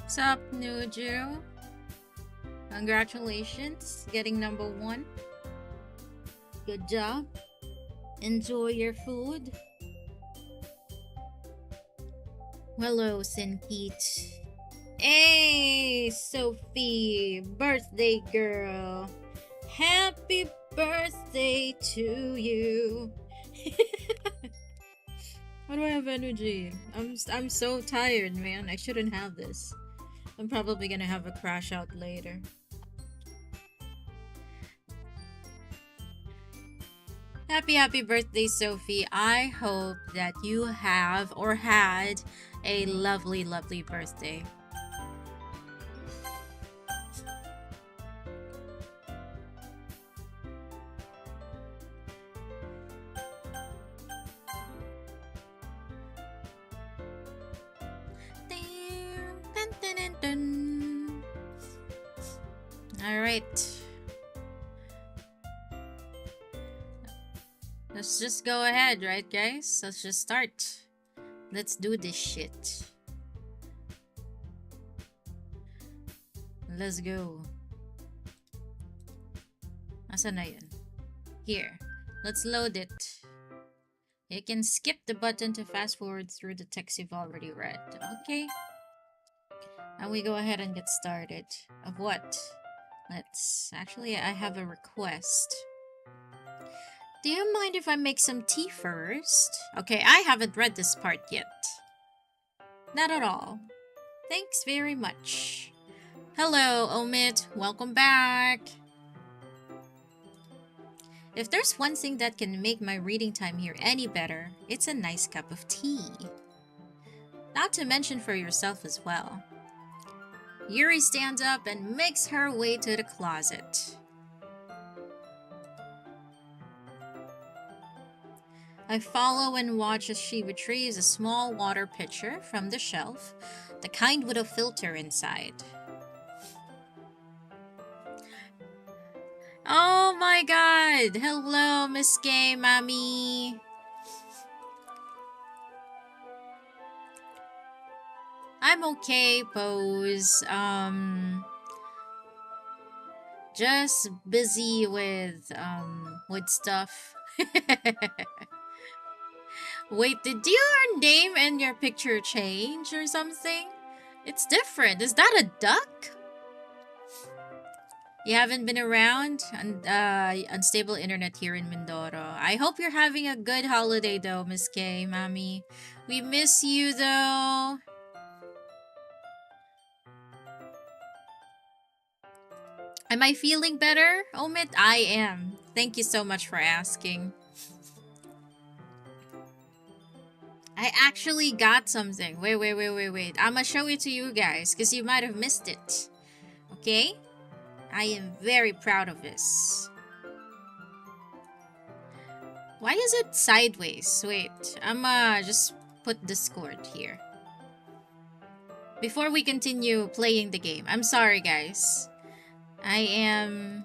What's up, Nuju? Congratulations, getting number 1. Good job. Enjoy your food. Hello, Sinkeet. Hey, Sophie, birthday girl. Happy birthday to you. Why do I have energy? I'm so tired, man. I shouldn't have this. I'm probably gonna have a crash out later. Happy birthday, Sophie. I hope that you have or had a lovely birthday. Alright. Let's just go ahead, right, guys? Let's just start. Let's do this shit. Let's go. Asan na yun? Here. Let's load it. You can skip the button to fast forward through the text you've already read. Okay. And we go ahead and get started. Of what? Actually, I have a request. Do you mind if I make some tea first? Okay, I haven't read this part yet. Not at all. Thanks very much. Hello, Omid. Welcome back. If there's one thing that can make my reading time here any better, it's a nice cup of tea. Not to mention for yourself as well. Yuri stands up and makes her way to the closet. I follow and watch as she retrieves a small water pitcher from the shelf, the kind with a filter inside. Oh my god! Hello, Miss Gay Mommy! I'm okay, Pose. Just busy with stuff. Wait, did your name and your picture change or something? It's different. Is that a duck? You haven't been around? Unstable internet here in Mindoro. I hope you're having a good holiday though, Miss K, Mommy. We miss you though. Am I feeling better, Omid? I am. Thank you so much for asking. I actually got something. Wait. I'ma show it to you guys because you might have missed it. Okay? I am very proud of this. Why is it sideways? Wait, I'ma just put Discord here. Before we continue playing the game. I'm sorry, guys. I am...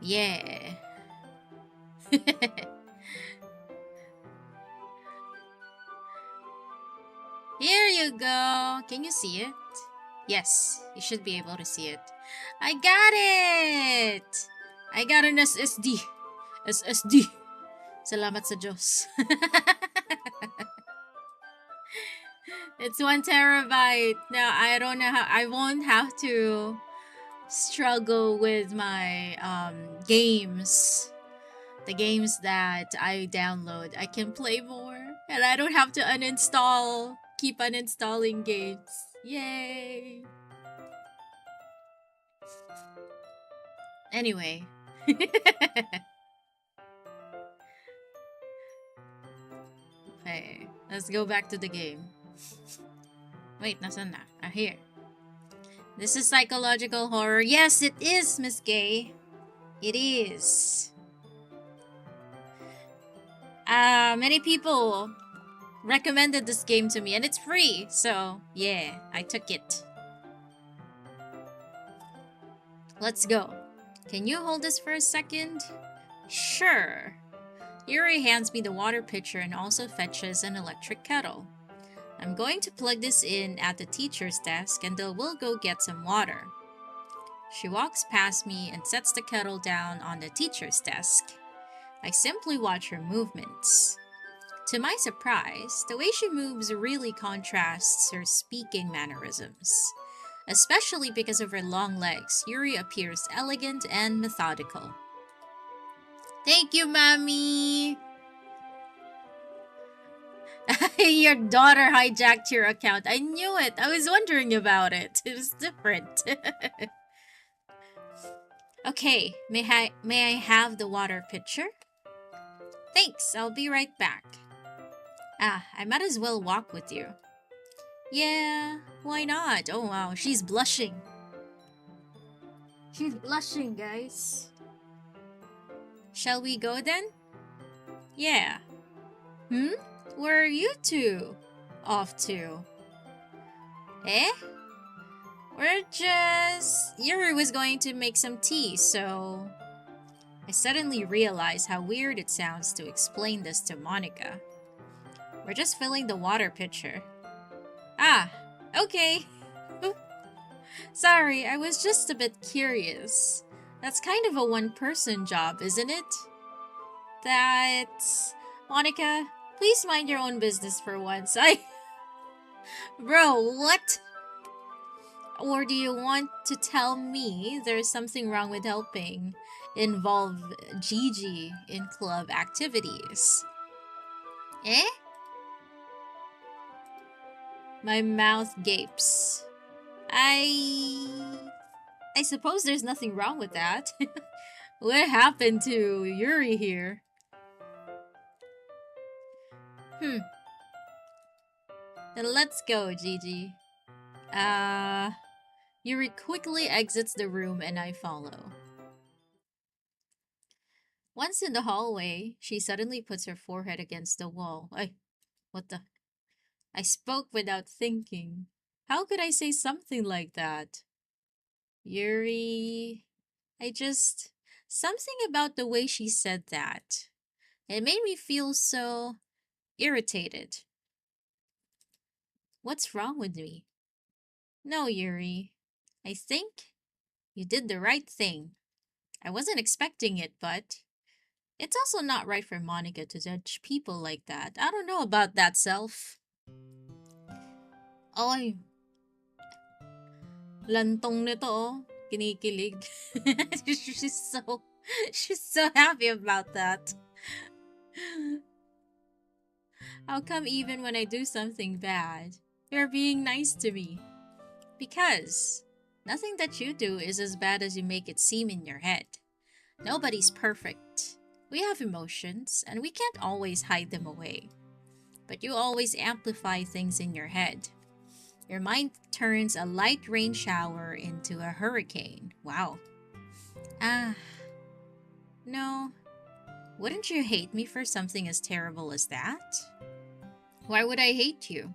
Yeah. Here you go. Can you see it? Yes, you should be able to see it. I got it! I got an SSD. SSD. Salamat sa Diyos. It's 1 terabyte. Now, I don't know how... I won't have to struggle with my games. The games that I download. I can play more. And I don't have to uninstall. Keep uninstalling games. Yay! Anyway. Okay, let's go back to the game. Wait, nasan na? Here. This is psychological horror. Yes, it is, Miss Gay. It is. Many people recommended this game to me and it's free. So, yeah, I took it. Let's go. Can you hold this for a second? Sure. Yuri hands me the water pitcher and also fetches an electric kettle. I'm going to plug this in at the teacher's desk and then we'll go get some water. She walks past me and sets the kettle down on the teacher's desk. I simply watch her movements. To my surprise, the way she moves really contrasts her speaking mannerisms. Especially because of her long legs, Yuri appears elegant and methodical. Thank you, Mommy! Your daughter hijacked your account. I knew it. I was wondering about it. It was different. Okay, may I have the water pitcher? Thanks, I'll be right back. I might as well walk with you. Yeah, why not? Oh wow, she's blushing. She's blushing, guys. Shall we go then? Yeah. Where are you two off to? Eh? Yuri was going to make some tea, so... I suddenly realized how weird it sounds to explain this to Monica. We're just filling the water pitcher. Ah, okay. Sorry, I was just a bit curious. That's kind of a one-person job, isn't it? Monica, please mind your own business for once. Bro, what? Or do you want to tell me there's something wrong with helping involve Gigi in club activities? Eh? My mouth gapes. I suppose there's nothing wrong with that. What happened to Yuri here? Then let's go, Gigi. Yuri quickly exits the room and I follow. Once in the hallway, she suddenly puts her forehead against the wall. What the? I spoke without thinking. How could I say something like that? Yuri... Something about the way she said that. It made me feel so irritated. What's wrong with me? No, Yuri. I think you did the right thing. I wasn't expecting it, but it's also not right for Monica to judge people like that. I don't know about that, self. Ay, lantong nito oh. Kinikilig. She's so happy about that. How come even when I do something bad, you're being nice to me? Because nothing that you do is as bad as you make it seem in your head. Nobody's perfect. We have emotions, and we can't always hide them away. But you always amplify things in your head. Your mind turns a light rain shower into a hurricane. Wow. No. Wouldn't you hate me for something as terrible as that? Why would I hate you?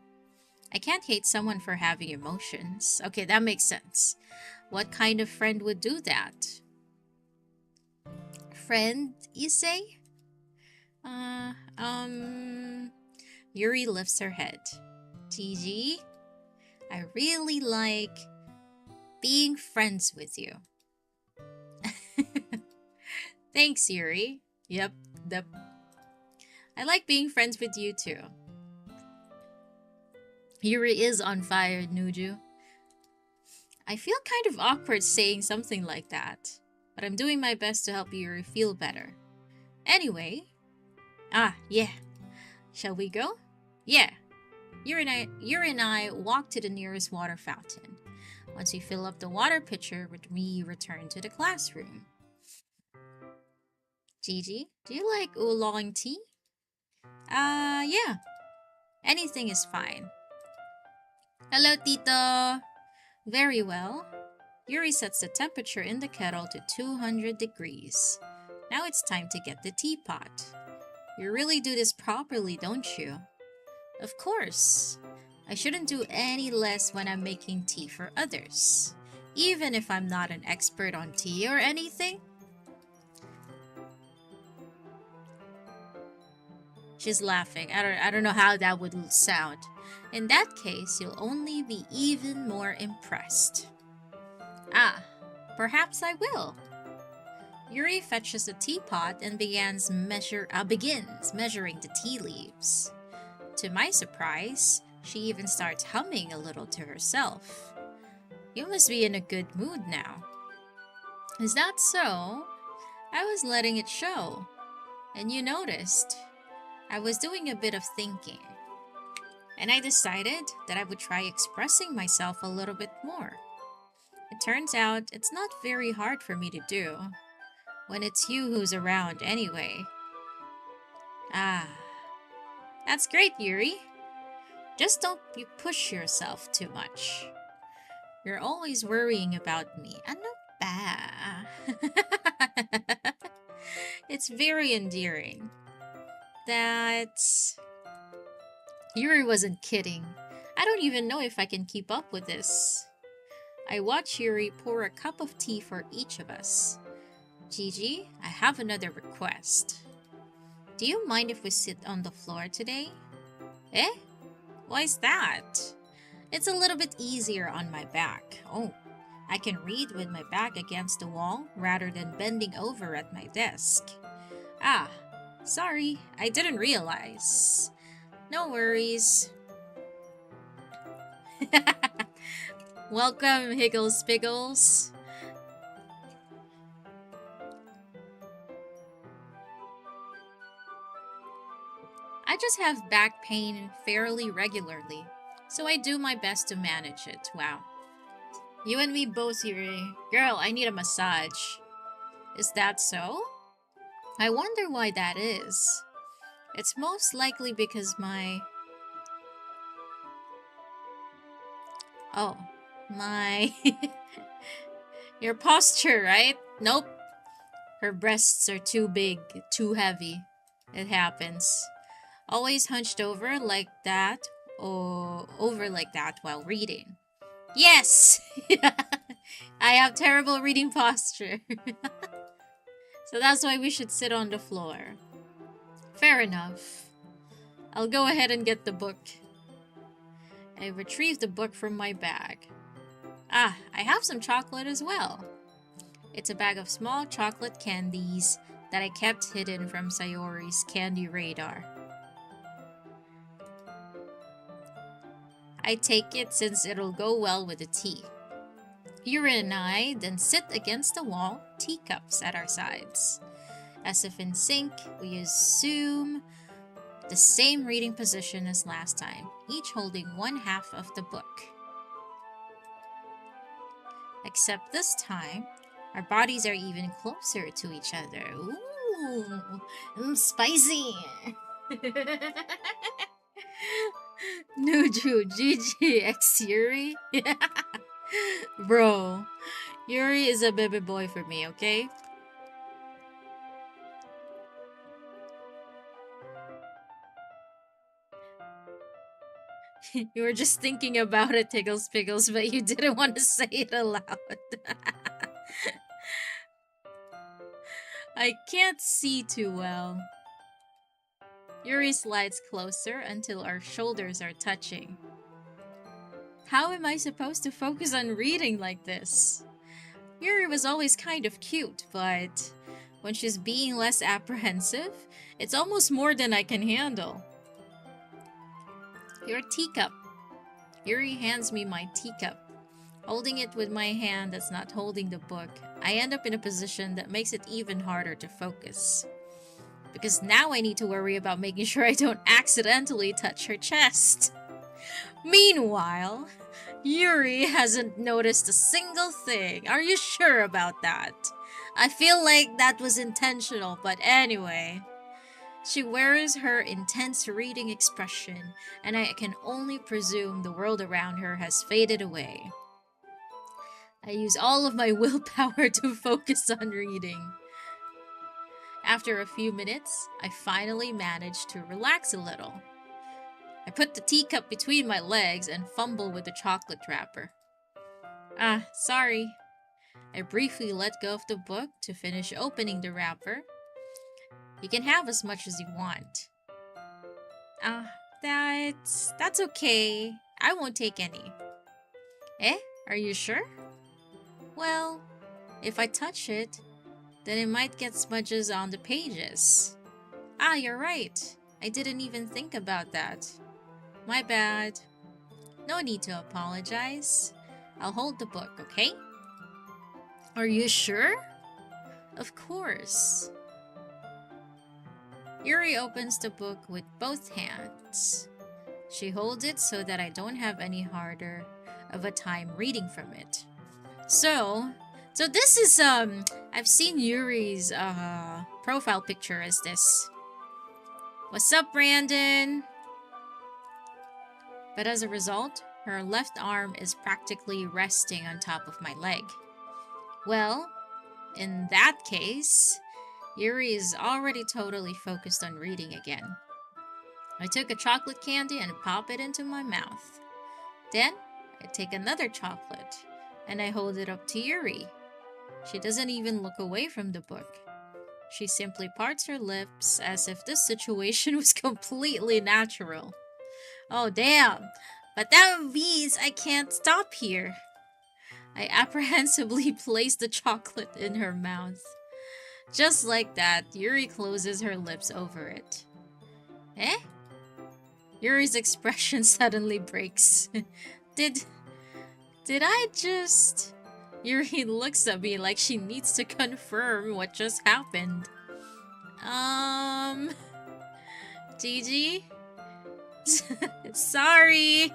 I can't hate someone for having emotions. Okay, that makes sense. What kind of friend would do that? Friend, you say? Yuri lifts her head. Gigi, I really like being friends with you. Thanks, Yuri. Yep. I like being friends with you too. Yuri is on fire, Nuju. I feel kind of awkward saying something like that, but I'm doing my best to help Yuri feel better. Anyway, yeah. Shall we go? Yeah. Yuri and I walk to the nearest water fountain. Once we fill up the water pitcher, we return to the classroom. Gigi, do you like oolong tea? Yeah. Anything is fine. Hello, Tito. Very well. Yuri sets the temperature in the kettle to 200 degrees. Now it's time to get the teapot. You really do this properly, don't you? Of course. I shouldn't do any less when I'm making tea for others. Even if I'm not an expert on tea or anything. She's laughing. I don't know how that would sound. In that case, you'll only be even more impressed. Ah, perhaps I will. Yuri fetches a teapot and begins measuring the tea leaves. To my surprise, she even starts humming a little to herself. You must be in a good mood now. Is that so? I was letting it show. And you noticed. I was doing a bit of thinking. And I decided that I would try expressing myself a little bit more. It turns out it's not very hard for me to do. When it's you who's around anyway. Ah, that's great, Yuri. Just don't you push yourself too much. You're always worrying about me. Ano ba? It's very endearing. That's... Yuri wasn't kidding. I don't even know if I can keep up with this. I watch Yuri pour a cup of tea for each of us. Gigi, I have another request. Do you mind if we sit on the floor today? Eh? Why's that? It's a little bit easier on my back. Oh, I can read with my back against the wall rather than bending over at my desk. Ah, sorry, I didn't realize. No worries. Welcome, Higgles Piggles. I just have back pain fairly regularly, so I do my best to manage it. Wow. You and me both, Yuri. Girl, I need a massage. Is that so? I wonder why that is. It's most likely because Oh, my... Your posture, right? Nope. Her breasts are too big, too heavy. It happens. Always hunched over like that, or over like that while reading. Yes! I have terrible reading posture. So that's why we should sit on the floor. Fair enough. I'll go ahead and get the book. I retrieved the book from my bag. Ah, I have some chocolate as well. It's a bag of small chocolate candies that I kept hidden from Sayori's candy radar. I take it since it'll go well with the tea. Yuri and I then sit against the wall, teacups at our sides. As if in sync, we assume the same reading position as last time, each holding one half of the book. Except this time, our bodies are even closer to each other. Ooh, spicy! Nuju, Gigi, X Yuri. Bro, Yuri is a baby boy for me, okay? You were just thinking about it, Tiggles Piggles, but you didn't want to say it aloud. I can't see too well. Yuri slides closer until our shoulders are touching. How am I supposed to focus on reading like this? Yuri was always kind of cute, but when she's being less apprehensive, it's almost more than I can handle. Your teacup. Yuri hands me my teacup. Holding it with my hand that's not holding the book, I end up in a position that makes it even harder to focus. Because now I need to worry about making sure I don't accidentally touch her chest. Meanwhile, Yuri hasn't noticed a single thing. Are you sure about that? I feel like that was intentional, but anyway. She wears her intense reading expression, and I can only presume the world around her has faded away. I use all of my willpower to focus on reading. After a few minutes, I finally manage to relax a little. I put the teacup between my legs and fumble with the chocolate wrapper. Ah, sorry. I briefly let go of the book to finish opening the wrapper. You can have as much as you want. Ah, That's okay. I won't take any. Eh? Are you sure? Well, if I touch it, then it might get smudges on the pages. Ah, you're right. I didn't even think about that. My bad. No need to apologize. I'll hold the book, okay? Are you sure? Of course. Yuri opens the book with both hands. She holds it so that I don't have any harder of a time reading from it. So this is I've seen Yuri's profile picture as this. What's up, Brandon? But as a result, her left arm is practically resting on top of my leg. Well, in that case, Yuri is already totally focused on reading again. I took a chocolate candy and pop it into my mouth. Then, I take another chocolate and I hold it up to Yuri. She doesn't even look away from the book. She simply parts her lips as if this situation was completely natural. Oh damn, but that means I can't stop here. I apprehensively place the chocolate in her mouth. Just like that, Yuri closes her lips over it. Eh? Yuri's expression suddenly breaks. Did I just... Yuri looks at me like she needs to confirm what just happened. Gigi? Sorry.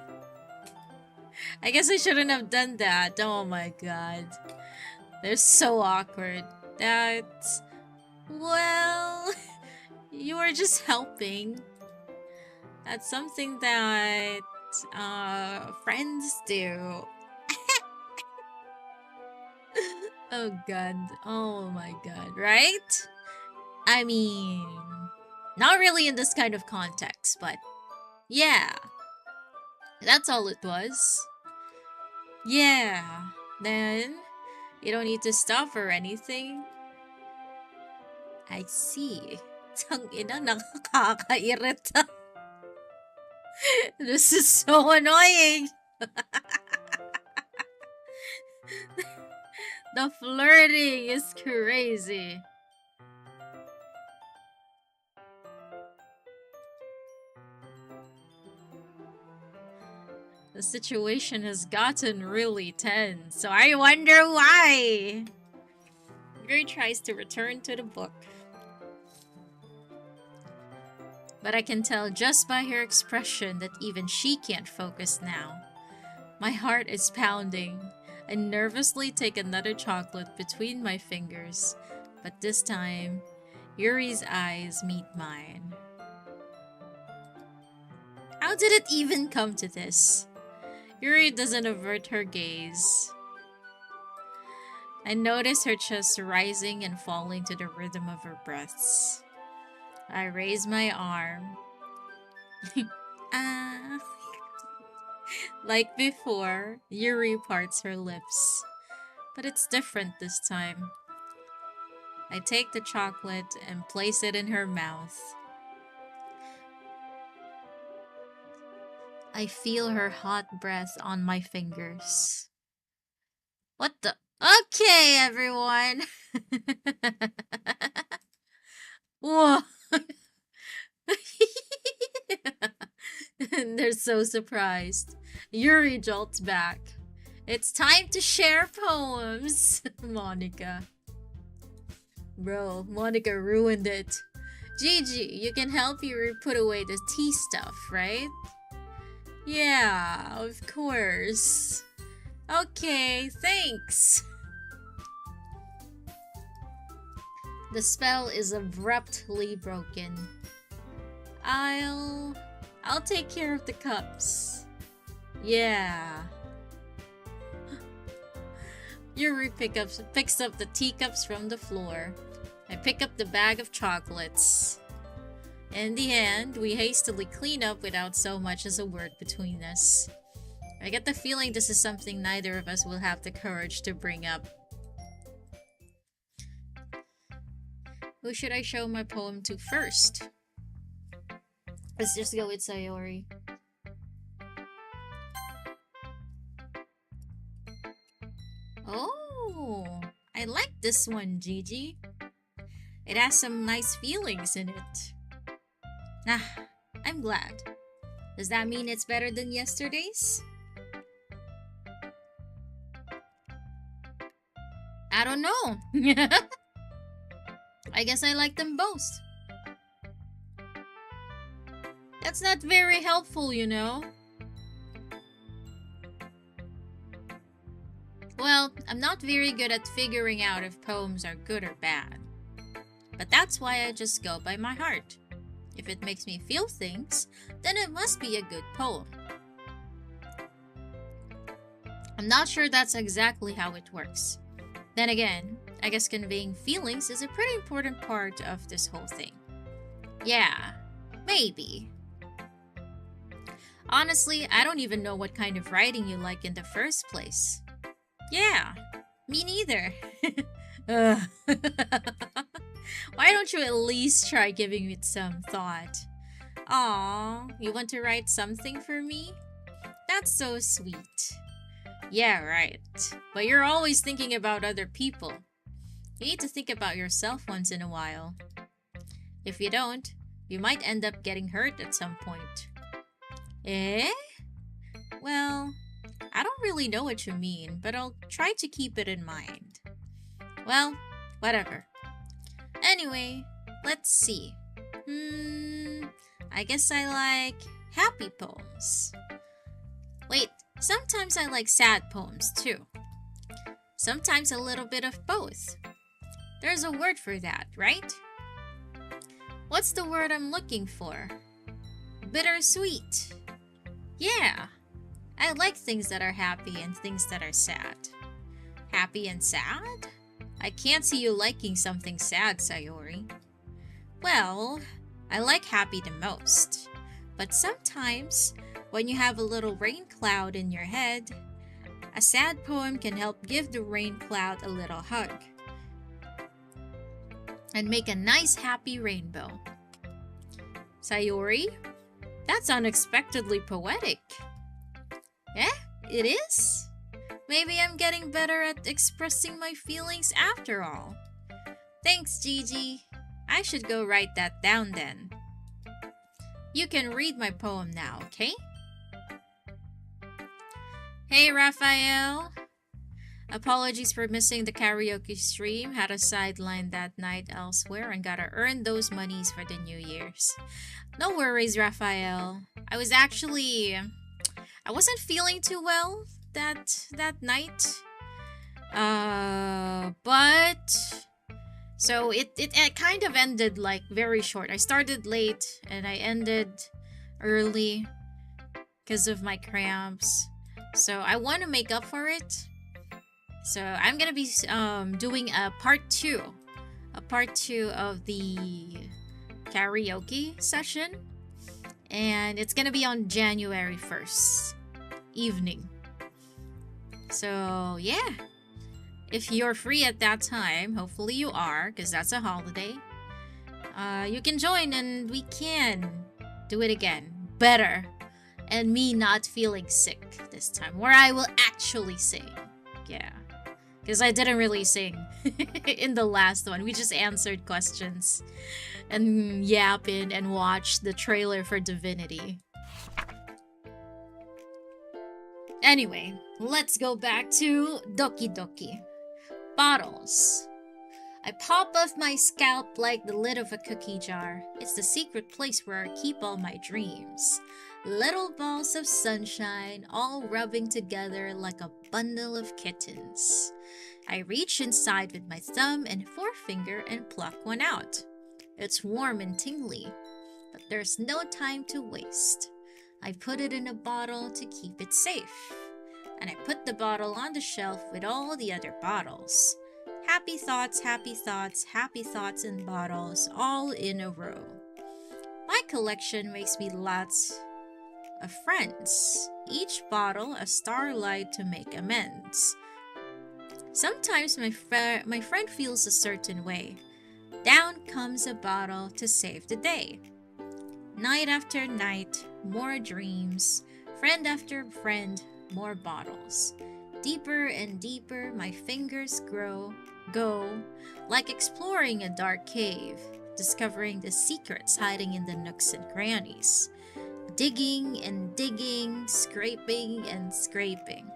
I guess I shouldn't have done that. Oh my god. They're so awkward. That's... Well... You were just helping. That's something that... friends do. Oh god. Oh my god. Right? I mean... Not really in this kind of context, but... Yeah. That's all it was. Yeah. Then... You don't need to stop or anything. I see. Tangina, nakakairita. This is so annoying. The flirting is crazy. The situation has gotten really tense, so I wonder why. Yuri tries to return to the book. But I can tell just by her expression that even she can't focus now. My heart is pounding. I nervously take another chocolate between my fingers, but this time, Yuri's eyes meet mine. How did it even come to this? Yuri doesn't avert her gaze. I notice her chest rising and falling to the rhythm of her breaths. I raise my arm. Like before, Yuri parts her lips. But it's different this time. I take the chocolate and place it in her mouth. I feel her hot breath on my fingers. What the? Okay, everyone! Whoa! They're so surprised. Yuri jolts back. It's time to share poems, Monica. Bro, Monica ruined it. Gigi, you can help Yuri put away the tea stuff, right? Yeah, of course. Okay, thanks. The spell is abruptly broken. I'll take care of the cups. Yeah. Yuri picks up the teacups from the floor. I pick up the bag of chocolates. In the end, we hastily clean up without so much as a word between us. I get the feeling this is something neither of us will have the courage to bring up. Who should I show my poem to first? Let's just go with Sayori. Oh, I like this one, Gigi. It has some nice feelings in it. Ah, I'm glad. Does that mean it's better than yesterday's? I don't know. I guess I like them both. That's not very helpful, you know. Well, I'm not very good at figuring out if poems are good or bad. But that's why I just go by my heart. If it makes me feel things, then it must be a good poem. I'm not sure that's exactly how it works. Then again, I guess conveying feelings is a pretty important part of this whole thing. Yeah, maybe. Honestly, I don't even know what kind of writing you like in the first place. Yeah, me neither. Ugh. Why don't you at least try giving it some thought? Aw, you want to write something for me? That's so sweet. Yeah, right. But you're always thinking about other people. You need to think about yourself once in a while. If you don't, you might end up getting hurt at some point. Eh? Well, I don't really know what you mean, but I'll try to keep it in mind. Well, whatever. Anyway, let's see. I guess I like happy poems. Wait, sometimes I like sad poems too. Sometimes a little bit of both. There's a word for that, right? What's the word I'm looking for? Bittersweet. Yeah, I like things that are happy and things that are sad. Happy and sad? I can't see you liking something sad, Sayori. Well, I like happy the most. But sometimes, when you have a little rain cloud in your head, a sad poem can help give the rain cloud a little hug and make a nice happy rainbow. Sayori, that's unexpectedly poetic. Yeah, it is? Maybe I'm getting better at expressing my feelings after all. Thanks, Gigi. I should go write that down then. You can read my poem now, okay? Hey, Raphael. Apologies for missing the karaoke stream. Had a sideline that night elsewhere and gotta earn those monies for the New Year's. No worries, Raphael. I wasn't feeling too well that night. But so it kind of ended like very short. I started late and I ended early because of my cramps. So I want to make up for it. So I'm gonna be doing a part two of the karaoke session, and it's gonna be on January 1st evening. So yeah, if you're free at that time, hopefully you are, because that's a holiday, you can join and we can do it again better, and me not feeling sick this time, where I will actually sing. Yeah, because I didn't really sing in the last one. We just answered questions and yapping and watched the trailer for Divinity. Anyway, let's go back to Doki Doki. Bottles. I pop off my scalp like the lid of a cookie jar. It's the secret place where I keep all my dreams. Little balls of sunshine, all rubbing together like a bundle of kittens. I reach inside with my thumb and forefinger and pluck one out. It's warm and tingly, but there's no time to waste. I put it in a bottle to keep it safe. And I put the bottle on the shelf with all the other bottles. Happy thoughts, happy thoughts, happy thoughts in bottles, all in a row. My collection makes me lots of friends. Each bottle a starlight to make amends. Sometimes my friend feels a certain way. Down comes a bottle to save the day. Night after night, more dreams. Friend after friend, more bottles. Deeper and deeper my fingers go, like exploring a dark cave, discovering the secrets hiding in the nooks and crannies. Digging and digging, scraping and scraping.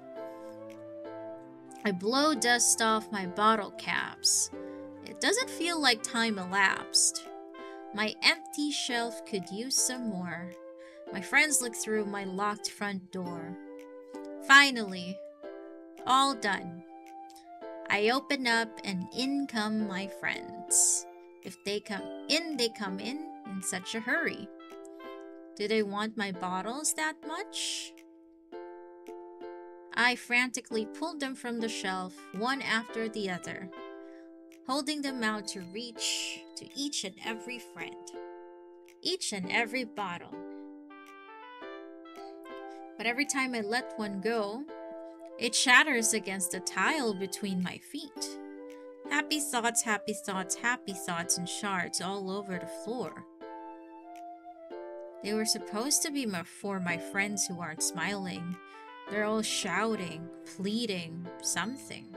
I blow dust off my bottle caps. It doesn't feel like time elapsed. My empty shelf could use some more. My friends look through my locked front door. Finally, all done. I open up and in come my friends. If they come in such a hurry. Do they want my bottles that much? I frantically pulled them from the shelf, one after the other, holding them out to reach to each and every friend, each and every bottle. But every time I let one go, it shatters against the tile between my feet. Happy thoughts, happy thoughts, happy thoughts, and shards all over the floor. They were supposed to be for my friends who aren't smiling. They're all shouting, pleading, something.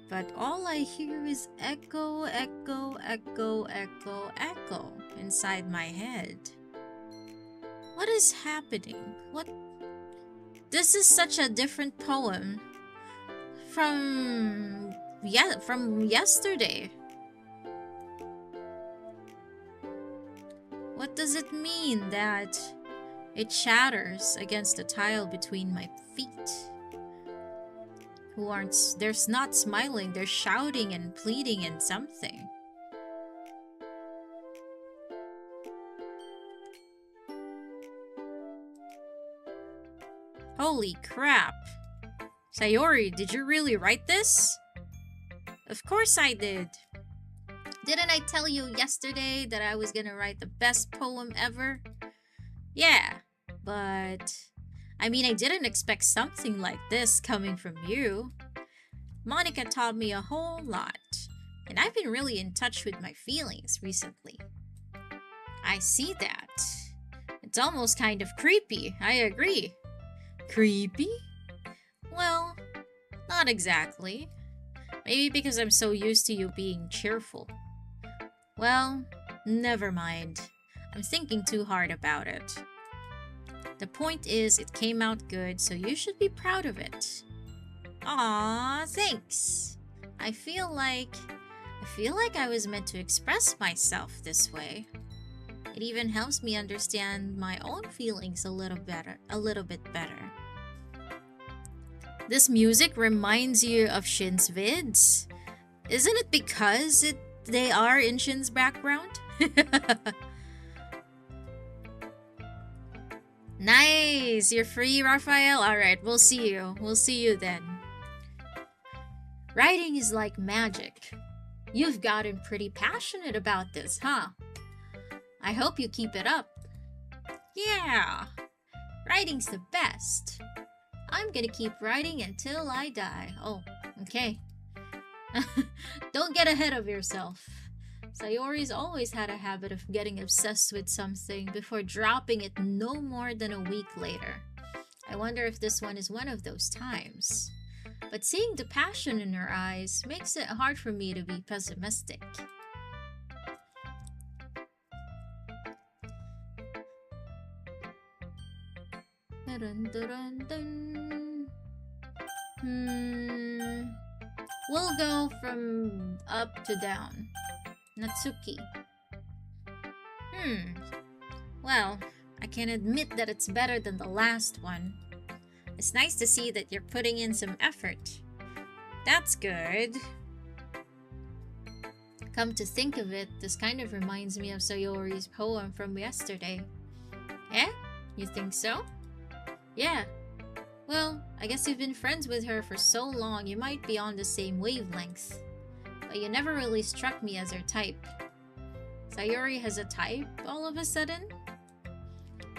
But all I hear is echo, echo, echo, echo, echo inside my head. What is happening? What? This is such a different poem from yesterday. What does it mean that it shatters against the tile between my feet? They're not smiling, they're shouting and pleading and something. Holy crap. Sayori, did you really write this? Of course I did. Didn't I tell you yesterday that I was gonna write the best poem ever? Yeah, but I mean, I didn't expect something like this coming from you. Monica taught me a whole lot, and I've been really in touch with my feelings recently. I see that. It's almost kind of creepy, I agree. Creepy? Well, not exactly. Maybe because I'm so used to you being cheerful. Well, never mind. I'm thinking too hard about it. The point is, it came out good, so you should be proud of it. Aw, thanks. I feel like I was meant to express myself this way. It even helps me understand my own feelings a little bit better. This music reminds you of Shin's vids? Isn't it because they are in Shin's background? Nice! You're free, Raphael? Alright, we'll see you. We'll see you then. Writing is like magic. You've gotten pretty passionate about this, huh? I hope you keep it up. Yeah! Writing's the best. I'm gonna keep writing until I die. Oh, okay. Don't get ahead of yourself. Sayori's always had a habit of getting obsessed with something before dropping it no more than a week later. I wonder if this one is one of those times. But seeing the passion in her eyes makes it hard for me to be pessimistic. Dun, dun, dun. We'll go from up to down. Natsuki. Well, I can admit that it's better than the last one. It's nice to see that you're putting in some effort. That's good. Come to think of it, this kind of reminds me of Sayori's poem from yesterday. Eh? You think so? Yeah. Well, I guess you've been friends with her for so long, you might be on the same wavelength. But you never really struck me as her type. Sayori has a type all of a sudden?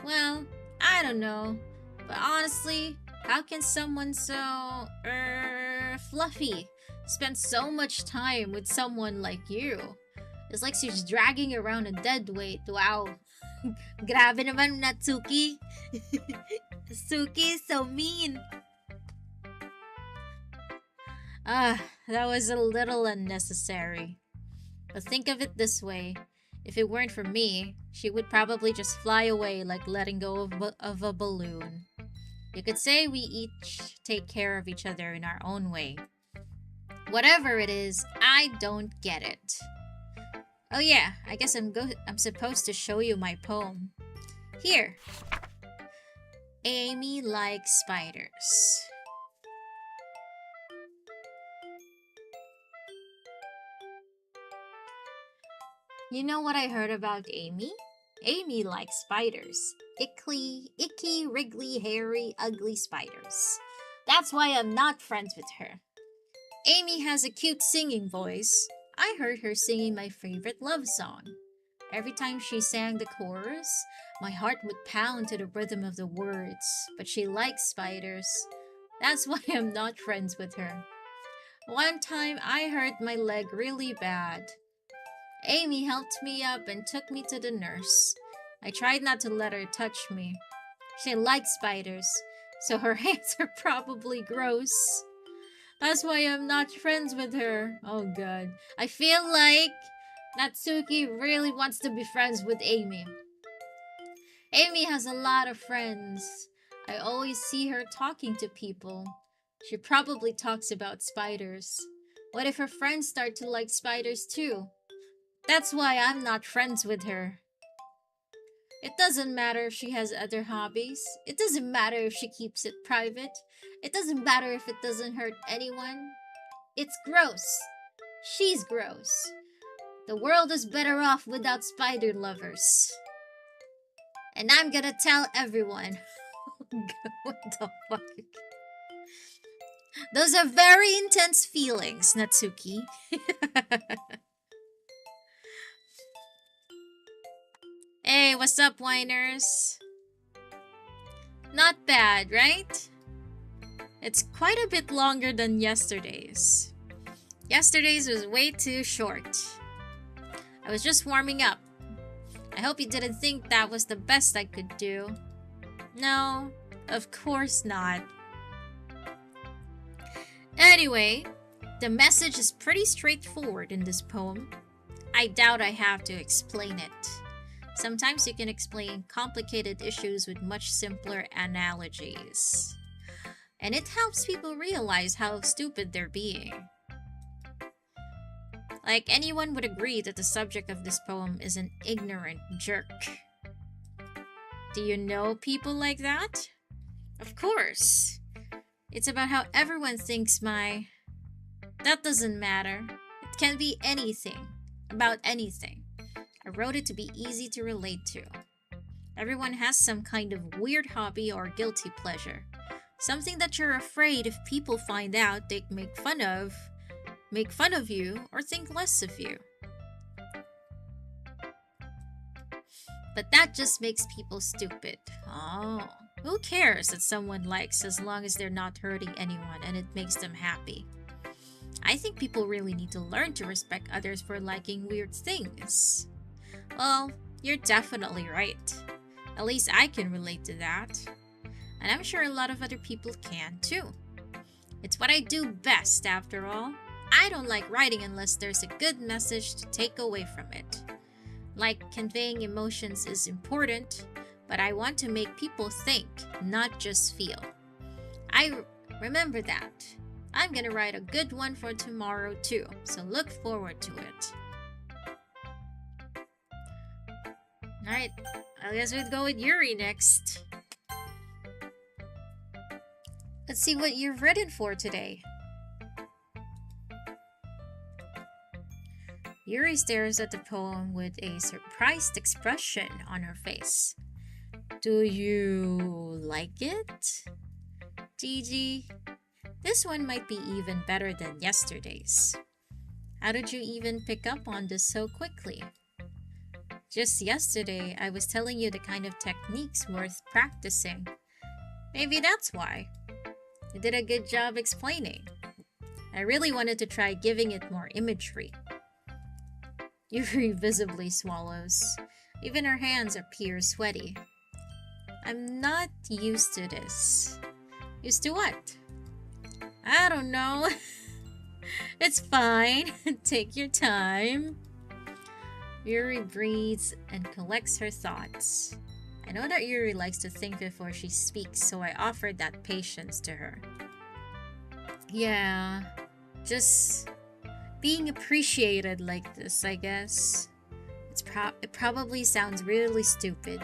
Well, I don't know. But honestly, how can someone so, fluffy spend so much time with someone like you? It's like she's dragging around a dead weight, wow. Grabe naman, Natsuki. Suki is so mean. That was a little unnecessary. But think of it this way. If it weren't for me, she would probably just fly away like letting go of a balloon. You could say we each take care of each other in our own way. Whatever it is, I don't get it. Oh yeah, I guess I'm supposed to show you my poem. Here. Amy likes spiders. You know what I heard about Amy? Amy likes spiders. Icky, wriggly, hairy, ugly spiders. That's why I'm not friends with her. Amy has a cute singing voice. I heard her singing my favorite love song. Every time she sang the chorus, my heart would pound to the rhythm of the words. But she likes spiders. That's why I'm not friends with her. One time I hurt my leg really bad. Amy helped me up and took me to the nurse. I tried not to let her touch me. She likes spiders, so her hands are probably gross. That's why I'm not friends with her. Oh god. I feel like Natsuki really wants to be friends with Amy. Amy has a lot of friends. I always see her talking to people. She probably talks about spiders. What if her friends start to like spiders too? That's why I'm not friends with her. It doesn't matter if she has other hobbies. It doesn't matter if she keeps it private. It doesn't matter if it doesn't hurt anyone. It's gross. She's gross. The world is better off without spider lovers. And I'm gonna tell everyone. What the fuck? Those are very intense feelings, Natsuki. Hey, what's up, whiners? Not bad, right? It's quite a bit longer than yesterday's. Yesterday's was way too short. I was just warming up. I hope you didn't think that was the best I could do. No, of course not. Anyway, the message is pretty straightforward in this poem. I doubt I have to explain it. Sometimes you can explain complicated issues with much simpler analogies. And it helps people realize how stupid they're being. Like, anyone would agree that the subject of this poem is an ignorant jerk. Do you know people like that? Of course. It's about how everyone thinks That doesn't matter. It can be anything. About anything. I wrote it to be easy to relate to. Everyone has some kind of weird hobby or guilty pleasure. Something that you're afraid if people find out they make fun of you, or think less of you. But that just makes people stupid. Oh, who cares that someone likes as long as they're not hurting anyone and it makes them happy? I think people really need to learn to respect others for liking weird things. Well, you're definitely right. At least I can relate to that. And I'm sure a lot of other people can too. It's what I do best, after all. I don't like writing unless there's a good message to take away from it. Like, conveying emotions is important, but I want to make people think, not just feel. I remember that. I'm gonna write a good one for tomorrow too, so look forward to it. Alright, I guess we'd go with Yuri next. Let's see what you've written for today. Yuri stares at the poem with a surprised expression on her face. Do you like it? Gigi, this one might be even better than yesterday's. How did you even pick up on this so quickly? Just yesterday, I was telling you the kind of techniques worth practicing. Maybe that's why. You did a good job explaining. I really wanted to try giving it more imagery. Yuri visibly swallows. Even her hands appear sweaty. I'm not used to this. Used to what? I don't know. It's fine. Take your time. Yuri breathes and collects her thoughts. I know that Yuri likes to think before she speaks, so I offered that patience to her. Yeah, just being appreciated like this, I guess. It probably sounds really stupid.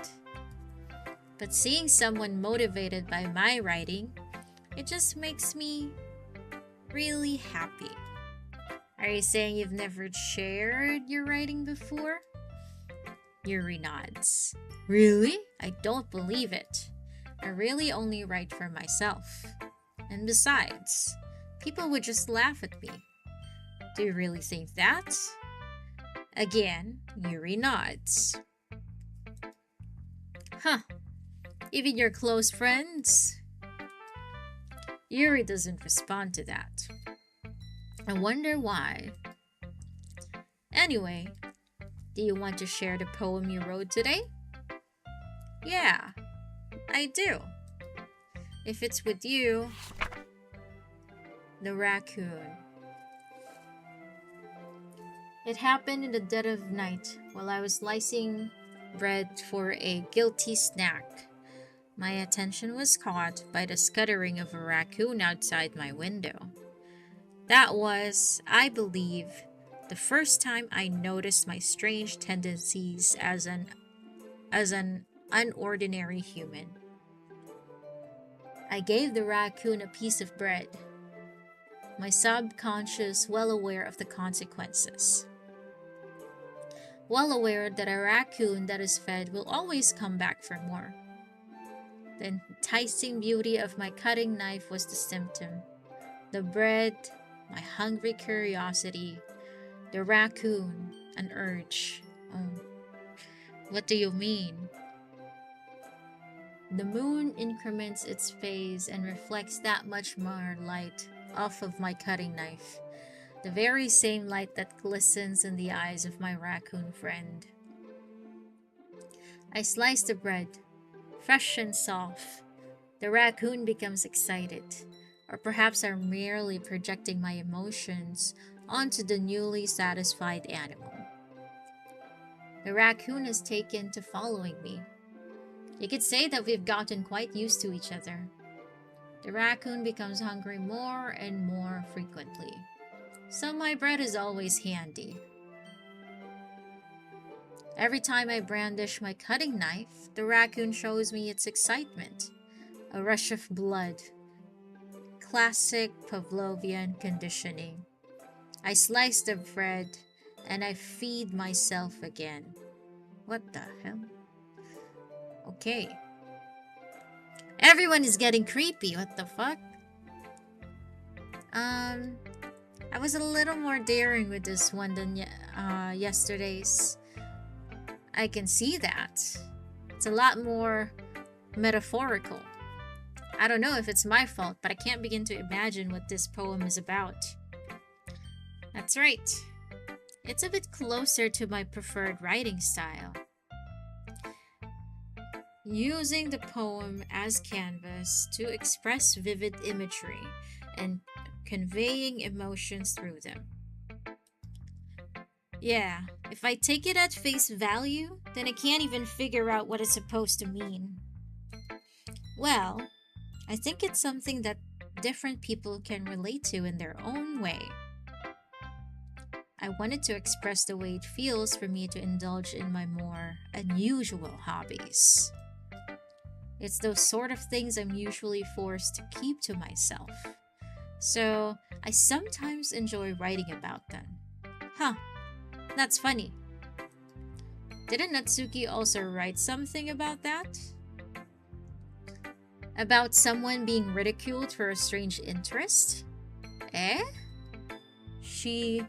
But seeing someone motivated by my writing, it just makes me really happy. Are you saying you've never shared your writing before? Yuri nods. Really? I don't believe it. I really only write for myself. And besides, people would just laugh at me. Do you really think that? Again, Yuri nods. Huh. Even your close friends? Yuri doesn't respond to that. I wonder why. Anyway, do you want to share the poem you wrote today? Yeah, I do. If it's with you, the raccoon. It happened in the dead of night while I was slicing bread for a guilty snack. My attention was caught by the scuttering of a raccoon outside my window. That was, I believe, the first time I noticed my strange tendencies as an unordinary human. I gave the raccoon a piece of bread, my subconscious well aware of the consequences. Well aware that a raccoon that is fed will always come back for more. The enticing beauty of my cutting knife was the symptom. The bread, my hungry curiosity, the raccoon, an urge. Oh, what do you mean? The moon increments its phase and reflects that much more light off of my cutting knife. The very same light that glistens in the eyes of my raccoon friend. I slice the bread, fresh and soft. The raccoon becomes excited, or perhaps I'm merely projecting my emotions onto the newly satisfied animal. The raccoon has taken to following me. You could say that we've gotten quite used to each other. The raccoon becomes hungry more and more frequently, so my bread is always handy. Every time I brandish my cutting knife, the raccoon shows me its excitement, a rush of blood. Classic Pavlovian conditioning. I slice the bread and I feed myself again. What the hell? Okay. Everyone is getting creepy. What the fuck? I was a little more daring with this one than yesterday's. I can see that. It's a lot more metaphorical. I don't know if it's my fault, but I can't begin to imagine what this poem is about. That's right. It's a bit closer to my preferred writing style. Using the poem as canvas to express vivid imagery and conveying emotions through them. Yeah, if I take it at face value, then I can't even figure out what it's supposed to mean. Well, I think it's something that different people can relate to in their own way. I wanted to express the way it feels for me to indulge in my more unusual hobbies. It's those sort of things I'm usually forced to keep to myself. So, I sometimes enjoy writing about them. Huh, that's funny. Didn't Natsuki also write something about that? About someone being ridiculed for a strange interest? Eh? She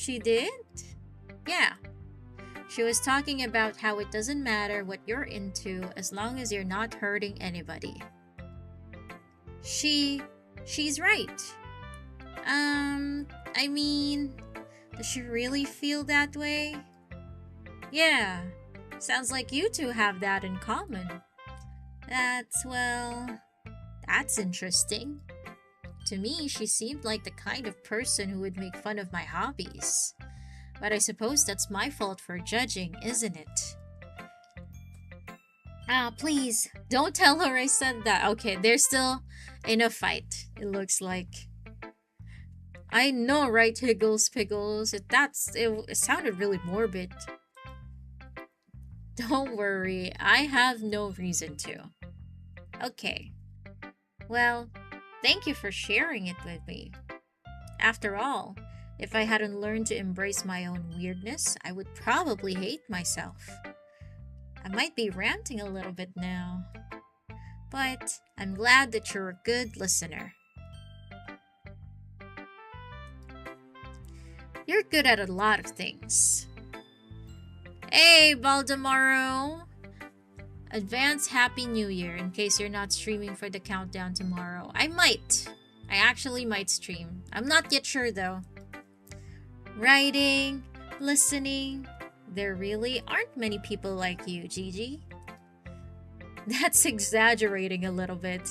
did? Yeah. She was talking about how it doesn't matter what you're into as long as you're not hurting anybody. She's right. I mean, does she really feel that way? Yeah, Sounds like you two have that in common. Well, that's interesting. To me, she seemed like the kind of person who would make fun of my hobbies. But I suppose that's my fault for judging, isn't it? Ah, please, don't tell her I said that. Okay, they're still in a fight, it looks like. I know, right, Higgles Piggles? It sounded really morbid. Don't worry, I have no reason to. Okay. Well, thank you for sharing it with me. After all, if I hadn't learned to embrace my own weirdness, I would probably hate myself. I might be ranting a little bit now, but I'm glad that you're a good listener. You're good at a lot of things. Hey, Baldemaro! Advance Happy New Year in case you're not streaming for the countdown tomorrow. I might. I actually might stream. I'm not yet sure though. Writing, listening. There really aren't many people like you, Gigi. That's exaggerating a little bit.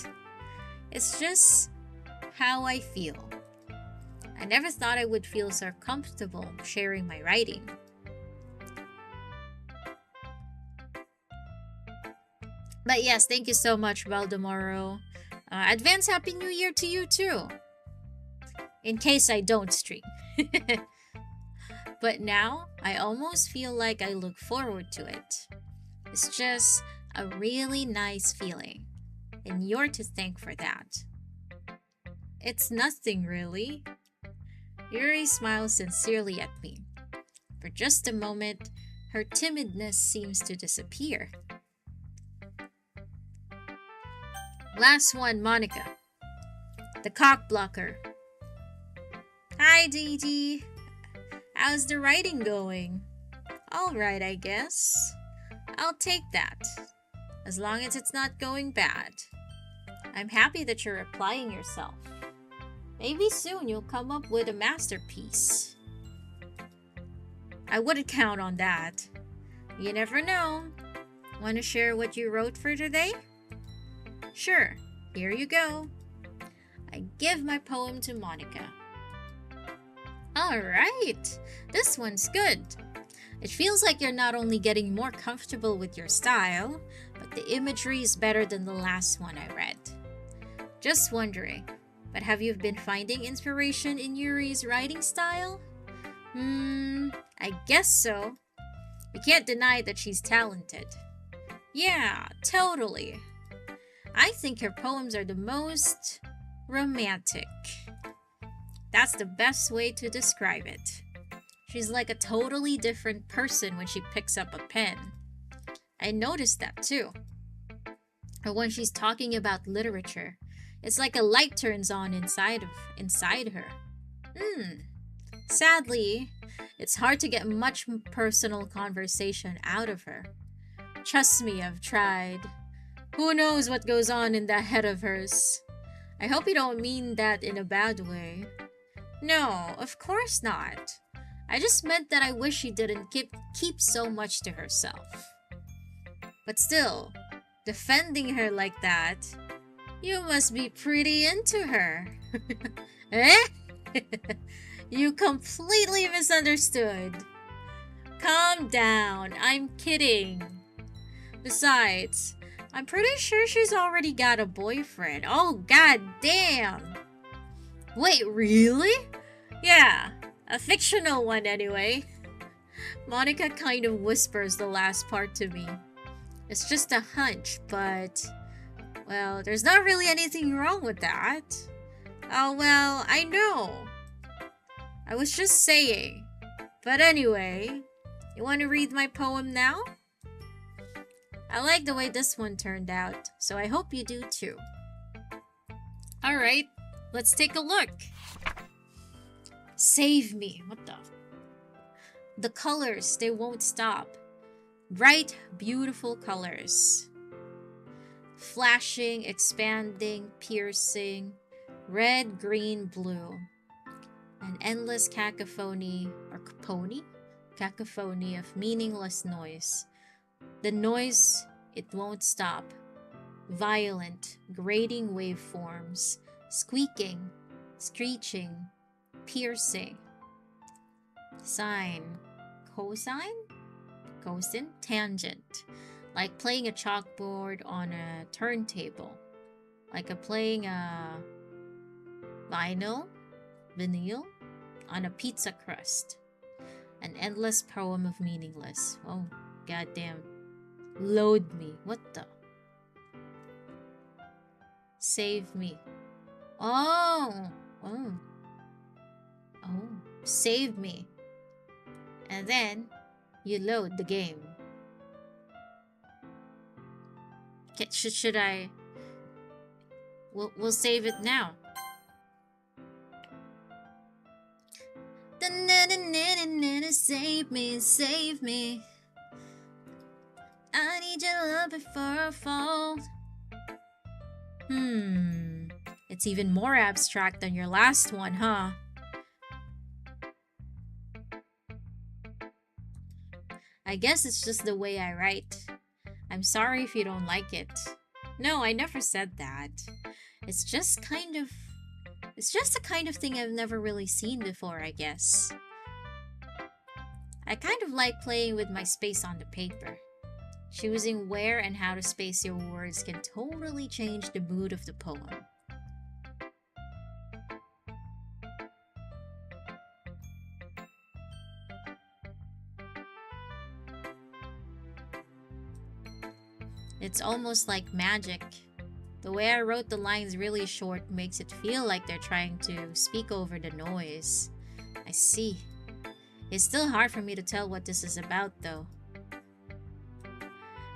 It's just how I feel. I never thought I would feel so comfortable sharing my writing. But yes, thank you so much, Valdemaro. Advance Happy New Year to you too. In case I don't stream. But now, I almost feel like I look forward to it. It's just a really nice feeling. And you're to thank for that. It's nothing really. Yuri smiles sincerely at me. For just a moment, her timidness seems to disappear. Last one, Monica. The cock blocker. Hi, Gigi. How's the writing going? Alright, I guess. I'll take that. As long as it's not going bad. I'm happy that you're applying yourself. Maybe soon you'll come up with a masterpiece. I wouldn't count on that. You never know. Want to share what you wrote for today? Sure, here you go. I give my poem to Monica. Alright, this one's good. It feels like you're not only getting more comfortable with your style, but the imagery is better than the last one I read. Just wondering, but have you been finding inspiration in Yuri's writing style? I guess so. You can't deny that she's talented. Yeah, totally. I think her poems are the most romantic. That's the best way to describe it. She's like a totally different person when she picks up a pen. I noticed that too. Or when she's talking about literature, it's like a light turns on inside her. Sadly, it's hard to get much personal conversation out of her. Trust me, I've tried. Who knows what goes on in that head of hers? I hope you don't mean that in a bad way. No, of course not. I just meant that I wish she didn't keep so much to herself. But still, defending her like that, you must be pretty into her. Eh? You completely misunderstood. Calm down, I'm kidding. Besides, I'm pretty sure she's already got a boyfriend. Oh, god damn. Wait, really? Yeah, a fictional one anyway. Monica kind of whispers the last part to me. It's just a hunch, but... well, there's not really anything wrong with that. Oh, well, I know. I was just saying. But anyway, you want to read my poem now? I like the way this one turned out, so I hope you do too. Alright, let's take a look. Save me. What the? The colors, they won't stop. Bright, beautiful colors. Flashing, expanding, piercing. Red, green, blue. An endless cacophony, or cacophony of meaningless noise. The noise, it won't stop. Violent, grating waveforms, squeaking, screeching, piercing. Sine, cosine, cosine, tangent. Like playing a chalkboard on a turntable. Like playing a vinyl on a pizza crust. An endless poem of meaningless. Oh, goddamn. Load me. What the? Save me. Oh. Save me. And then you load the game. Should I? We'll save it now. Save me, save me. I need your love before I fall. It's even more abstract than your last one, huh? I guess it's just the way I write. I'm sorry if you don't like it. No, I never said that. It's just the kind of thing I've never really seen before, I guess. I kind of like playing with my space on the paper. Choosing where and how to space your words can totally change the mood of the poem. It's almost like magic. The way I wrote the lines really short makes it feel like they're trying to speak over the noise. I see. It's still hard for me to tell what this is about, though.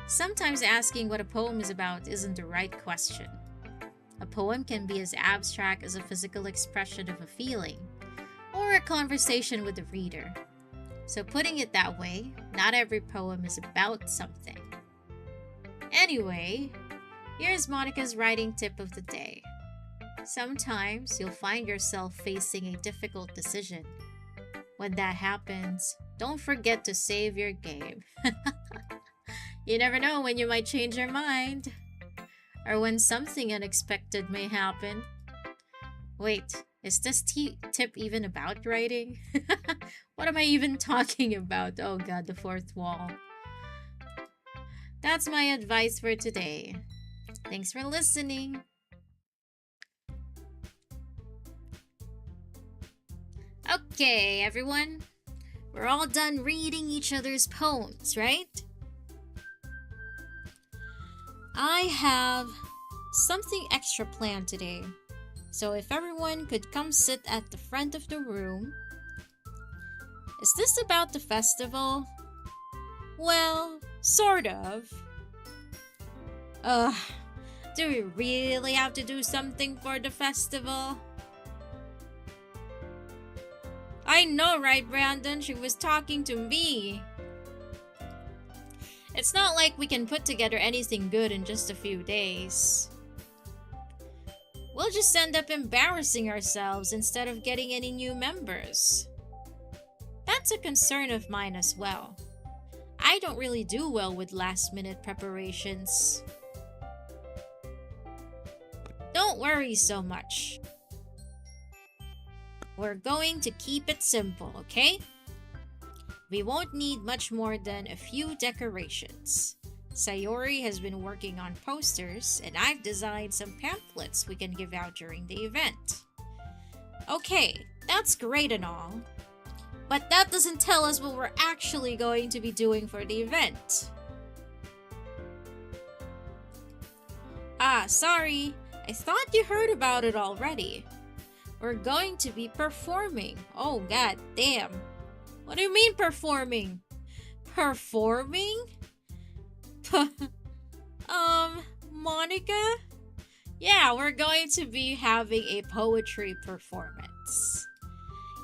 Sometimes asking what a poem is about isn't the right question. A poem can be as abstract as a physical expression of a feeling, or a conversation with the reader. So putting it that way, not every poem is about something. Anyway, here's Monica's writing tip of the day. Sometimes you'll find yourself facing a difficult decision. When that happens, don't forget to save your game. You never know when you might change your mind. Or when something unexpected may happen. Wait, is this tip even about writing? What am I even talking about? Oh god, the fourth wall. That's my advice for today. Thanks for listening. Okay, everyone. We're all done reading each other's poems, right? I have something extra planned today. So if everyone could come sit at the front of the room. Is this about the festival? Well, sort of. Do we really have to do something for the festival? I know, right, Brandon? She was talking to me. It's not like we can put together anything good in just a few days. We'll just end up embarrassing ourselves instead of getting any new members. That's a concern of mine as well. I don't really do well with last-minute preparations. Don't worry so much. We're going to keep it simple, okay? We won't need much more than a few decorations. Sayori has been working on posters, and I've designed some pamphlets we can give out during the event. Okay, that's great and all, but that doesn't tell us what we're actually going to be doing for the event. Sorry, I thought you heard about it already. We're going to be performing. Oh, god damn. What do you mean performing? Performing? Monica? Yeah, we're going to be having a poetry performance.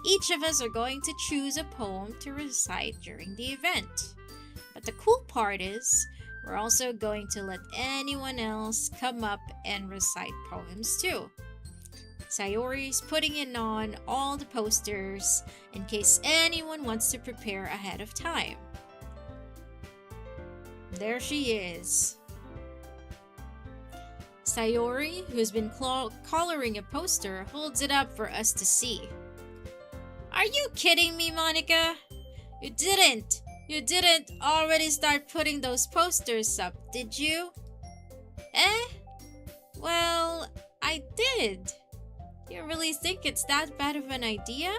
Each of us are going to choose a poem to recite during the event. But the cool part is, we're also going to let anyone else come up and recite poems too. Sayori's putting in on all the posters in case anyone wants to prepare ahead of time. There she is. Sayori, who's been coloring a poster, holds it up for us to see. Are you kidding me, Monica? You didn't already start putting those posters up, did you? Eh? Well, I did. You really think it's that bad of an idea?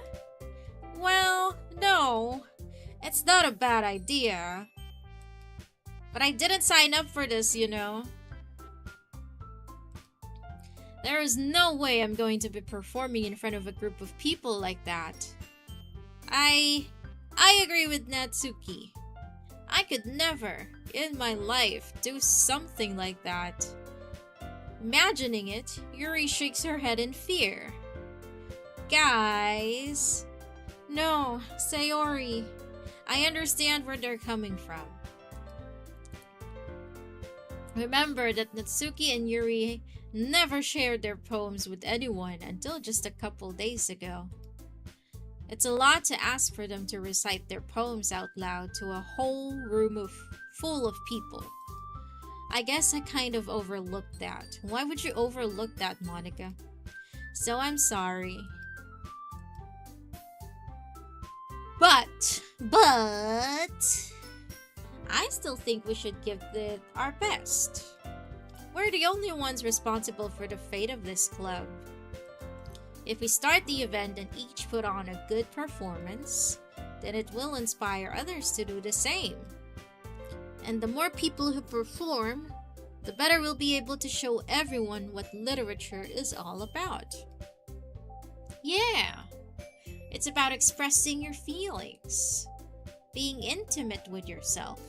Well, no. It's not a bad idea. But I didn't sign up for this, you know. There is no way I'm going to be performing in front of a group of people like that. I agree with Natsuki. I could never, in my life, do something like that. Imagining it, Yuri shakes her head in fear. Guys... No, Sayori. I understand where they're coming from. Remember that Natsuki and Yuri never shared their poems with anyone until just a couple days ago. It's a lot to ask for them to recite their poems out loud to a whole room full of people. I guess I kind of overlooked that. Why would you overlook that, Monica? So I'm sorry. But, I still think we should give it our best. We're the only ones responsible for the fate of this club. If we start the event and each put on a good performance, then it will inspire others to do the same. And the more people who perform, the better we'll be able to show everyone what literature is all about. Yeah, it's about expressing your feelings, being intimate with yourself,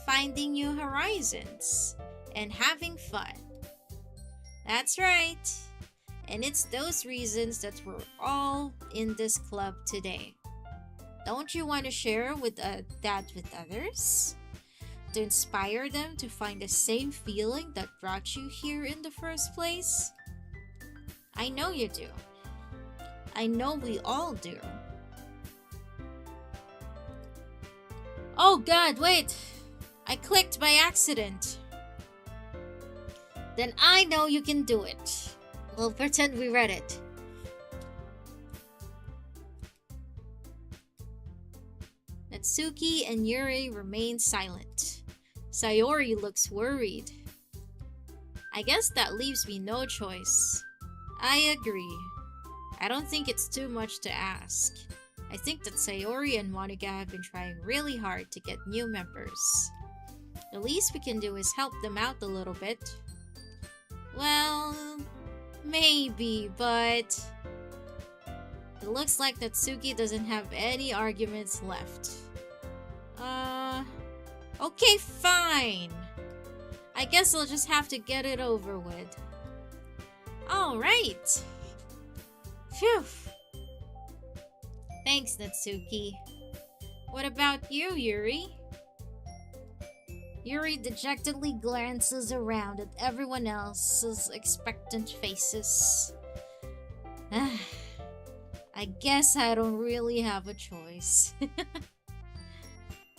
finding new horizons, and having fun. That's right. And it's those reasons that we're all in this club today. Don't you want to share that with others? To inspire them to find the same feeling that brought you here in the first place? I know you do. I know we all do. Oh god, wait! I clicked by accident. Then I know you can do it. We'll pretend we read it. Natsuki and Yuri remain silent. Sayori looks worried. I guess that leaves me no choice. I agree. I don't think it's too much to ask. I think that Sayori and Monica have been trying really hard to get new members. The least we can do is help them out a little bit. Well, maybe, but it looks like Natsuki doesn't have any arguments left. Okay, fine. I guess I'll just have to get it over with. Alright. Phew. Thanks, Natsuki. What about you, Yuri? Yuri dejectedly glances around at everyone else's expectant faces. I guess I don't really have a choice.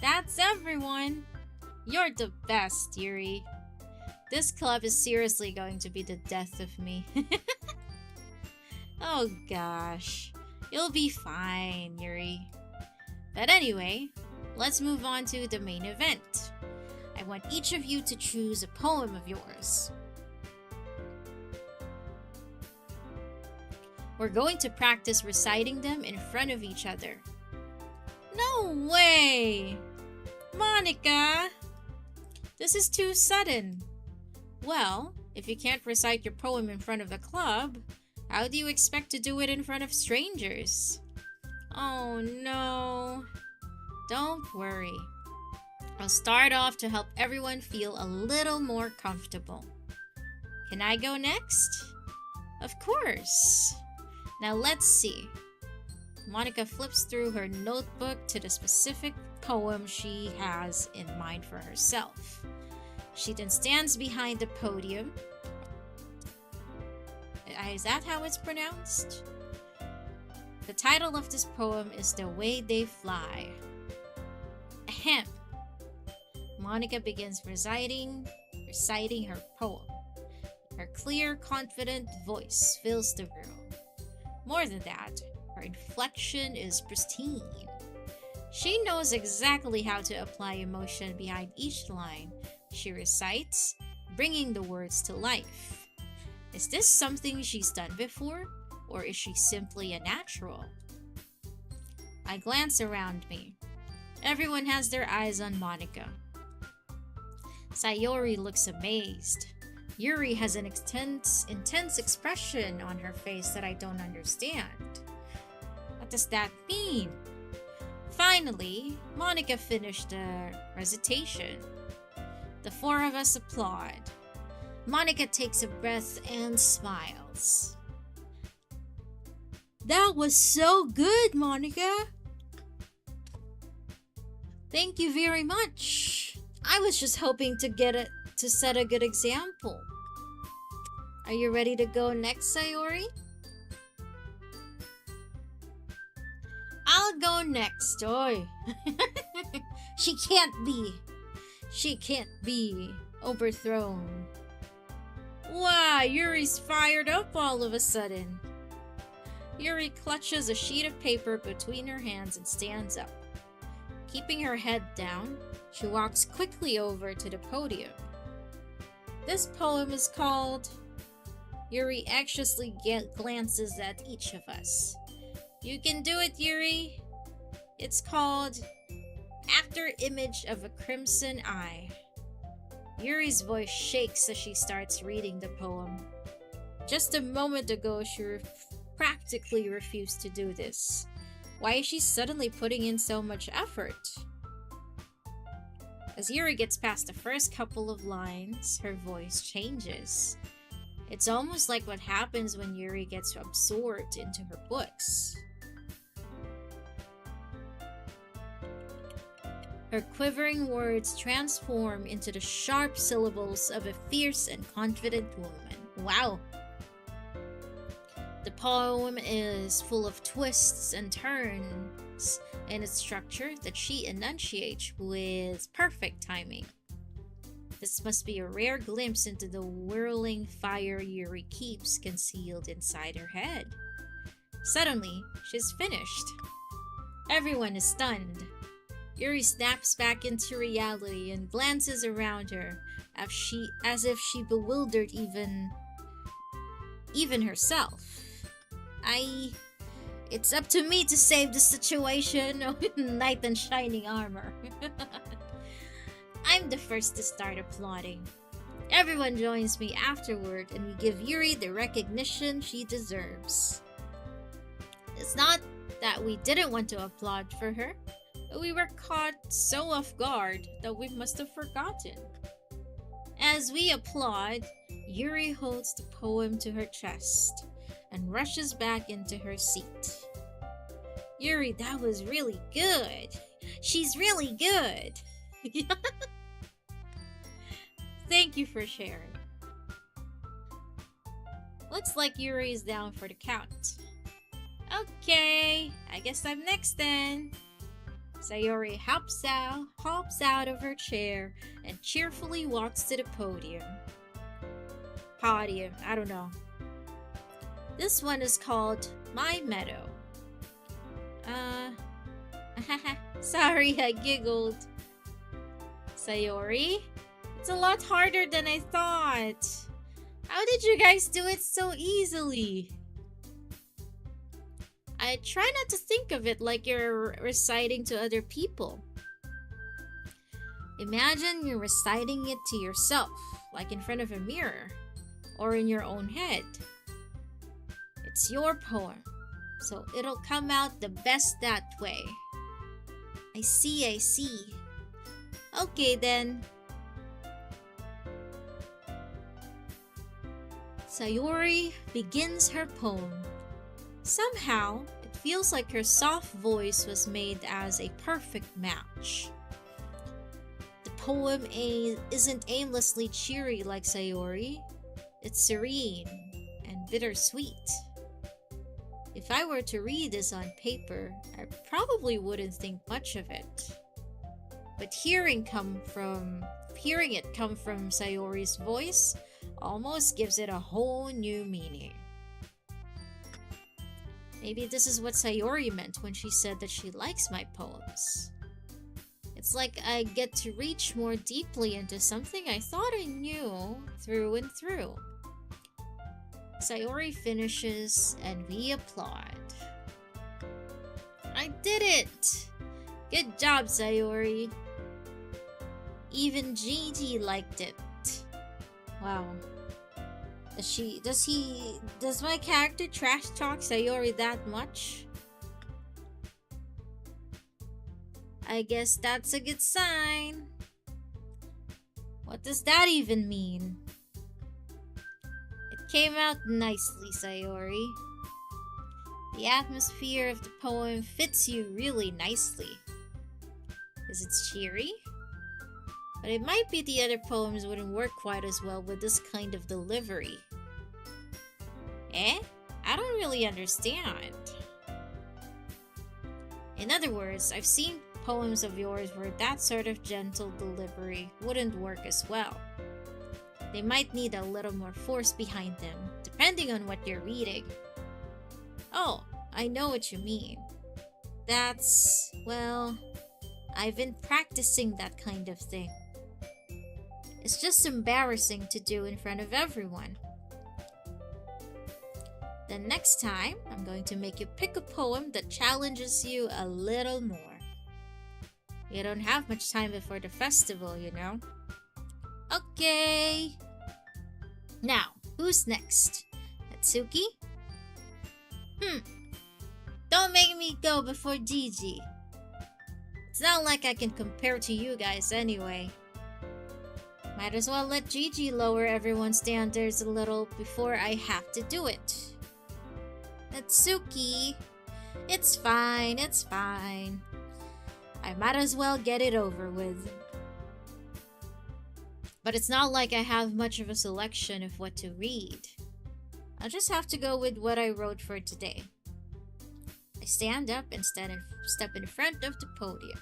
That's everyone. You're the best, Yuri. This club is seriously going to be the death of me. Oh gosh. You'll be fine, Yuri. But anyway, let's move on to the main event. I want each of you to choose a poem of yours. We're going to practice reciting them in front of each other. No way! Monica! This is too sudden. Well, if you can't recite your poem in front of the club, how do you expect to do it in front of strangers? Oh no. Don't worry. I'll start off to help everyone feel a little more comfortable. Can I go next? Of course. Now let's see. Monica flips through her notebook to the specific poem she has in mind for herself. She then stands behind the podium. Is that how it's pronounced? The title of this poem is The Way They Fly. Ahem. Monica begins reciting her poem. Her clear, confident voice fills the room. More than that, her inflection is pristine. She knows exactly how to apply emotion behind each line she recites, bringing the words to life. Is this something she's done before, or is she simply a natural? I glance around me. Everyone has their eyes on Monica. Sayori looks amazed. Yuri has an intense expression on her face that I don't understand. What does that mean? Finally, Monica finished the recitation. The four of us applaud. Monica takes a breath and smiles. That was so good, Monica! Thank you very much. I was just hoping to set a good example. Are you ready to go next, Sayori? I'll go next, oi. She can't be overthrown. Wow, Yuri's fired up all of a sudden. Yuri clutches a sheet of paper between her hands and stands up. Keeping her head down, she walks quickly over to the podium. This poem is called... Yuri anxiously glances at each of us. You can do it, Yuri. It's called After Image of a Crimson Eye. Yuri's voice shakes as she starts reading the poem. Just a moment ago, she practically refused to do this. Why is she suddenly putting in so much effort? As Yuri gets past the first couple of lines, her voice changes. It's almost like what happens when Yuri gets absorbed into her books. Her quivering words transform into the sharp syllables of a fierce and confident woman. Wow! The poem is full of twists and turns in its structure that she enunciates with perfect timing. This must be a rare glimpse into the whirling fire Yuri keeps concealed inside her head. Suddenly, she's finished. Everyone is stunned. Yuri snaps back into reality and glances around her as if she bewildered even herself. It's up to me to save the situation, knight in shining armor. I'm the first to start applauding. Everyone joins me afterward and we give Yuri the recognition she deserves. It's not that we didn't want to applaud for her, but we were caught so off guard that we must have forgotten. As we applaud, Yuri holds the poem to her chest and rushes back into her seat. Yuri, that was really good. She's really good. Thank you for sharing. Looks like Yuri is down for the count. Okay, I guess I'm next then. Sayori hops out of her chair and cheerfully walks to the podium. I don't know. This one is called My Meadow. Sorry, I giggled. Sayori, it's a lot harder than I thought. How did you guys do it so easily? I try not to think of it like you're reciting to other people. Imagine you're reciting it to yourself, like in front of a mirror, or in your own head. It's your poem, so it'll come out the best that way. I see. Okay then. Sayori begins her poem. Somehow, it feels like her soft voice was made as a perfect match. The poem isn't aimlessly cheery like Sayori. It's serene and bittersweet. If I were to read this on paper, I probably wouldn't think much of it. but hearing it come from Sayori's voice almost gives it a whole new meaning. Maybe this is what Sayori meant when she said that she likes my poems. It's like I get to reach more deeply into something I thought I knew through and through. Sayori finishes and we applaud. I did it! Good job, Sayori. Even Gigi liked it. Wow. Does my character trash talk Sayori that much? I guess that's a good sign. What does that even mean? It came out nicely, Sayori. The atmosphere of the poem fits you really nicely. Is it cheery? But it might be the other poems wouldn't work quite as well with this kind of delivery. Eh? I don't really understand. In other words, I've seen poems of yours where that sort of gentle delivery wouldn't work as well. They might need a little more force behind them, depending on what you're reading. Oh, I know what you mean. Well, I've been practicing that kind of thing. It's just embarrassing to do in front of everyone. The next time, I'm going to make you pick a poem that challenges you a little more. You don't have much time before the festival, you know? Okay! Now, who's next? Natsuki? Don't make me go before Gigi. It's not like I can compare to you guys anyway. Might as well let Gigi lower everyone's standards a little before I have to do it. Natsuki, it's fine, it's fine. I might as well get it over with. But it's not like I have much of a selection of what to read. I'll just have to go with what I wrote for today. I stand up and step in front of the podium.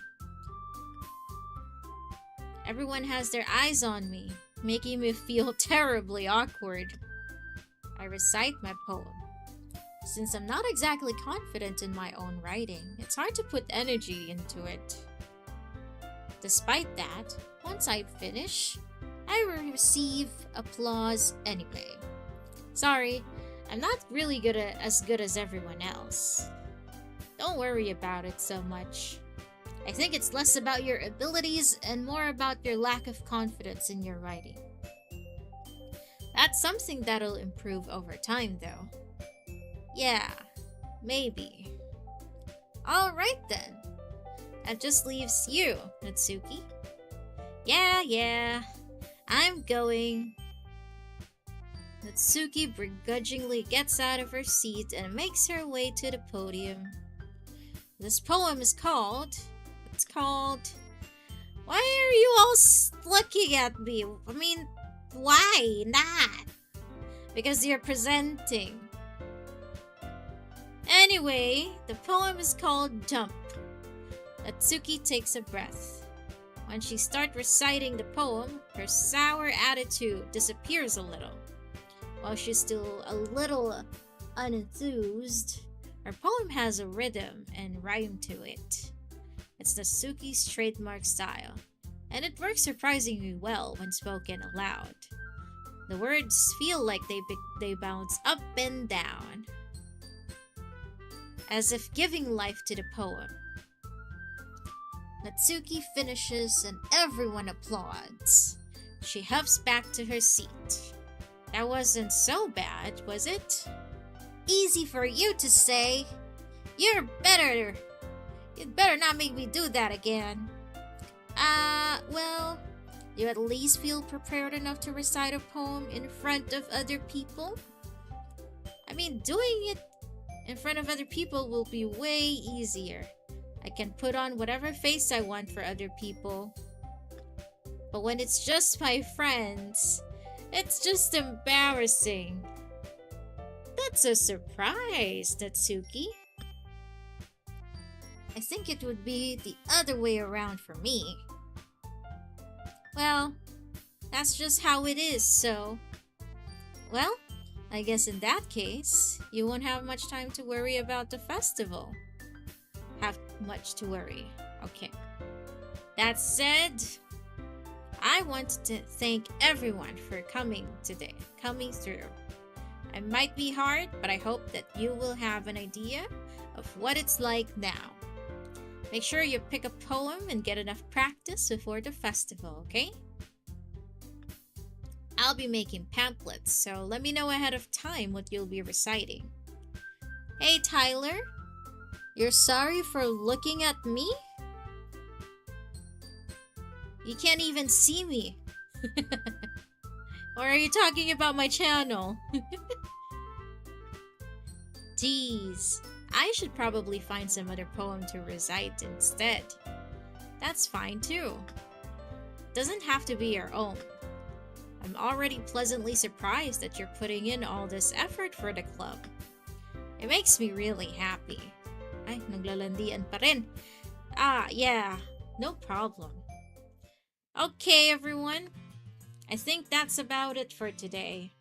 Everyone has their eyes on me, making me feel terribly awkward. I recite my poem. Since I'm not exactly confident in my own writing, it's hard to put energy into it. Despite that, once I finish, I will receive applause anyway. Sorry, I'm not really as good as everyone else. Don't worry about it so much. I think it's less about your abilities and more about your lack of confidence in your writing. That's something that'll improve over time, though. Yeah, maybe. Alright then. That just leaves you, Natsuki. Yeah, I'm going. Natsuki begrudgingly gets out of her seat and makes her way to the podium. This poem is called... Why are you all looking at me? I mean, why not? Because you're presenting. Anyway, the poem is called Jump. Natsuki takes a breath. When she starts reciting the poem, her sour attitude disappears a little. While she's still a little unenthused, her poem has a rhythm and rhyme to it. It's Natsuki's trademark style, and it works surprisingly well when spoken aloud. The words feel like they bounce up and down, as if giving life to the poem. Natsuki finishes and everyone applauds. She huffs back to her seat. That wasn't so bad, was it? Easy for you to say. You'd better not make me do that again. Well, you at least feel prepared enough to recite a poem in front of other people? I mean, doing it in front of other people will be way easier. I can put on whatever face I want for other people. But when it's just my friends, it's just embarrassing. That's a surprise, Natsuki. I think it would be the other way around for me. Well, that's just how it is, so... Well, I guess in that case, you won't have much time to worry about the festival. Have much to worry. Okay. That said, I want to thank everyone for coming today, coming through. I might be hard, but I hope that you will have an idea of what it's like now. Make sure you pick a poem and get enough practice before the festival, okay? I'll be making pamphlets, so let me know ahead of time what you'll be reciting. Hey Tyler, you're sorry for looking at me? You can't even see me. Or are you talking about my channel? Geez, I should probably find some other poem to recite instead. That's fine too. Doesn't have to be your own. I'm already pleasantly surprised that you're putting in all this effort for the club. It makes me really happy. Ay, naglalandian pa rin. Ah, yeah, no problem. Okay, everyone. I think that's about it for today.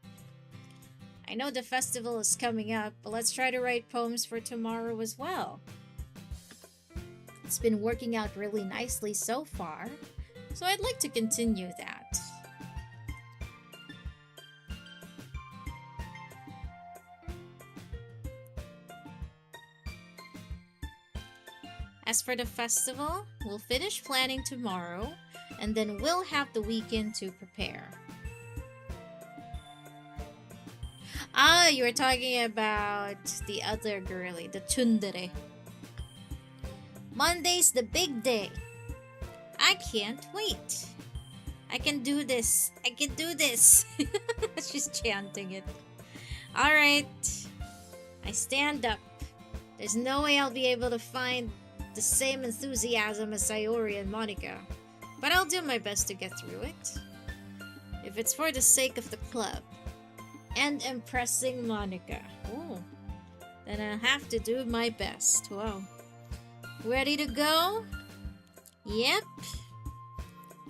I know the festival is coming up, but let's try to write poems for tomorrow as well. It's been working out really nicely so far, so I'd like to continue that. As for the festival, we'll finish planning tomorrow, and then we'll have the weekend to prepare. Ah, you were talking about the other girlie, the tsundere. Monday's the big day. I can't wait. I can do this. I can do this. She's chanting it. Alright. I stand up. There's no way I'll be able to find the same enthusiasm as Sayori and Monica, but I'll do my best to get through it. If it's for the sake of the club and impressing Monica, then I'll have to do my best. Wow. Ready to go? Yep.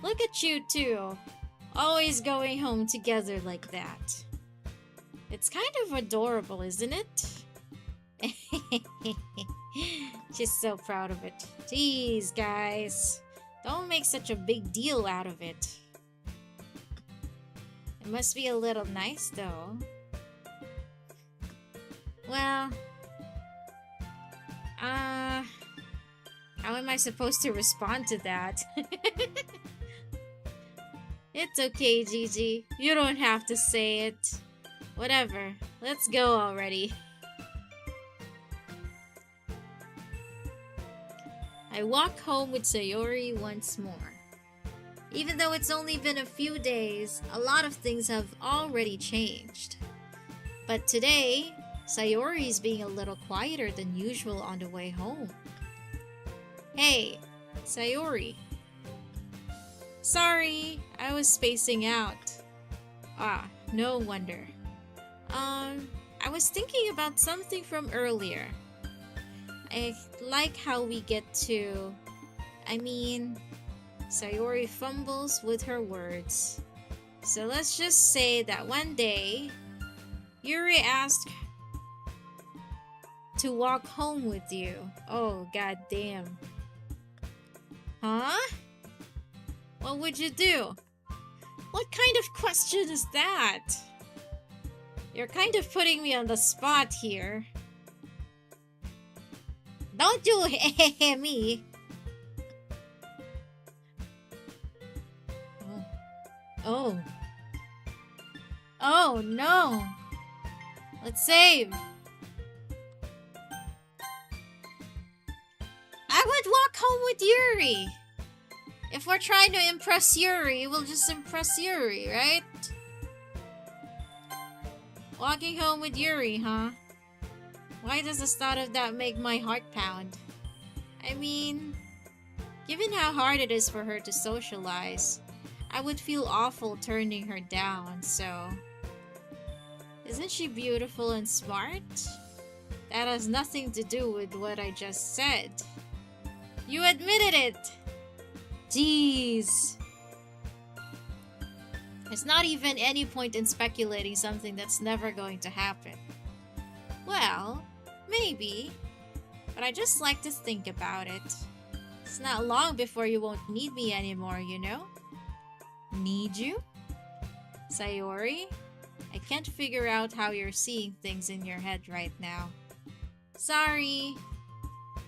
Look at you two, always going home together like that. It's kind of adorable, isn't it? She's so proud of it. Jeez, guys. Don't make such a big deal out of it. It must be a little nice, though. Well... how am I supposed to respond to that? It's okay, Gigi. You don't have to say it. Whatever. Let's go already. I walk home with Sayori once more. Even though it's only been a few days, a lot of things have already changed. But today, Sayori is being a little quieter than usual on the way home. Hey, Sayori. Sorry, I was spacing out. Ah, no wonder. I was thinking about something from earlier. I like how we get to... Sayori fumbles with her words. So let's just say that one day, Yuri asked to walk home with you. Oh, goddamn. Huh? What would you do? What kind of question is that? You're kind of putting me on the spot here. Don't you me. Oh. Oh no. Let's save. I would walk home with Yuri. If we're trying to impress Yuri, we'll just impress Yuri, right? Walking home with Yuri, huh? Why does the thought of that make my heart pound? I mean, given how hard it is for her to socialize, I would feel awful turning her down, so... Isn't she beautiful and smart? That has nothing to do with what I just said. You admitted it! Jeez. There's not even any point in speculating something that's never going to happen. Well, maybe. But I just like to think about it. It's not long before you won't need me anymore, you know? Need you? Sayori? I can't figure out how you're seeing things in your head right now. Sorry.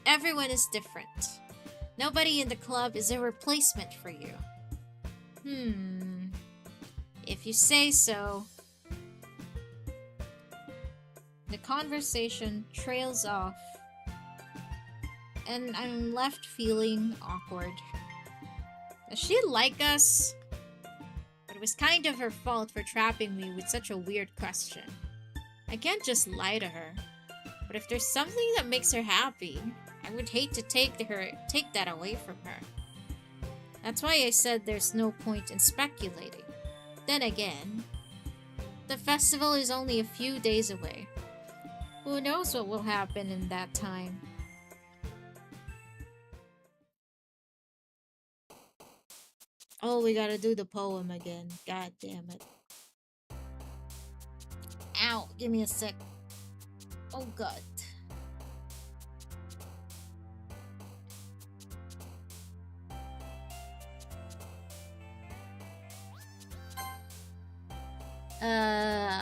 Everyone is different. Nobody in the club is a replacement for you. If you say so. The conversation trails off, and I'm left feeling awkward. Does she like us? But it was kind of her fault for trapping me with such a weird question. I can't just lie to her. But if there's something that makes her happy, I would hate to take that away from her. That's why I said there's no point in speculating. Then again, the festival is only a few days away. Who knows what will happen in that time? Oh, we gotta do the poem again. God damn it. Ow, give me a sec. Oh god.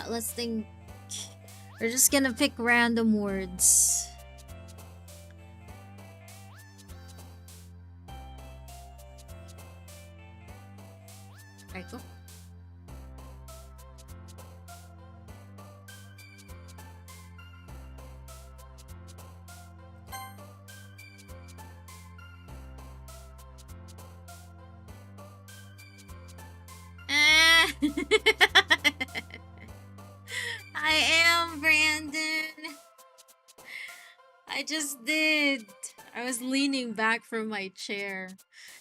Let's think. We're just gonna pick random words. Right, go. I am Brandon. I just did. I was leaning back from my chair.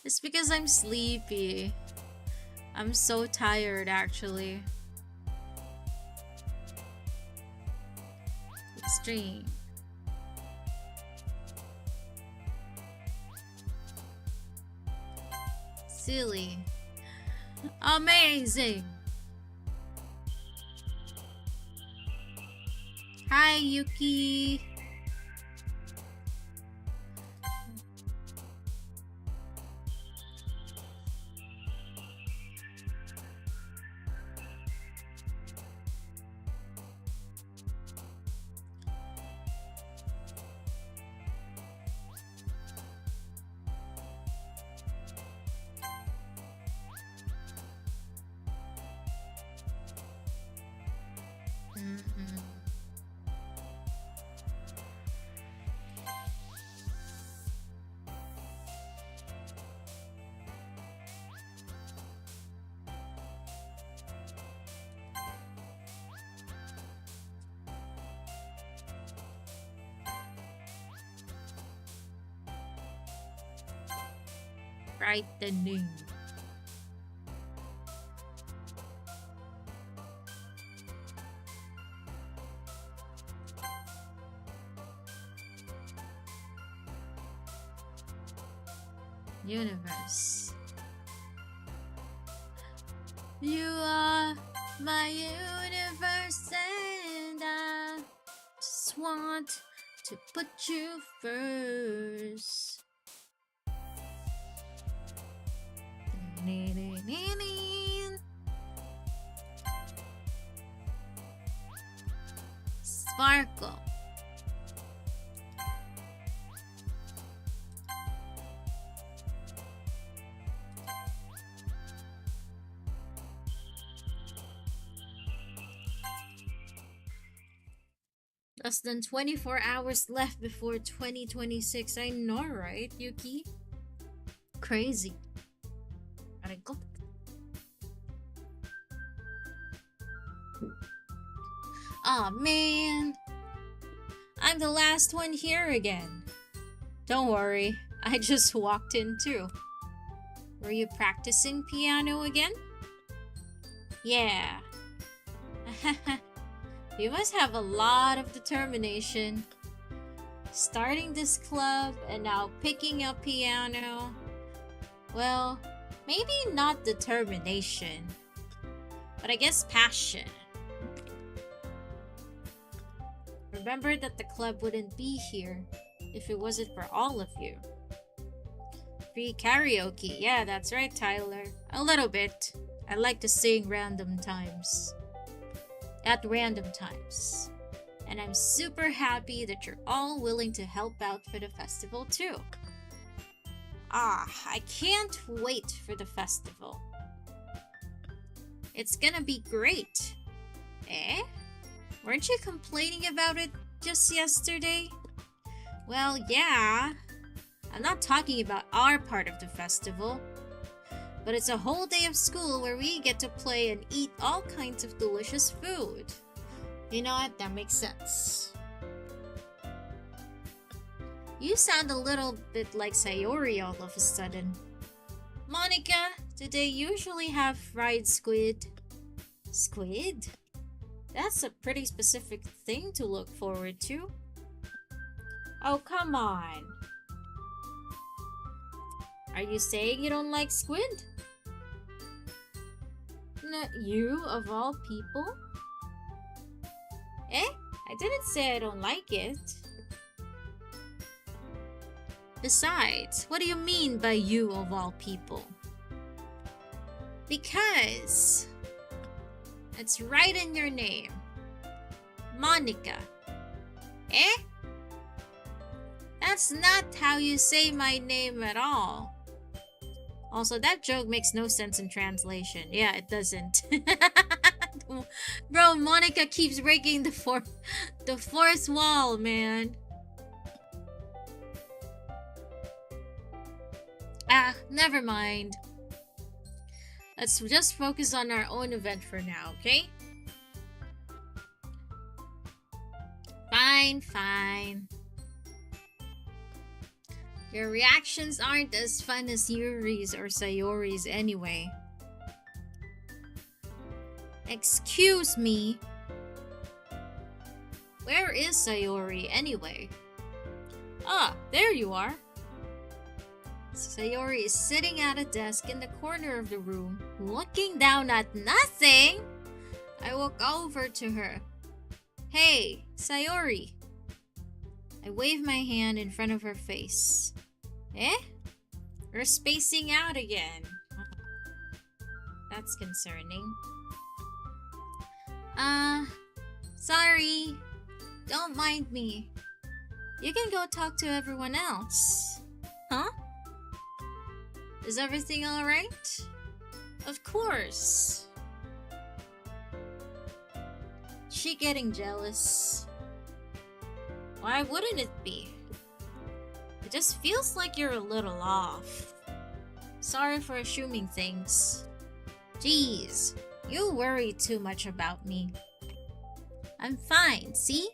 It's because I'm sleepy. I'm so tired, actually. Extreme. Silly. Amazing. Hi, Yuki. Frightening. Universe. You are my universe, and I just want to put you first. Sparkle. Less than 24 hours left before 2026. I know, right, Yuki? Crazy. Gotta go. Aw, man. I'm the last one here again. Don't worry, I just walked in too. Were you practicing piano again? Yeah. You must have a lot of determination. Starting this club and now picking up piano. Well, maybe not determination, But I guess passion. Remember that the club wouldn't be here if it wasn't for all of you. Free karaoke. Yeah, that's right, Tyler. A little bit. I like to sing random times. At random times. And I'm super happy that you're all willing to help out for the festival too. I can't wait for the festival. It's gonna be great. Eh? Weren't you complaining about it just yesterday? Well, yeah. I'm not talking about our part of the festival. But it's a whole day of school where we get to play and eat all kinds of delicious food. You know what? That makes sense. You sound a little bit like Sayori all of a sudden. Monica, do they usually have fried squid? Squid? That's a pretty specific thing to look forward to. Oh, come on. Are you saying you don't like squid? Not you, of all people? Eh? I didn't say I don't like it. Besides, what do you mean by you of all people? Because it's right in your name. Monica. Eh? That's not how you say my name at all. Also, that joke makes no sense in translation. Yeah, it doesn't. Bro, Monica keeps breaking the fourth wall, man. Never mind. Let's just focus on our own event for now, okay? Fine. Your reactions aren't as fun as Yuri's or Sayori's anyway. Excuse me. Where is Sayori anyway? Ah, there you are. Sayori is sitting at a desk in the corner of the room, looking down at nothing. I walk over to her. Hey, Sayori. I wave my hand in front of her face. Eh? We're spacing out again. That's concerning. Sorry. Don't mind me. You can go talk to everyone else. Huh? Is everything alright? Of course. She getting jealous? Why wouldn't it be? It just feels like you're a little off. Sorry for assuming things. Jeez, you worry too much about me. I'm fine, see?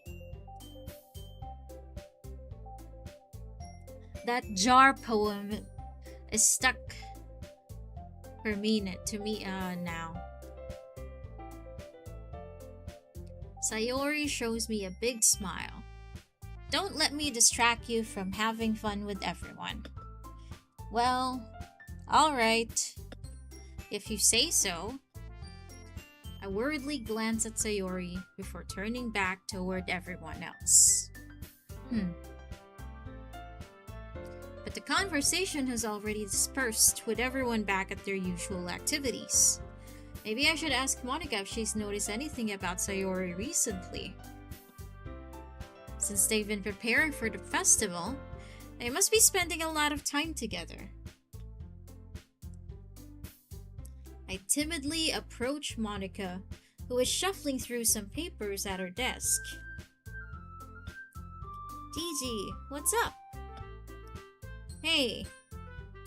That jar poem is stuck for me now. Sayori shows me a big smile. Don't let me distract you from having fun with everyone. Well, alright. If you say so. I worriedly glance at Sayori before turning back toward everyone else. But the conversation has already dispersed with everyone back at their usual activities. Maybe I should ask Monica if she's noticed anything about Sayori recently. Since they've been preparing for the festival, they must be spending a lot of time together. I timidly approach Monica, who is shuffling through some papers at her desk. Gigi, what's up? Hey,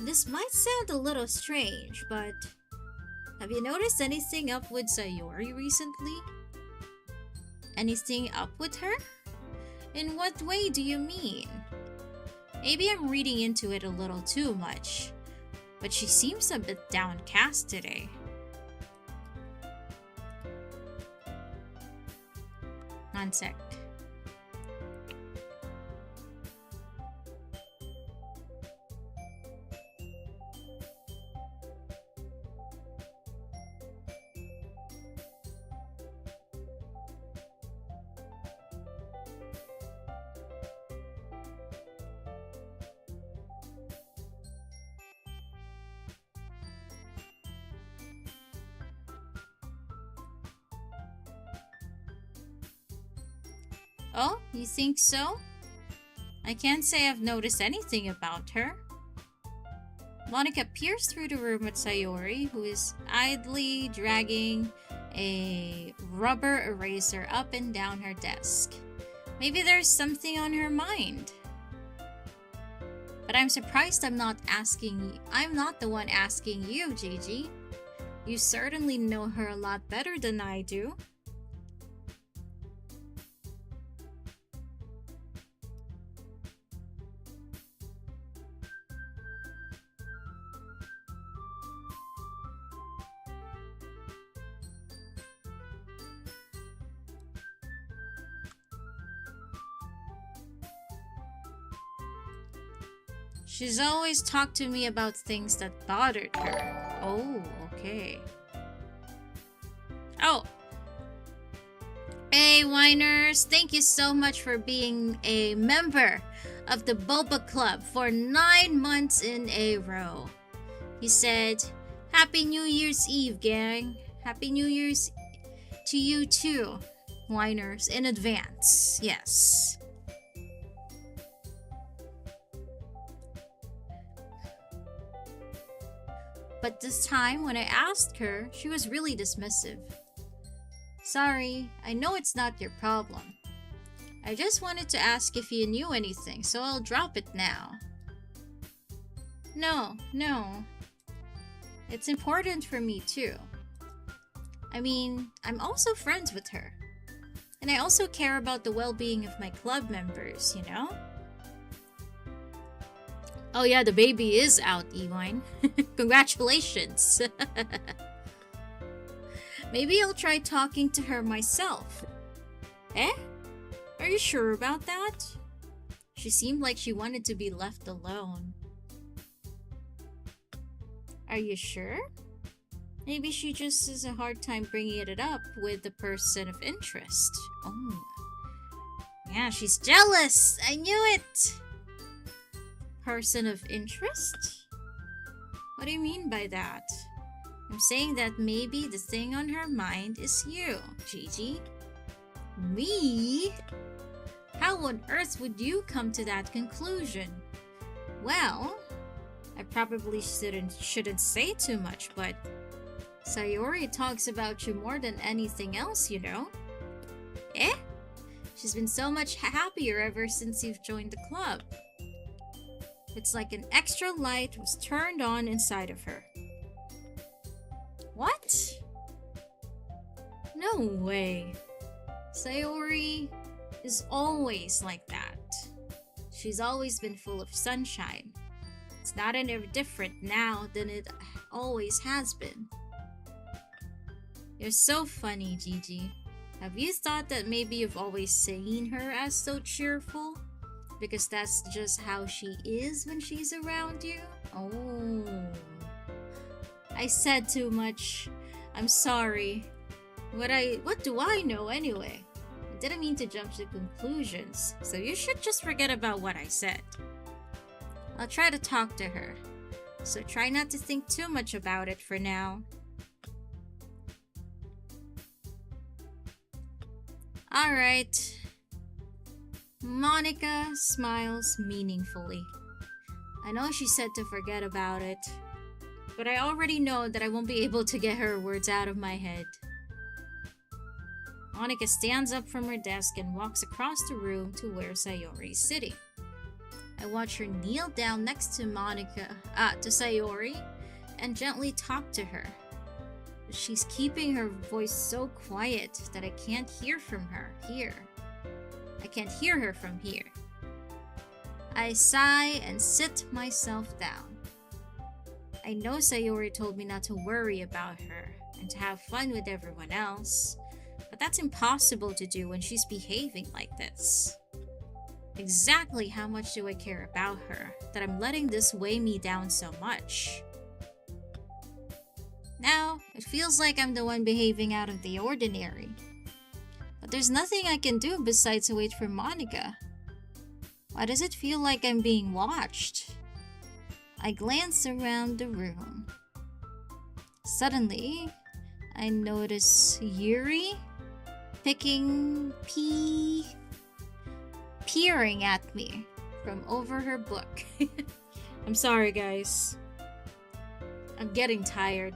this might sound a little strange, but have you noticed anything up with Sayori recently? Anything up with her? In what way do you mean? Maybe I'm reading into it a little too much, but she seems a bit downcast today. One sec. Oh, you think so? I can't say I've noticed anything about her. Monica peers through the room at Sayori, who is idly dragging a rubber eraser up and down her desk. Maybe there's something on her mind. But I'm surprised I'm not the one asking you, Gigi. You certainly know her a lot better than I do. She's always talked to me about things that bothered her. Oh, okay. Oh. Hey, whiners. Thank you so much for being a member of the Boba Club for 9 months in a row. He said, Happy New Year's Eve, gang. Happy New Year's to you too, whiners, in advance. Yes. But this time, when I asked her, she was really dismissive. Sorry, I know it's not your problem. I just wanted to ask if you knew anything, so I'll drop it now. No. It's important for me too. I mean, I'm also friends with her. And I also care about the well-being of my club members, you know? Oh yeah, the baby is out, Ewine. Congratulations. Maybe I'll try talking to her myself. Eh? Are you sure about that? She seemed like she wanted to be left alone. Are you sure? Maybe she just has a hard time bringing it up with the person of interest. Oh. Yeah, she's jealous! I knew it! Person of interest? What do you mean by that? I'm saying that maybe the thing on her mind is you, Gigi. Me? How on earth would you come to that conclusion? Well, I probably shouldn't say too much, but Sayori talks about you more than anything else, you know? Eh? She's been so much happier ever since you've joined the club. It's like an extra light was turned on inside of her. What? No way. Sayori is always like that. She's always been full of sunshine. It's not any different now than it always has been. You're so funny, Gigi. Have you thought that maybe you've always seen her as so cheerful? Because that's just how she is when she's around you? Oh. I said too much. I'm sorry. What do I know anyway? I didn't mean to jump to conclusions, so you should just forget about what I said. I'll try to talk to her, so try not to think too much about it for now. Alright. Monica smiles meaningfully. I know she said to forget about it, but I already know that I won't be able to get her words out of my head. Monica stands up from her desk and walks across the room to where Sayori is sitting. I watch her kneel down next to Sayori, and gently talk to her. But she's keeping her voice so quiet that I can't hear from her here. I can't hear her from here. I sigh and sit myself down. I know Sayori told me not to worry about her and to have fun with everyone else, but that's impossible to do when she's behaving like this. Exactly how much do I care about her that I'm letting this weigh me down so much? Now, it feels like I'm the one behaving out of the ordinary. But there's nothing I can do besides wait for Monica. Why does it feel like I'm being watched? I glance around the room. Suddenly, I notice Yuri picking peering at me from over her book. I'm sorry, guys. I'm getting tired.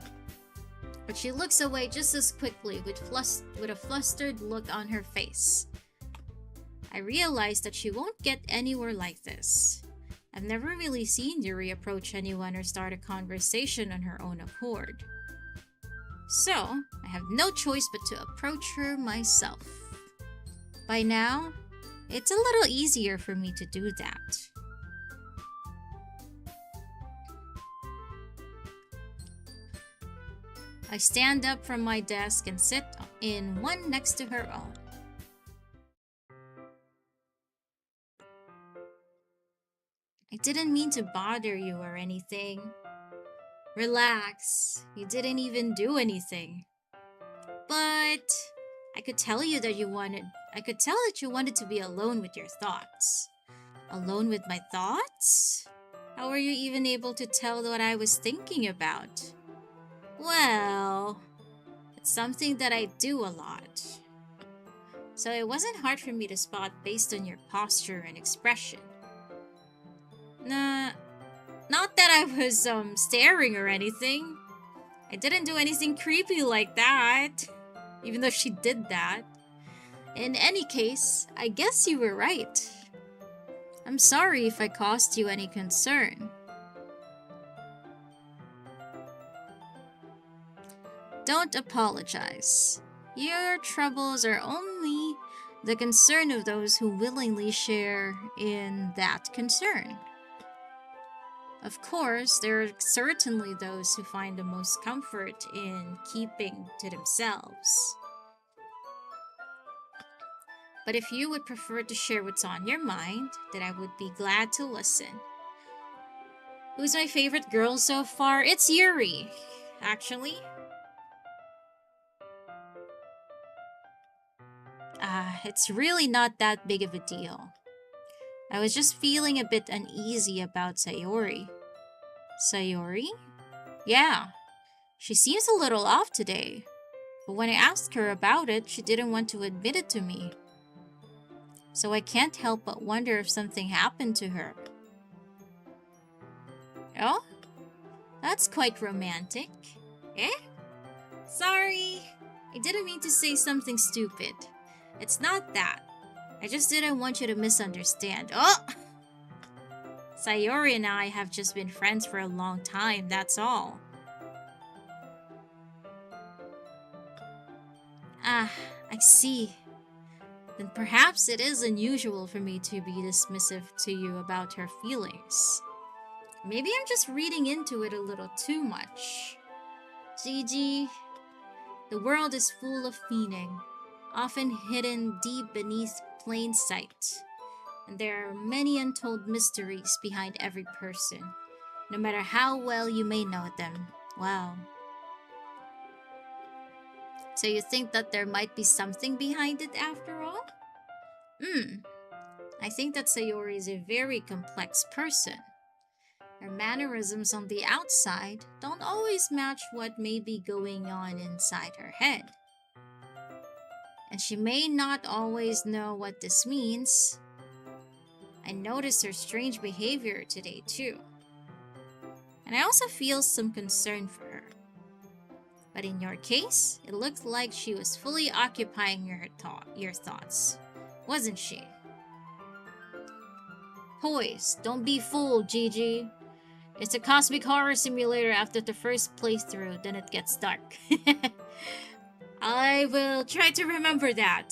But she looks away just as quickly with a flustered look on her face. I realize that she won't get anywhere like this. I've never really seen Yuri approach anyone or start a conversation on her own accord. So, I have no choice but to approach her myself. By now, it's a little easier for me to do that. I stand up from my desk and sit in one next to her own. I didn't mean to bother you or anything. Relax, you didn't even do anything. But I could tell that you wanted to be alone with your thoughts. Alone with my thoughts? How were you even able to tell what I was thinking about? Well, it's something that I do a lot. So it wasn't hard for me to spot based on your posture and expression. Nah, not that I was staring or anything. I didn't do anything creepy like that, even though she did that. In any case, I guess you were right. I'm sorry if I caused you any concern. Don't apologize. Your troubles are only the concern of those who willingly share in that concern. Of course, there are certainly those who find the most comfort in keeping to themselves. But if you would prefer to share what's on your mind, then I would be glad to listen. Who's my favorite girl so far? It's Yuri, actually. It's really not that big of a deal. I was just feeling a bit uneasy about Sayori. Sayori? Yeah, she seems a little off today. But when I asked her about it, she didn't want to admit it to me. So I can't help but wonder if something happened to her. Oh? That's quite romantic. Eh? Sorry, I didn't mean to say something stupid. It's not that. I just didn't want you to misunderstand. Oh! Sayori and I have just been friends for a long time, that's all. Ah, I see. Then perhaps it is unusual for me to be dismissive to you about her feelings. Maybe I'm just reading into it a little too much. Gigi, the world is full of meaning, often hidden deep beneath plain sight. And there are many untold mysteries behind every person, no matter how well you may know them. Wow. So you think that there might be something behind it after all? I think that Sayori is a very complex person. Her mannerisms on the outside don't always match what may be going on inside her head. And she may not always know what this means. I noticed her strange behavior today too. And I also feel some concern for her. But in your case, it looked like she was fully occupying your thoughts, wasn't she? Poise, don't be fooled, Gigi. It's a cosmic horror simulator. After the first playthrough, then it gets dark. I will try to remember that.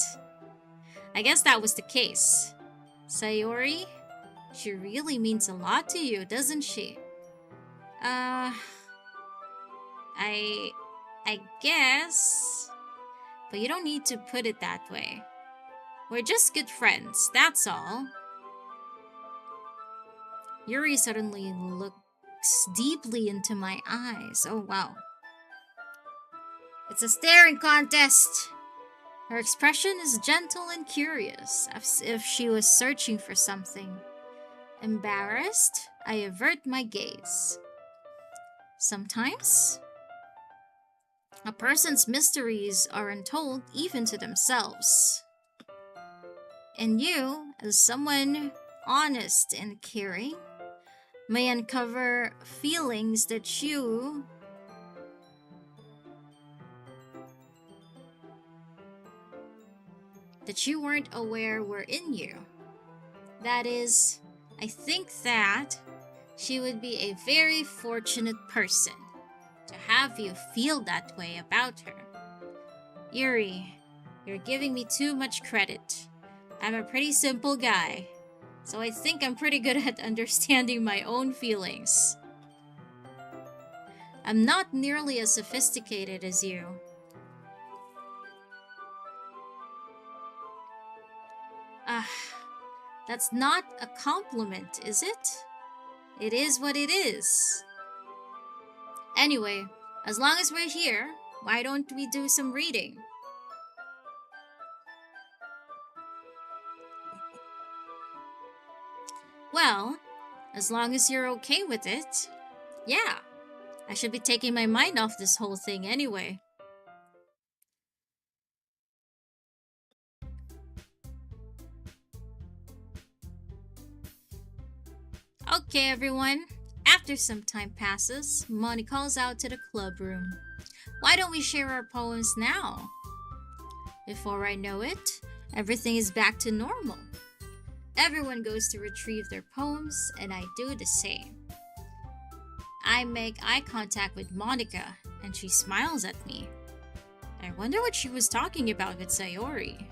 I guess that was the case. Sayori, she really means a lot to you, doesn't she? I guess. But you don't need to put it that way. We're just good friends, that's all. Yuri suddenly looks deeply into my eyes. Oh, wow. It's a staring contest. Her expression is gentle and curious, as if she was searching for something. Embarrassed, I avert my gaze. Sometimes, a person's mysteries are untold even to themselves. And you, as someone honest and caring, may uncover feelings that you weren't aware were in you. That is, I think that she would be a very fortunate person to have you feel that way about her. Yuri, you're giving me too much credit. I'm a pretty simple guy, so I think I'm pretty good at understanding my own feelings. I'm not nearly as sophisticated as you. Ah, that's not a compliment, is it? It is what it is. Anyway, as long as we're here, why don't we do some reading? Well, as long as you're okay with it, yeah. I should be taking my mind off this whole thing anyway. Okay, everyone. After some time passes, Monty calls out to the club room. Why don't we share our poems now? Before I know it, everything is back to normal. Everyone goes to retrieve their poems, and I do the same. I make eye contact with Monica, and she smiles at me. I wonder what she was talking about with Sayori.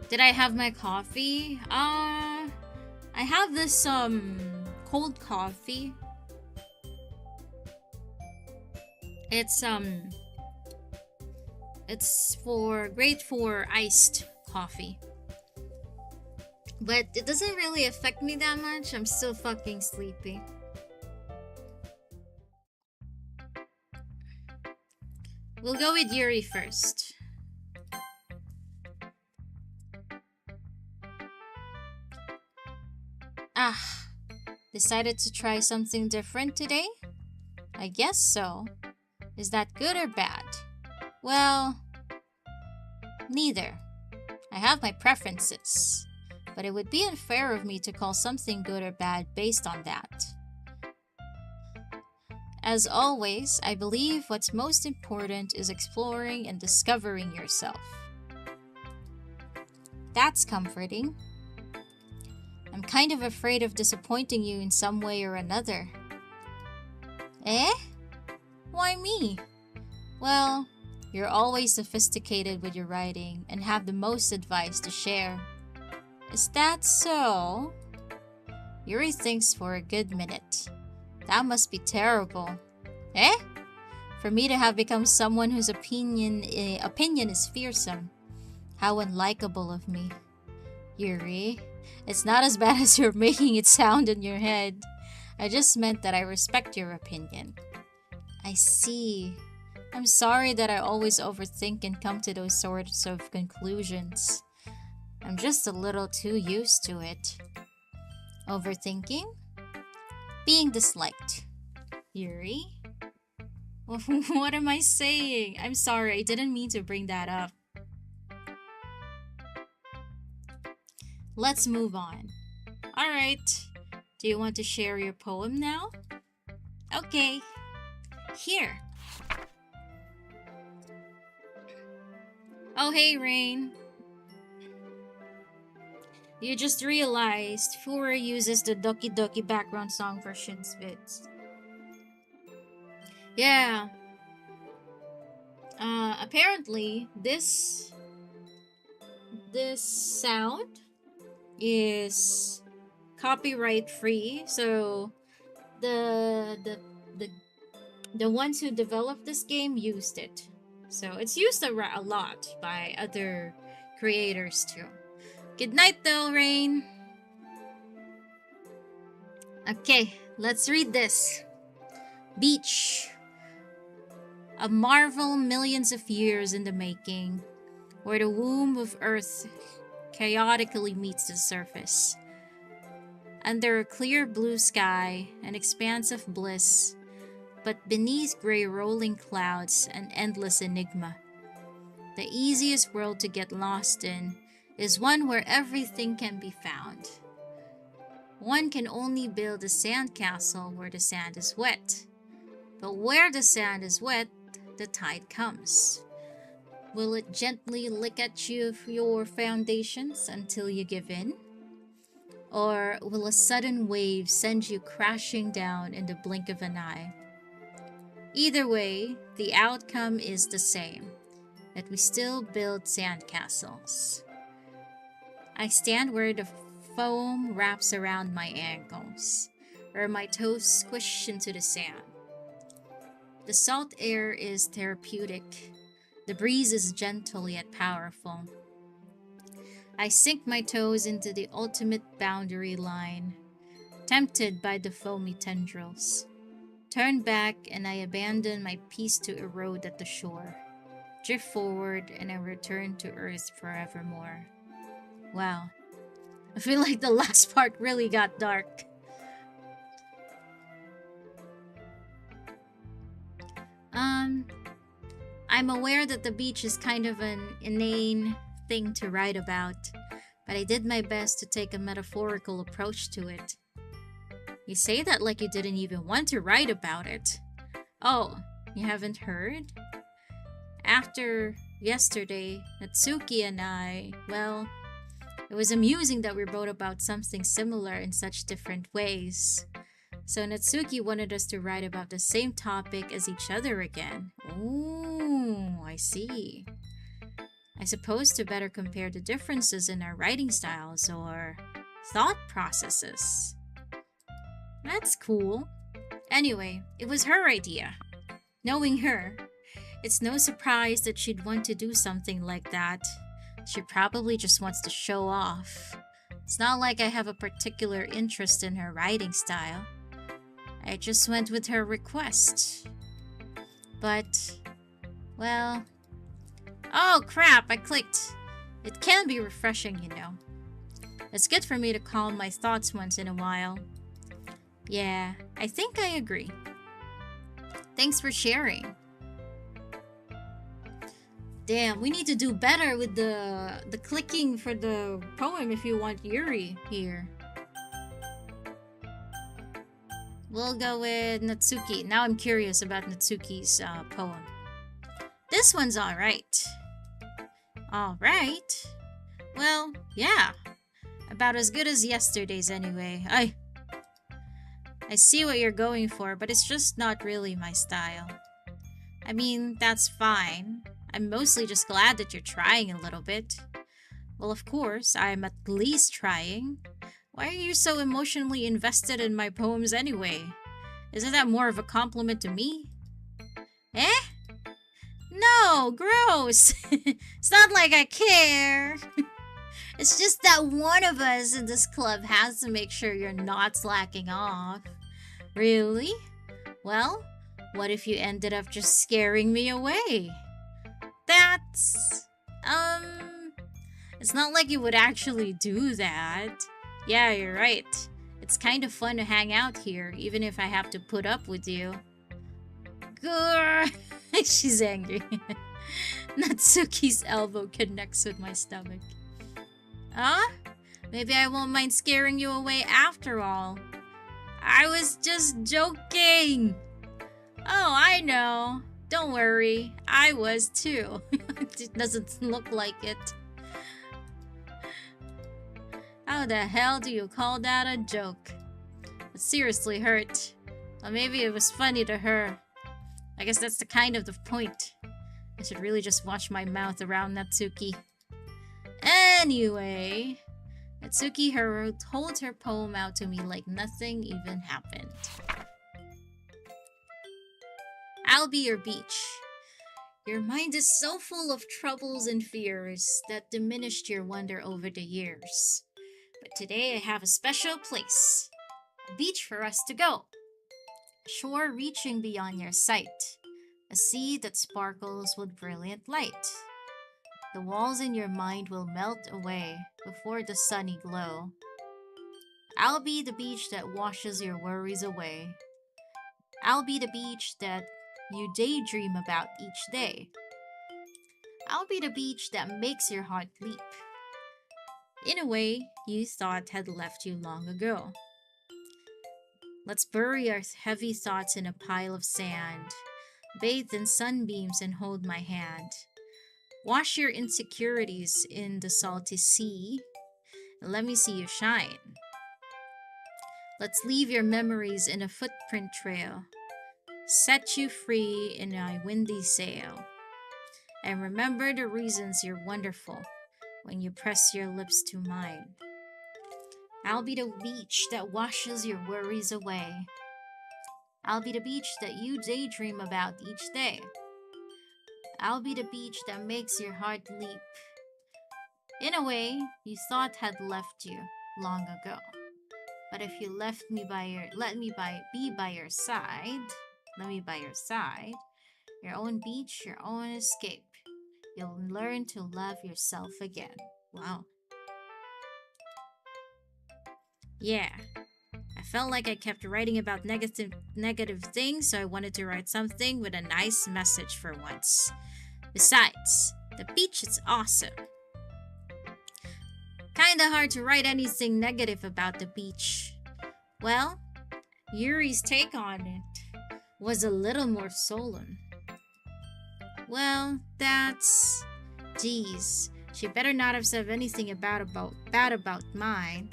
Did I have my coffee? I have this cold coffee. It's great for iced coffee. But it doesn't really affect me that much. I'm still fucking sleepy. We'll go with Yuri first. Decided to try something different today? I guess so. Is that good or bad? Well, neither. I have my preferences, but it would be unfair of me to call something good or bad based on that. As always, I believe what's most important is exploring and discovering yourself. That's comforting. I'm kind of afraid of disappointing you in some way or another. Eh? Why me? Well, you're always sophisticated with your writing and have the most advice to share. Is that so? Yuri thinks for a good minute. That must be terrible. Eh? For me to have become someone whose opinion is fearsome. How unlikable of me. Yuri, it's not as bad as you're making it sound in your head. I just meant that I respect your opinion. I see. I'm sorry that I always overthink and come to those sorts of conclusions. I'm just a little too used to it. Overthinking? Being disliked. Yuri? What am I saying? I'm sorry, I didn't mean to bring that up. Let's move on. Alright. Do you want to share your poem now? Okay. Here. Oh, hey, Rain. You just realized Fura uses the Doki Doki background song for Shin's bits. Yeah. Apparently, this sound is copyright free, so the ones who developed this game used it. So it's used a lot by other creators too. Good night though, Rain. Okay, let's read this. Beach. A marvel millions of years in the making, where the womb of Earth chaotically meets the surface. Under a clear blue sky, an expanse of bliss, but beneath gray rolling clouds, an endless enigma. The easiest world to get lost in is one where everything can be found. One can only build a sandcastle where the sand is wet. But where the sand is wet, the tide comes. Will it gently lick at you your foundations until you give in? Or will a sudden wave send you crashing down in the blink of an eye? Either way, the outcome is the same, that we still build sandcastles. I stand where the foam wraps around my ankles, where my toes squish into the sand. The salt air is therapeutic. The breeze is gentle yet powerful. I sink my toes into the ultimate boundary line, tempted by the foamy tendrils. Turn back and I abandon my piece to erode at the shore. Drift forward and I return to earth forevermore. Wow. I feel like the last part really got dark. I'm aware that the beach is kind of an inane thing to write about, but I did my best to take a metaphorical approach to it. You say that like you didn't even want to write about it. Oh, you haven't heard? After yesterday, Natsuki and I, well, it was amusing that we wrote about something similar in such different ways. So Natsuki wanted us to write about the same topic as each other again. Oh, I see. I suppose to better compare the differences in our writing styles or thought processes. That's cool. Anyway, it was her idea. Knowing her, it's no surprise that she'd want to do something like that. She probably just wants to show off. It's not like I have a particular interest in her writing style. I just went with her request. But, well... Oh crap, I clicked. It can be refreshing, you know. It's good for me to calm my thoughts once in a while. Yeah, I think I agree. Thanks for sharing. Damn, we need to do better with the clicking for the poem if you want Yuri here. We'll go with Natsuki. Now I'm curious about Natsuki's poem. This one's alright. Alright? Well, yeah. About as good as yesterday's anyway. I see what you're going for, but it's just not really my style. I mean, that's fine. I'm mostly just glad that you're trying a little bit. Well, of course, I'm at least trying. Why are you so emotionally invested in my poems anyway? Isn't that more of a compliment to me? Eh? No, gross! It's not like I care. It's just that one of us in this club has to make sure you're not slacking off. Really? Well, what if you ended up just scaring me away? That's... It's not like you would actually do that. Yeah, you're right. It's kind of fun to hang out here, even if I have to put up with you. Grrr! She's angry. Natsuki's elbow connects with my stomach. Huh? Maybe I won't mind scaring you away after all. I was just joking. Oh, I know. Don't worry. I was too. It doesn't look like it. How the hell do you call that a joke? It seriously hurt. Or maybe it was funny to her. I guess that's the kind of the point. I should really just watch my mouth around Natsuki. Anyway, Natsuki holds her poem out to me like nothing even happened. I'll be your beach. Your mind is so full of troubles and fears that diminished your wonder over the years. But today I have a special place. A beach for us to go. A shore reaching beyond your sight. A sea that sparkles with brilliant light. The walls in your mind will melt away before the sunny glow. I'll be the beach that washes your worries away. I'll be the beach that you daydream about each day. I'll be the beach that makes your heart leap in a way you thought had left you long ago. Let's bury our heavy thoughts in a pile of sand, bathe in sunbeams and hold my hand. Wash your insecurities in the salty sea, and let me see you shine. Let's leave your memories in a footprint trail, set you free in a windy sail. And remember the reasons you're wonderful when you press your lips to mine. I'll be the beach that washes your worries away. I'll be the beach that you daydream about each day. I'll be the beach that makes your heart leap in a way you thought had left you long ago. But if you let me be by your side, your own beach, your own escape, you'll learn to love yourself again. Wow. Yeah. I felt like I kept writing about negative things, so I wanted to write something with a nice message for once. Besides, the beach is awesome. Kinda hard to write anything negative about the beach. Well, Yuri's take on it was a little more solemn. Well, that's... Geez, she better not have said anything bad about mine.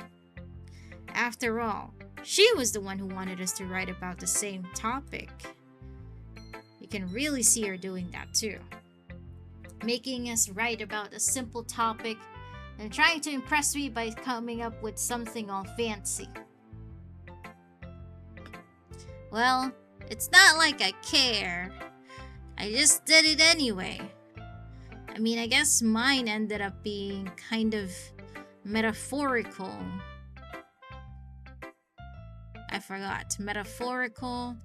After all, she was the one who wanted us to write about the same topic. You can really see her doing that too. Making us write about a simple topic and trying to impress me by coming up with something all fancy. Well, it's not like I care. I just did it anyway. I mean, I guess mine ended up being kind of metaphorical. I forgot. Metaphorical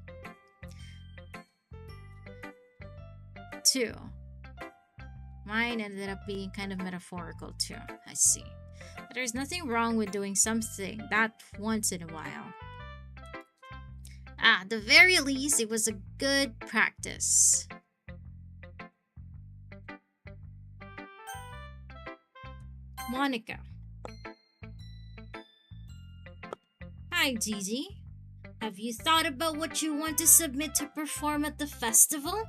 too. Mine ended up being kind of metaphorical too. I see. But there's nothing wrong with doing something that once in a while. At the very least, it was a good practice. Monica. Hi, Gigi. Have you thought about what you want to submit to perform at the festival?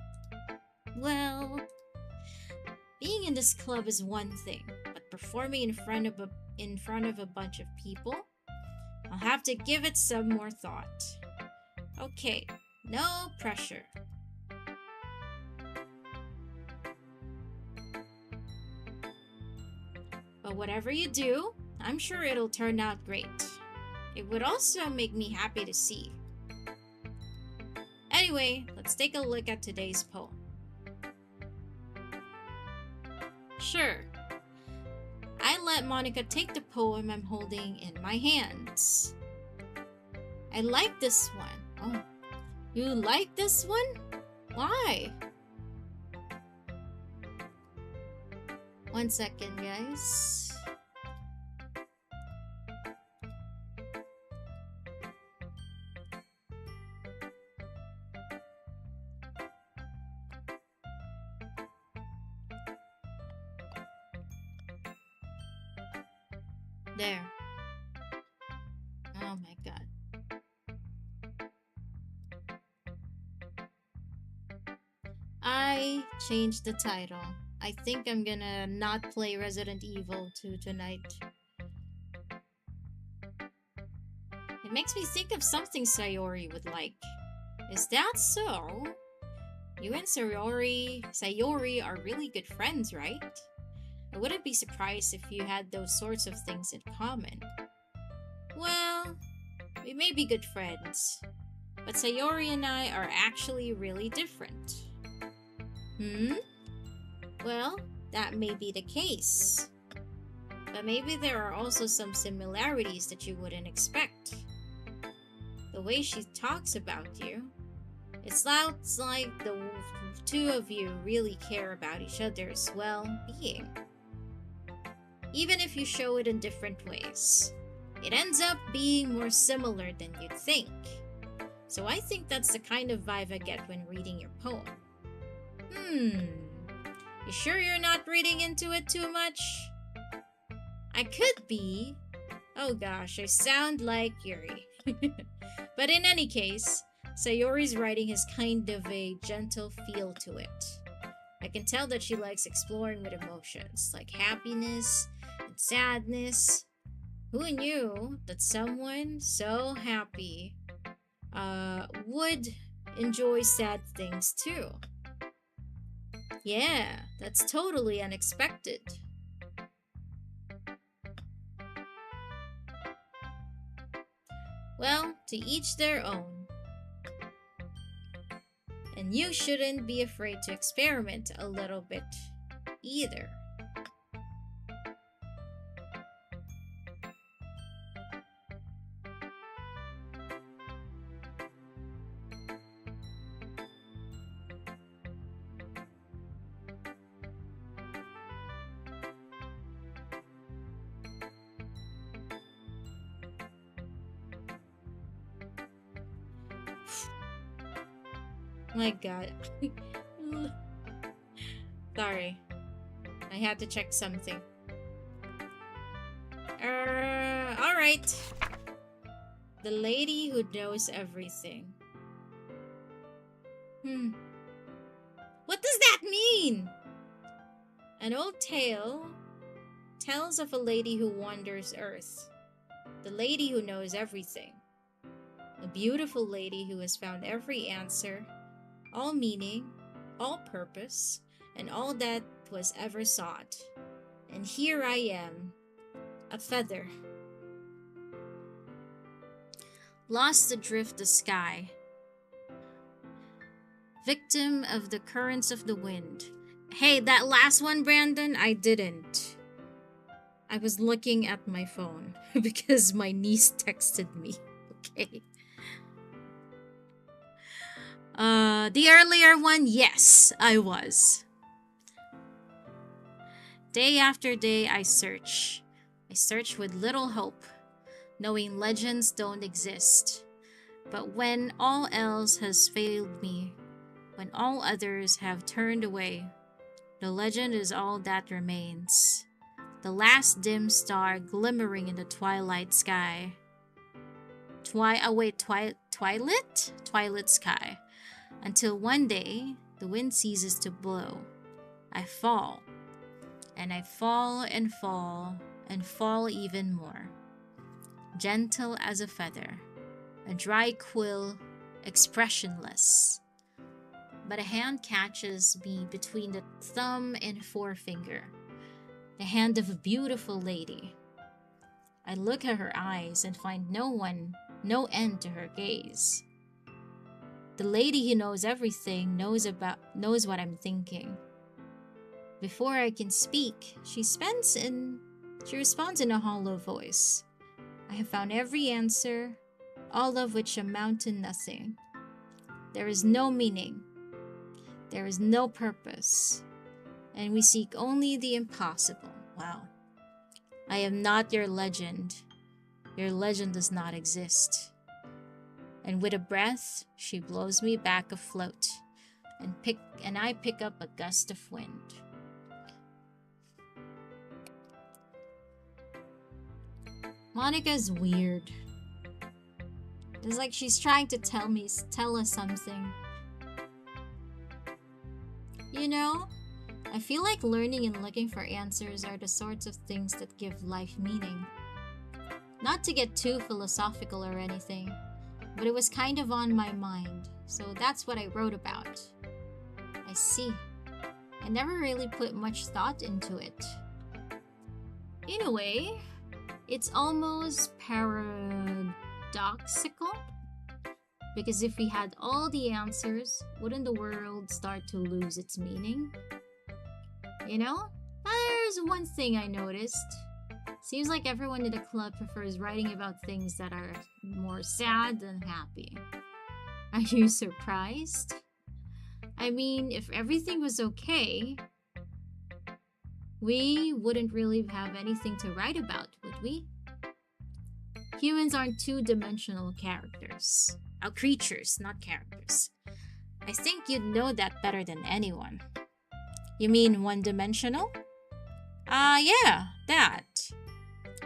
Well, being in this club is one thing, but performing in front of a bunch of people, I'll have to give it some more thought. Okay, no pressure. But whatever you do, I'm sure it'll turn out great. It would also make me happy to see. Anyway, let's take a look at today's poem. Sure. I let Monica take the poem I'm holding in my hands. I like this one. Oh, you like this one? Why? 1 second, guys. There. Oh my god. I changed the title. I think I'm gonna not play Resident Evil 2 tonight. It makes me think of something Sayori would like. Is that so? You and Sayori are really good friends, right? I wouldn't be surprised if you had those sorts of things in common. Well, we may be good friends, but Sayori and I are actually really different. Well, that may be the case. But maybe there are also some similarities that you wouldn't expect. The way she talks about you, it sounds like the two of you really care about each other's well-being. Even if you show it in different ways, it ends up being more similar than you'd think. So I think that's the kind of vibe I get when reading your poem. You sure you're not reading into it too much? I could be. Oh gosh, I sound like Yuri. But in any case, Sayori's writing has kind of a gentle feel to it. I can tell that she likes exploring with emotions, like happiness and sadness. Who knew that someone so happy would enjoy sad things too? Yeah, that's totally unexpected. Well, to each their own. And you shouldn't be afraid to experiment a little bit either. My god. Sorry. I had to check something. Alright. The lady who knows everything. What does that mean? An old tale tells of a lady who wanders Earth. The lady who knows everything. A beautiful lady who has found every answer, all meaning, all purpose, and all that was ever sought. And here I am, a feather, lost adrift the sky, victim of the currents of the wind. Hey, that last one, Brandon, I didn't. I was looking at my phone because my niece texted me. Okay. The earlier one, yes, I was. Day after day, I search. I search with little hope, knowing legends don't exist. But when all else has failed me, when all others have turned away, the legend is all that remains. The last dim star glimmering in the twilight sky. Twilight sky. Until one day, the wind ceases to blow. I fall. And I fall and fall and fall even more. Gentle as a feather. A dry quill, expressionless. But a hand catches me between the thumb and forefinger. The hand of a beautiful lady. I look at her eyes and find no end to her gaze. The lady who knows everything knows what I'm thinking. Before I can speak, she responds in a hollow voice. I have found every answer, all of which amount to nothing. There is no meaning. There is no purpose. And we seek only the impossible. Wow. I am not your legend. Your legend does not exist. And with a breath, she blows me back afloat, and I pick up a gust of wind. Monica's weird. It's like she's trying to tell us something. You know, I feel like learning and looking for answers are the sorts of things that give life meaning. Not to get too philosophical or anything, but it was kind of on my mind, so that's what I wrote about. I see. I never really put much thought into it. In a way, it's almost paradoxical. Because if we had all the answers, wouldn't the world start to lose its meaning? You know, there's one thing I noticed. Seems like everyone in the club prefers writing about things that are more sad than happy. Are you surprised? I mean, if everything was okay, we wouldn't really have anything to write about, would we? Humans aren't two-dimensional characters. Creatures, not characters. I think you'd know that better than anyone. You mean one-dimensional? Yeah, that.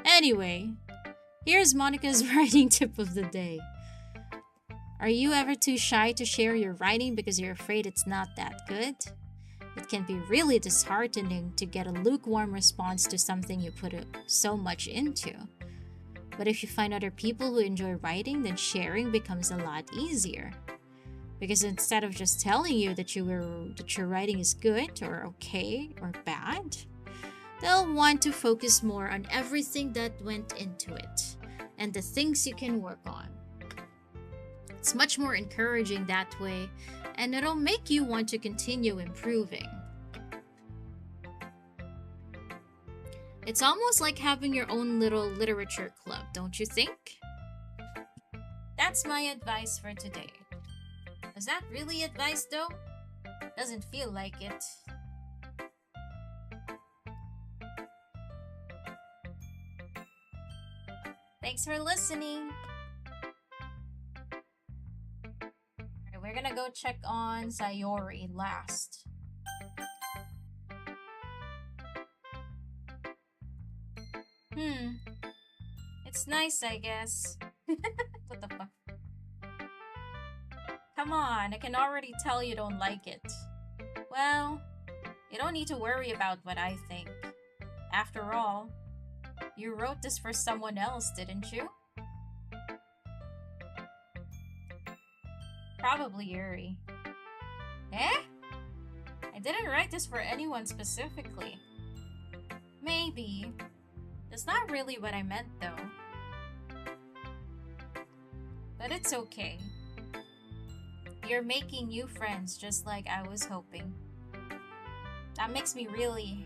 Anyway, here's Monica's writing tip of the day. Are you ever too shy to share your writing because you're afraid it's not that good? It can be really disheartening to get a lukewarm response to something you put so much into. But if you find other people who enjoy writing, then sharing becomes a lot easier. Because instead of just telling you that your writing is good or okay or bad, they'll want to focus more on everything that went into it and the things you can work on. It's much more encouraging that way, and it'll make you want to continue improving. It's almost like having your own little literature club, don't you think? That's my advice for today. Is that really advice though? Doesn't feel like it. Thanks for listening. Alright, we're gonna go check on Sayori last. It's nice, I guess. What the fuck? Come on, I can already tell you don't like it. Well, you don't need to worry about what I think. After all, you wrote this for someone else, didn't you? Probably Yuri. Eh? I didn't write this for anyone specifically. Maybe. That's not really what I meant, though. But it's okay. You're making new friends just like I was hoping. That makes me really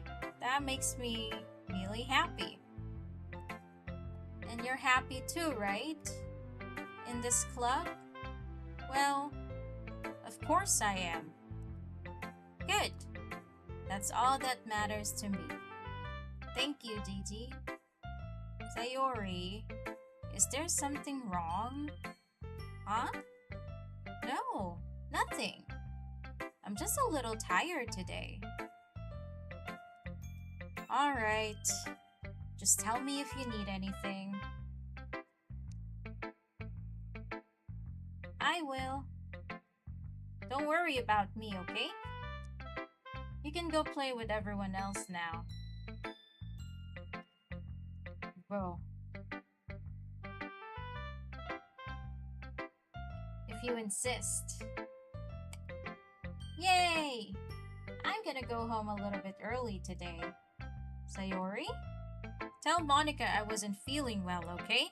happy. And you're happy too, right? In this club? Well, of course I am. Good. That's all that matters to me. Thank you, Gigi. Sayori, is there something wrong? Huh? No, nothing. I'm just a little tired today. Alright. Just tell me if you need anything. I will. Don't worry about me, okay? You can go play with everyone else now. Bro. If you insist. Yay! I'm gonna go home a little bit early today. Sayori? Tell Monica I wasn't feeling well, okay?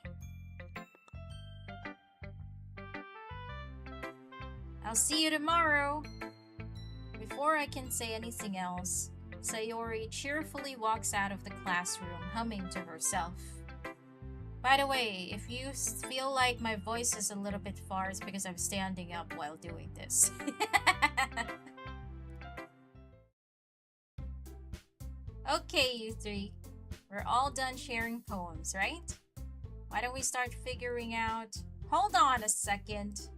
I'll see you tomorrow. Before I can say anything else, Sayori cheerfully walks out of the classroom, humming to herself. By the way, if you feel like my voice is a little bit far, it's because I'm standing up while doing this. Okay, you three. We're all done sharing poems, right? Why don't we start figuring out... Hold on a second.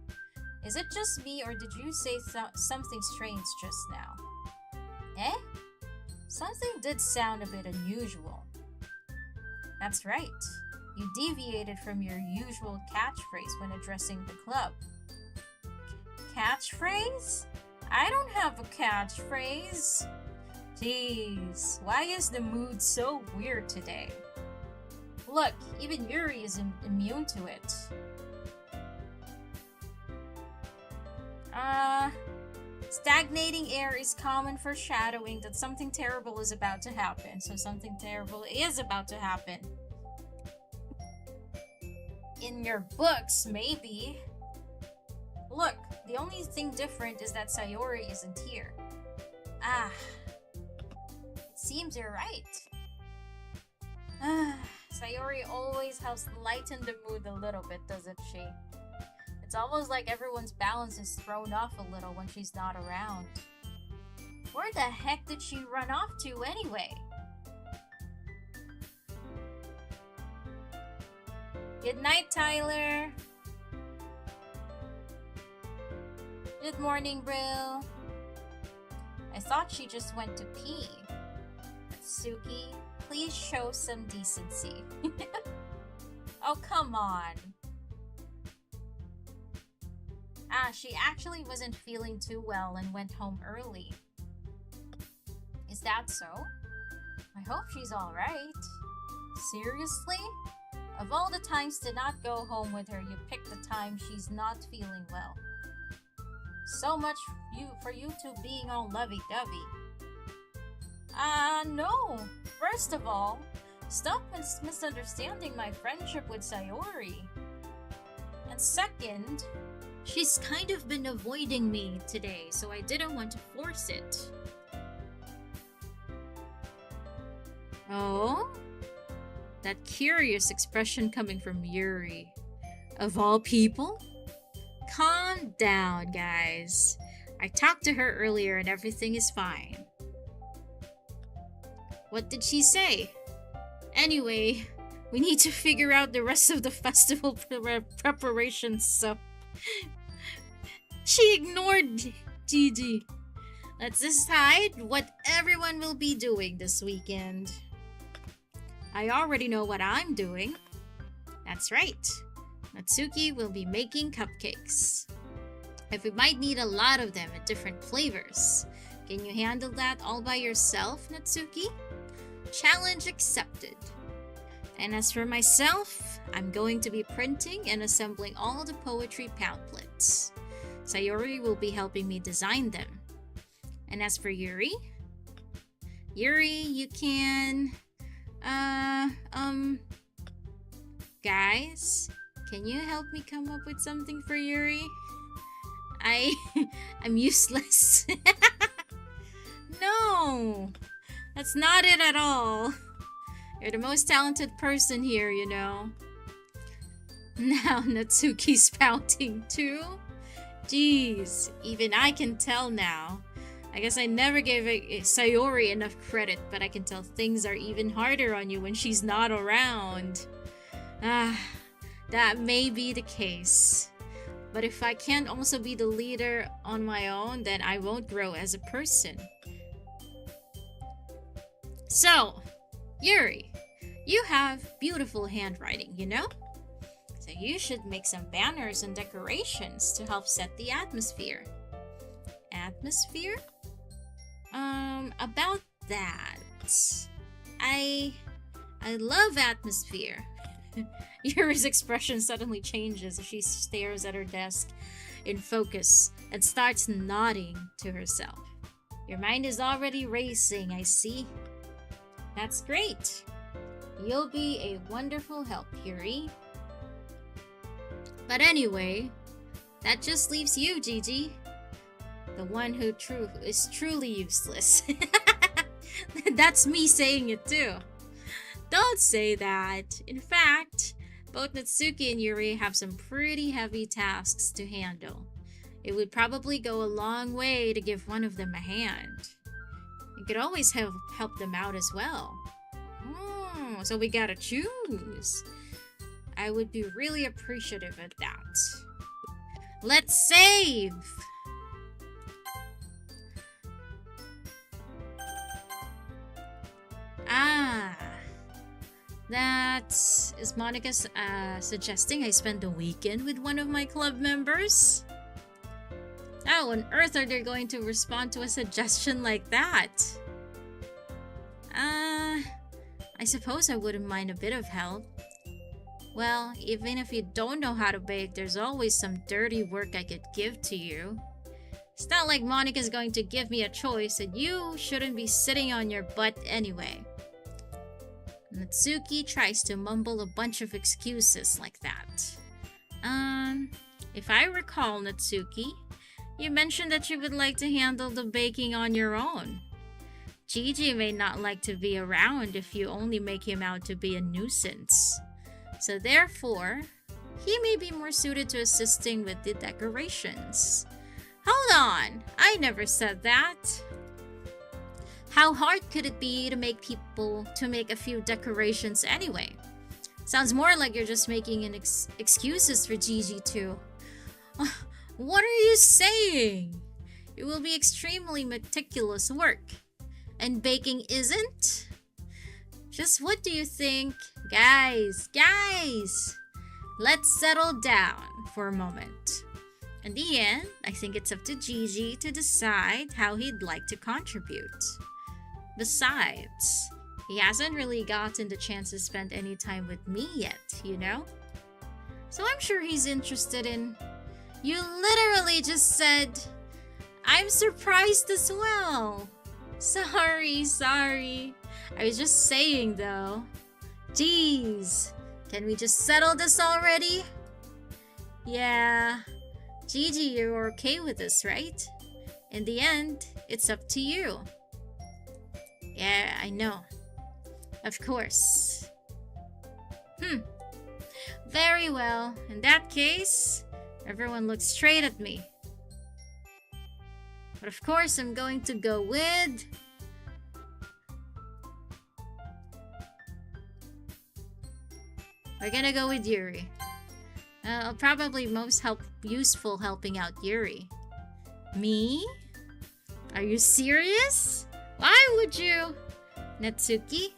Is it just me, or did you say something strange just now? Eh? Something did sound a bit unusual. That's right. You deviated from your usual catchphrase when addressing the club. Catchphrase? I don't have a catchphrase. Jeez, why is the mood so weird today? Look, even Yuri is immune to it. Stagnating air is common foreshadowing that something terrible is about to happen. So something terrible is about to happen. In your books, maybe. Look, the only thing different is that Sayori isn't here. It seems you're right. Sayori always helps lighten the mood a little bit, doesn't she? It's almost like everyone's balance is thrown off a little when she's not around. Where the heck did she run off to anyway? Good night, Tyler. Good morning, Brill. I thought she just went to pee. Suki, please show some decency. Oh, come on. She actually wasn't feeling too well and went home early. Is that so? I hope she's alright. Seriously? Of all the times to not go home with her, you picked the time she's not feeling well. So much for you two being all lovey-dovey. No. First of all, stop misunderstanding my friendship with Sayori. And second, she's kind of been avoiding me today, so I didn't want to force it. Oh? That curious expression coming from Yuri. Of all people? Calm down, guys. I talked to her earlier and everything is fine. What did she say? Anyway, we need to figure out the rest of the festival preparations, so... She ignored Gigi. Let's decide what everyone will be doing this weekend. I already know what I'm doing. That's right. Natsuki will be making cupcakes. If we might need a lot of them in different flavors. Can you handle that all by yourself, Natsuki? Challenge accepted. And as for myself, I'm going to be printing and assembling all the poetry pamphlets. Sayori will be helping me design them. And as for Yuri, you can... Guys, can you help me come up with something for Yuri? I'm useless. No, that's not it at all. You're the most talented person here, you know. Now Natsuki's pouting too? Jeez, even I can tell now. I guess I never gave Sayori enough credit, but I can tell things are even harder on you when she's not around. That may be the case. But if I can't also be the leader on my own, then I won't grow as a person. So, Yuri, you have beautiful handwriting, you know? So you should make some banners and decorations to help set the atmosphere. Atmosphere? About that. I love atmosphere. Yuri's expression suddenly changes as she stares at her desk in focus and starts nodding to herself. Your mind is already racing, I see. That's great. You'll be a wonderful help, Yuri. But anyway, that just leaves you, Gigi. The one who is truly useless. That's me saying it too. Don't say that. In fact, both Natsuki and Yuri have some pretty heavy tasks to handle. It would probably go a long way to give one of them a hand. You could always help them out as well. Oh, so we gotta choose. I would be really appreciative of that. Let's save! That is Monica suggesting I spend the weekend with one of my club members? How on earth are they going to respond to a suggestion like that? I suppose I wouldn't mind a bit of help. Well, even if you don't know how to bake, there's always some dirty work I could give to you. It's not like Monica's going to give me a choice, and you shouldn't be sitting on your butt anyway. Natsuki tries to mumble a bunch of excuses like that. If I recall, Natsuki, you mentioned that you would like to handle the baking on your own. Gigi may not like to be around if you only make him out to be a nuisance. So therefore, he may be more suited to assisting with the decorations. Hold on, I never said that. How hard could it be to make a few decorations anyway? Sounds more like you're just making an excuses for Gigi too. What are you saying? It will be extremely meticulous work. And baking isn't? Just what do you think? Guys, let's settle down for a moment. In the end, I think it's up to Gigi to decide how he'd like to contribute. Besides, he hasn't really gotten the chance to spend any time with me yet, you know? So I'm sure he's interested in... You literally just said, I'm surprised as well. Sorry. I was just saying though. Jeez, can we just settle this already? Yeah. Gigi, you're okay with this, right? In the end, it's up to you. Yeah, I know. Of course. Very well. In that case, everyone looks straight at me. But of course, I'm going to go with... We're gonna go with Yuri. Probably most useful helping out Yuri. Me? Are you serious? Why would you? Natsuki?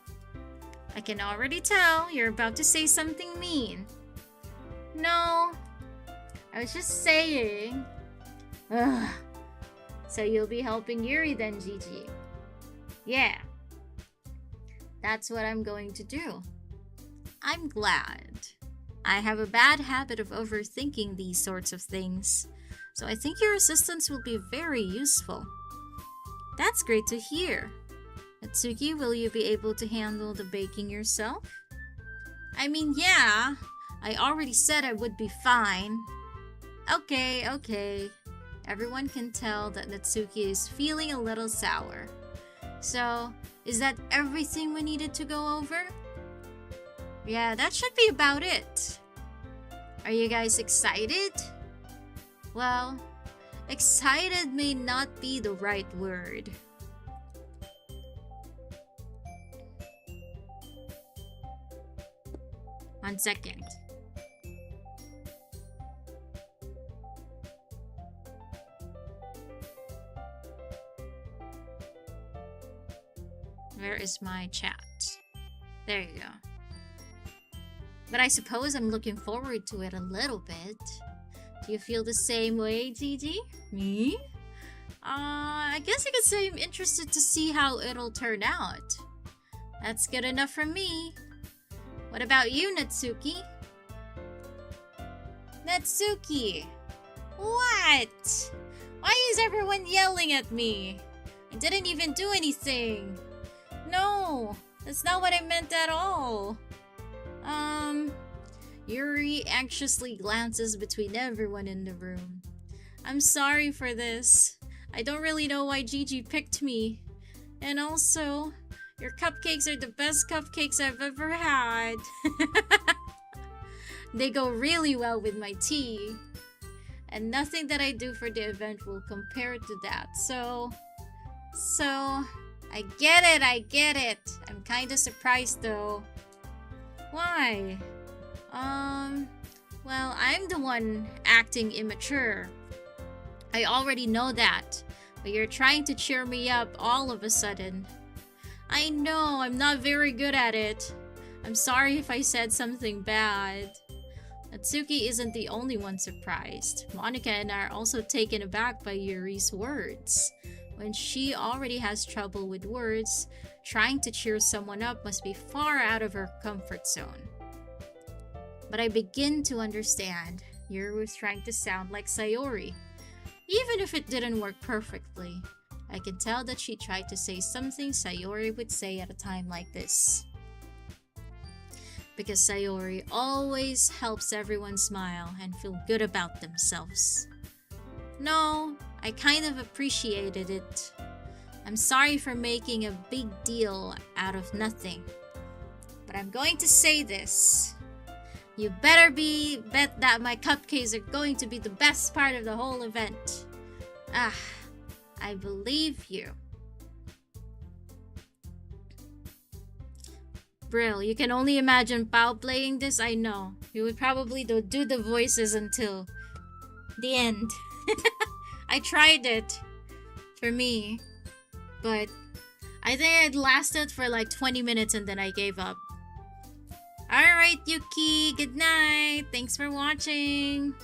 I can already tell you're about to say something mean. No. I was just saying. Ugh. So you'll be helping Yuri then, Gigi? Yeah. That's what I'm going to do. I'm glad. I have a bad habit of overthinking these sorts of things, so I think your assistance will be very useful. That's great to hear. Natsuki, will you be able to handle the baking yourself? I mean, yeah. I already said I would be fine. Okay. Everyone can tell that Natsuki is feeling a little sour. So, is that everything we needed to go over? Yeah, that should be about it. Are you guys excited? Well, excited may not be the right word. One second. Where is my chat? There you go. But I suppose I'm looking forward to it a little bit. Do you feel the same way, Gigi? Me? I guess you could say I'm interested to see how it'll turn out. That's good enough for me. What about you, Natsuki? Natsuki! What? Why is everyone yelling at me? I didn't even do anything. No, that's not what I meant at all. Yuri anxiously glances between everyone in the room. I'm sorry for this. I don't really know why Gigi picked me. And also, your cupcakes are the best cupcakes I've ever had. They go really well with my tea. And nothing that I do for the event will compare to that. So, I get it. I'm kinda surprised though. Why? Well, I'm the one acting immature. I already know that, but you're trying to cheer me up all of a sudden. I know, I'm not very good at it. I'm sorry if I said something bad. Natsuki isn't the only one surprised. Monika and I are also taken aback by Yuri's words. When she already has trouble with words, trying to cheer someone up must be far out of her comfort zone. But I begin to understand. Yuri was trying to sound like Sayori. Even if it didn't work perfectly, I can tell that she tried to say something Sayori would say at a time like this. Because Sayori always helps everyone smile and feel good about themselves. No, I kind of appreciated it. I'm sorry for making a big deal out of nothing. But I'm going to say this. You better bet that my cupcakes are going to be the best part of the whole event. I believe you. Brill, you can only imagine Pao playing this, I know. You would probably do the voices until the end. I tried it for me, but I think it lasted for like 20 minutes and then I gave up. Alright, Yuki, good night. Thanks for watching.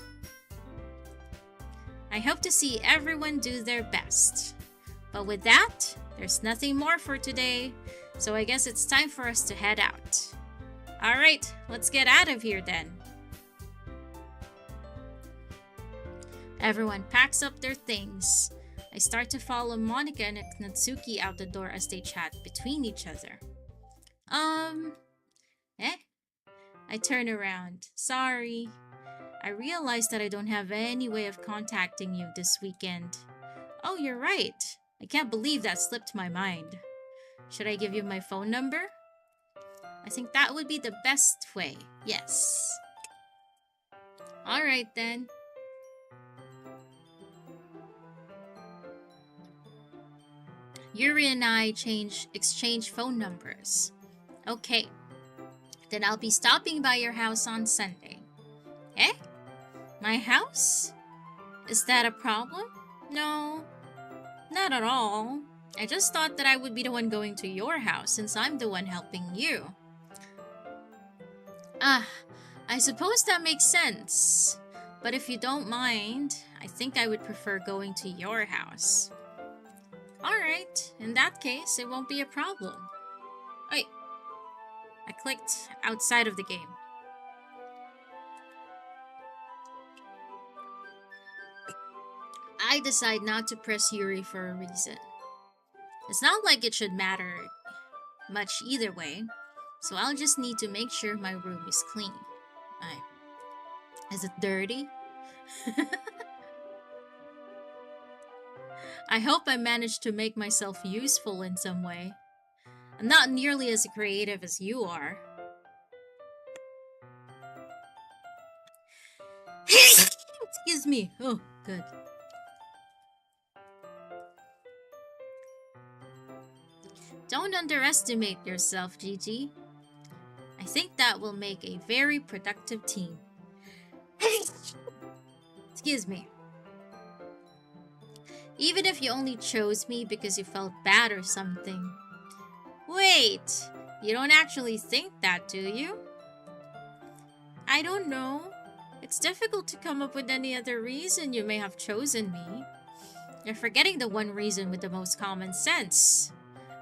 I hope to see everyone do their best. But with that, there's nothing more for today, so I guess it's time for us to head out. Alright, let's get out of here then. Everyone packs up their things. I start to follow Monica and Natsuki out the door as they chat between each other. I turn around. Sorry. I realize that I don't have any way of contacting you this weekend. Oh, you're right. I can't believe that slipped my mind. Should I give you my phone number? I think that would be the best way. Yes. Alright then. Yuri and I exchange phone numbers. Okay. Then I'll be stopping by your house on Sunday. Eh? My house? Is that a problem? No, not at all. I just thought that I would be the one going to your house since I'm the one helping you. I suppose that makes sense. But if you don't mind, I think I would prefer going to your house. Alright, in that case, it won't be a problem. Wait. I clicked outside of the game. I decide not to press Yuri for a reason. It's not like it should matter much either way, so I'll just need to make sure my room is clean. Is it dirty? I hope I managed to make myself useful in some way. I'm not nearly as creative as you are. Excuse me. Oh, good. Don't underestimate yourself, Gigi. I think that will make a very productive team. Excuse me. Even if you only chose me because you felt bad or something. Wait, you don't actually think that, do you? I don't know. It's difficult to come up with any other reason you may have chosen me. You're forgetting the one reason with the most common sense.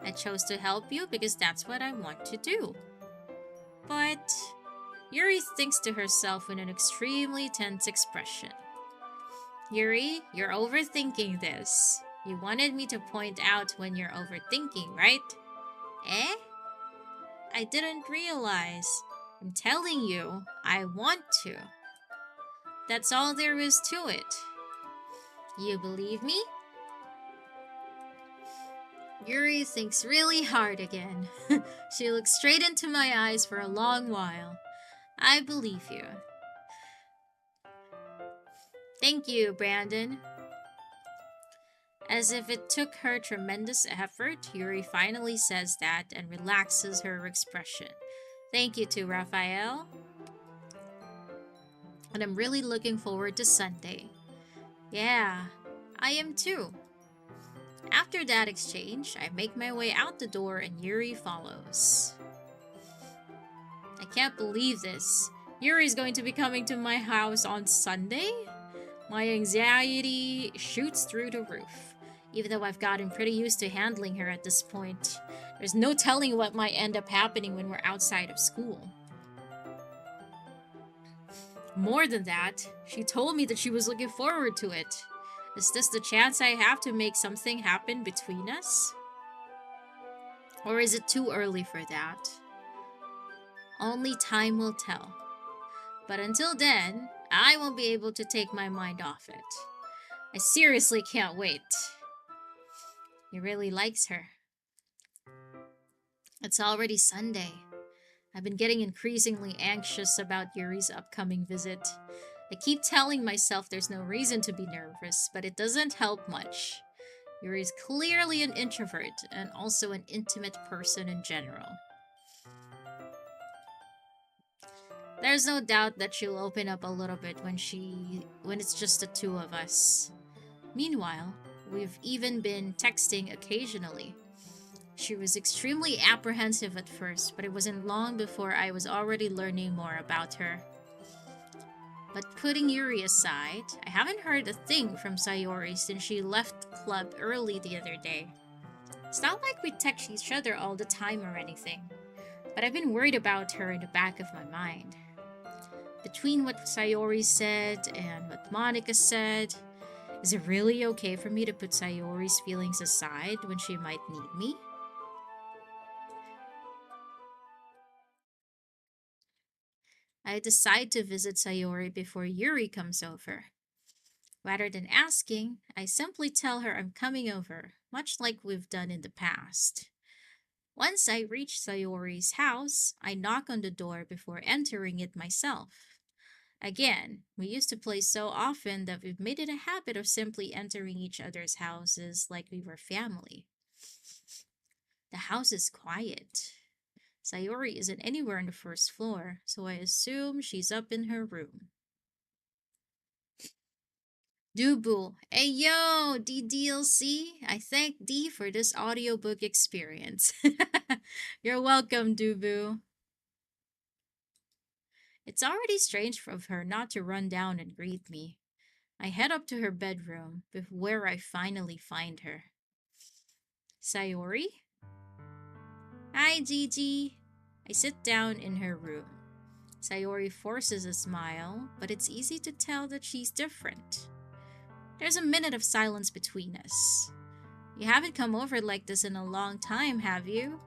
I chose to help you because that's what I want to do. But Yuri thinks to herself in an extremely tense expression. Yuri, you're overthinking this. You wanted me to point out when you're overthinking, right? Eh? I didn't realize. I'm telling you, I want to. That's all there is to it. You believe me? Yuri thinks really hard again. She looks straight into my eyes for a long while. I believe you. Thank you, Brandon. As if it took her tremendous effort, Yuri finally says that and relaxes her expression. Thank you to Raphael. And I'm really looking forward to Sunday. Yeah, I am too. After that exchange, I make my way out the door and Yuri follows. I can't believe this. Yuri's going to be coming to my house on Sunday? My anxiety shoots through the roof. Even though I've gotten pretty used to handling her at this point, there's no telling what might end up happening when we're outside of school. More than that, she told me that she was looking forward to it. Is this the chance I have to make something happen between us? Or is it too early for that? Only time will tell. But until then, I won't be able to take my mind off it. I seriously can't wait. He really likes her. It's already Sunday. I've been getting increasingly anxious about Yuri's upcoming visit. I keep telling myself there's no reason to be nervous, but it doesn't help much. Yuri's clearly an introvert and also an intimate person in general. There's no doubt that she'll open up a little bit when it's just the two of us. Meanwhile, we've even been texting occasionally. She was extremely apprehensive at first, but it wasn't long before I was already learning more about her. But putting Yuri aside, I haven't heard a thing from Sayori since she left club early the other day. It's not like we text each other all the time or anything, but I've been worried about her in the back of my mind. Between what Sayori said and what Monica said, is it really okay for me to put Sayori's feelings aside when she might need me? I decide to visit Sayori before Yuri comes over. Rather than asking, I simply tell her I'm coming over, much like we've done in the past. Once I reach Sayori's house, I knock on the door before entering it myself. Again, we used to play so often that we've made it a habit of simply entering each other's houses like we were family. The house is quiet. Sayori isn't anywhere on the first floor, so I assume she's up in her room. Dubu, hey yo, DDLC. I thank D for this audiobook experience. You're welcome, Dubu. It's already strange of her not to run down and greet me. I head up to her bedroom, where I finally find her. Sayori? Hi, Gigi. I sit down in her room. Sayori forces a smile, but it's easy to tell that she's different. There's a minute of silence between us. You haven't come over like this in a long time, have you?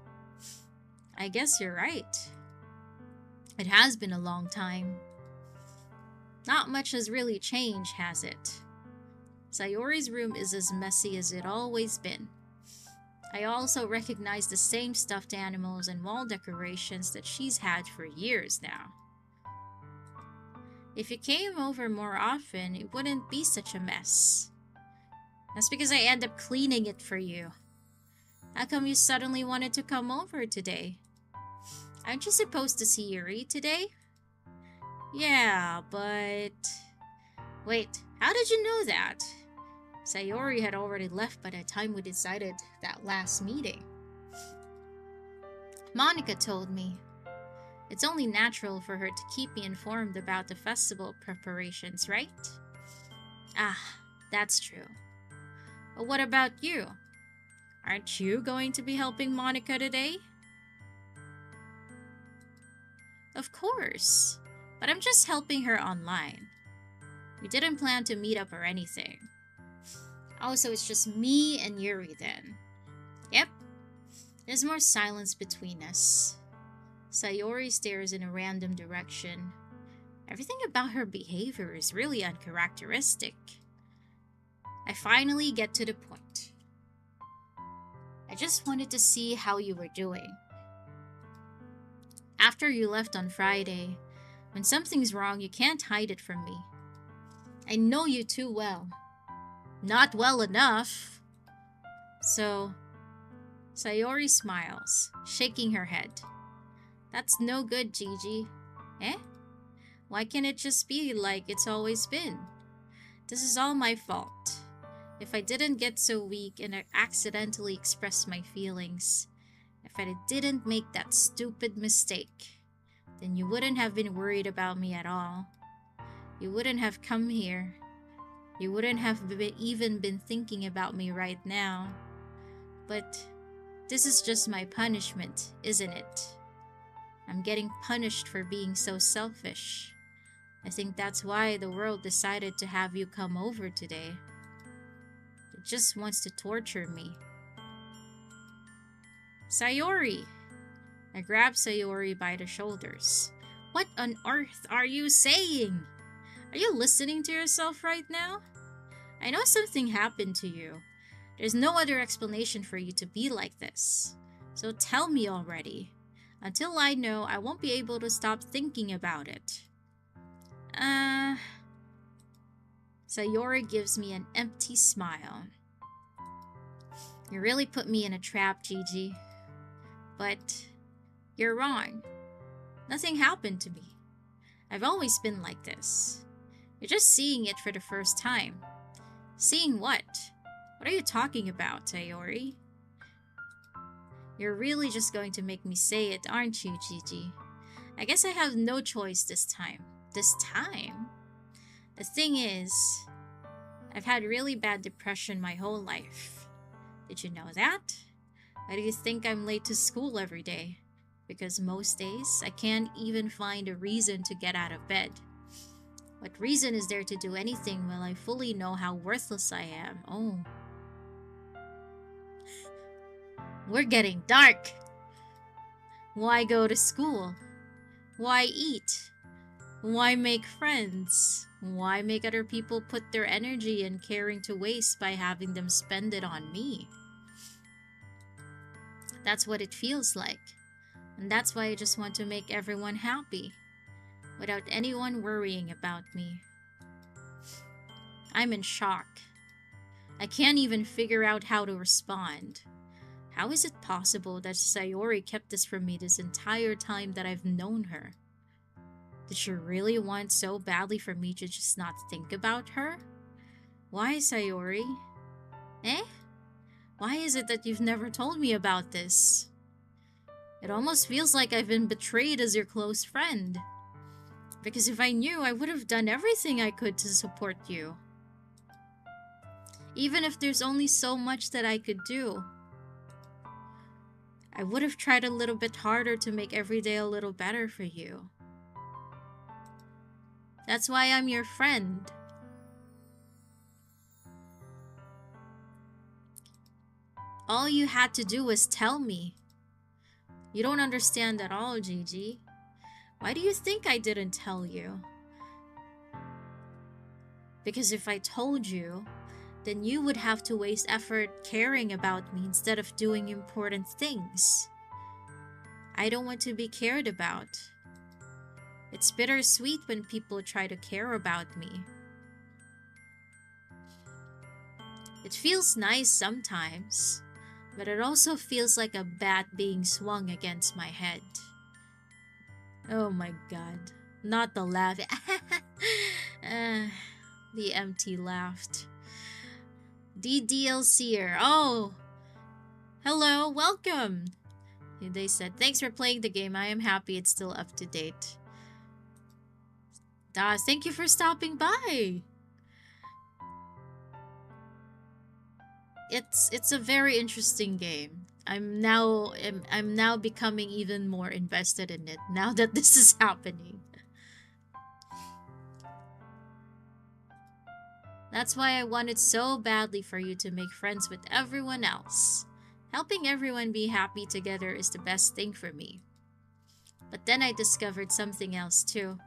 I guess you're right. It has been a long time. Not much has really changed, has it? Sayori's room is as messy as it always been. I also recognize the same stuffed animals and wall decorations that she's had for years now. If you came over more often, it wouldn't be such a mess. That's because I end up cleaning it for you. How come you suddenly wanted to come over today? Aren't you supposed to see Yuri today? Yeah, but... Wait, how did you know that? Sayori had already left by the time we decided that last meeting. Monica told me. It's only natural for her to keep me informed about the festival preparations, right? Ah, that's true. But what about you? Aren't you going to be helping Monica today? Of course, but I'm just helping her online. We didn't plan to meet up or anything. Also, it's just me and Yuri then. Yep, there's more silence between us. Sayori stares in a random direction. Everything about her behavior is really uncharacteristic. I finally get to the point. I just wanted to see how you were doing. After you left on Friday, when something's wrong, you can't hide it from me. I know you too well. Not well enough. So, Sayori smiles, shaking her head. That's no good, Gigi. Eh? Why can't it just be like it's always been? This is all my fault. If I didn't get so weak and I accidentally expressed my feelings, if I didn't make that stupid mistake, then you wouldn't have been worried about me at all. You wouldn't have come here. You wouldn't have even been thinking about me right now. But this is just my punishment, isn't it? I'm getting punished for being so selfish. I think that's why the world decided to have you come over today. It just wants to torture me. Sayori! I grab Sayori by the shoulders. What on earth are you saying? Are you listening to yourself right now? I know something happened to you. There's no other explanation for you to be like this. So tell me already. Until I know, I won't be able to stop thinking about it. Sayori gives me an empty smile. You really put me in a trap, Gigi. But you're wrong. Nothing happened to me. I've always been like this. You're just seeing it for the first time. Seeing what? What are you talking about, Sayori? You're really just going to make me say it, aren't you, Gigi? I guess I have no choice this time. This time? The thing is, I've had really bad depression my whole life. Did you know that? Why do you think I'm late to school every day? Because most days, I can't even find a reason to get out of bed. What reason is there to do anything while I fully know how worthless I am? Oh. We're getting dark. Why go to school? Why eat? Why make friends? Why make other people put their energy and caring to waste by having them spend it on me? That's what it feels like. And that's why I just want to make everyone happy, without anyone worrying about me. I'm in shock. I can't even figure out how to respond. How is it possible that Sayori kept this from me this entire time that I've known her? Did she really want so badly for me to just not think about her? Why, Sayori? Eh? Why is it that you've never told me about this? It almost feels like I've been betrayed as your close friend. Because if I knew, I would have done everything I could to support you. Even if there's only so much that I could do. I would have tried a little bit harder to make every day a little better for you. That's why I'm your friend. All you had to do was tell me. You don't understand at all, Gigi. Why do you think I didn't tell you? Because if I told you, then you would have to waste effort caring about me instead of doing important things. I don't want to be cared about. It's bittersweet when people try to care about me. It feels nice sometimes, but it also feels like a bat being swung against my head. Oh my god. Not the laugh. The empty laughed. DDLCer. Oh! Hello, welcome! They said, thanks for playing the game. I am happy it's still up to date. Thank you for stopping by! It's a very interesting game. I'm now becoming even more invested in it now that this is happening. That's why I wanted so badly for you to make friends with everyone else. Helping everyone be happy together is the best thing for me. But then I discovered something else too.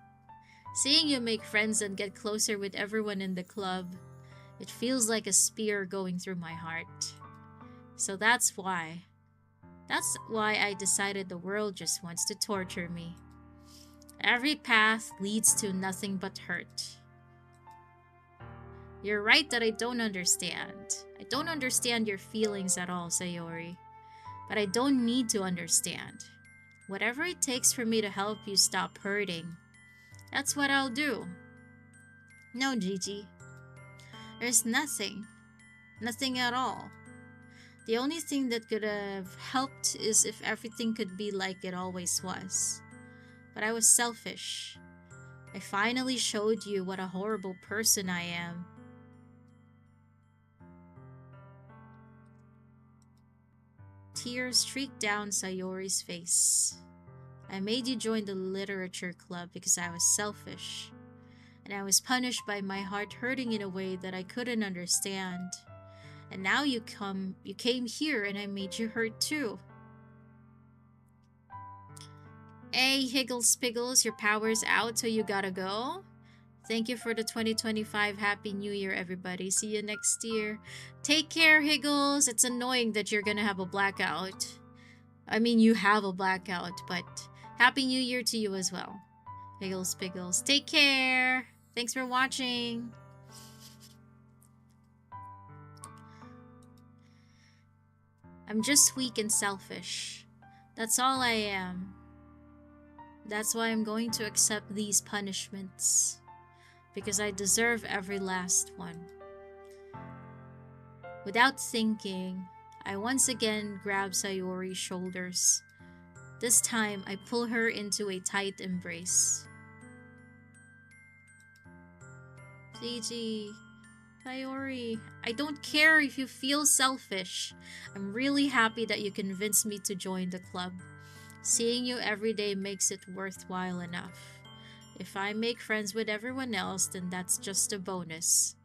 Seeing you make friends and get closer with everyone in the club, it feels like a spear going through my heart. So that's why I decided the world just wants to torture me. Every path leads to nothing but hurt. You're right that I don't understand. I don't understand your feelings at all, Sayori. But I don't need to understand. Whatever it takes for me to help you stop hurting, that's what I'll do. No, Gigi. There's nothing. Nothing at all. The only thing that could have helped is if everything could be like it always was. But I was selfish. I finally showed you what a horrible person I am. Tears streaked down Sayori's face. I made you join the literature club because I was selfish. And I was punished by my heart hurting in a way that I couldn't understand. And now you came here and I made you hurt too. Hey, Higgles Piggles, your power's out, so you gotta go? Thank you for the 2025 Happy New Year, everybody. See you next year. Take care, Higgles. It's annoying that you're gonna have a blackout. I mean, you have a blackout, but Happy New Year to you as well. Higgles Piggles. Take care. Thanks for watching. I'm just weak and selfish. That's all I am. That's why I'm going to accept these punishments. Because I deserve every last one. Without thinking, I once again grab Sayori's shoulders. This time, I pull her into a tight embrace. Gigi, Sayori, I don't care if you feel selfish. I'm really happy that you convinced me to join the club. Seeing you every day makes it worthwhile enough. If I make friends with everyone else, then that's just a bonus.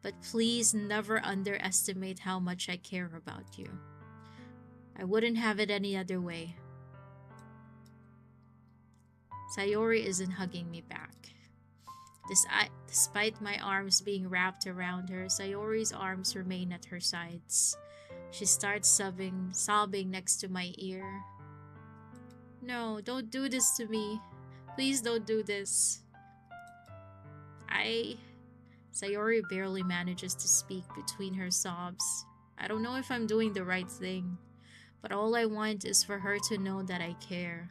But please never underestimate how much I care about you. I wouldn't have it any other way. Sayori isn't hugging me back. Despite my arms being wrapped around her, Sayori's arms remain at her sides. She starts sobbing next to my ear. No, don't do this to me. Please don't do this. Sayori barely manages to speak between her sobs. I don't know if I'm doing the right thing, but all I want is for her to know that I care.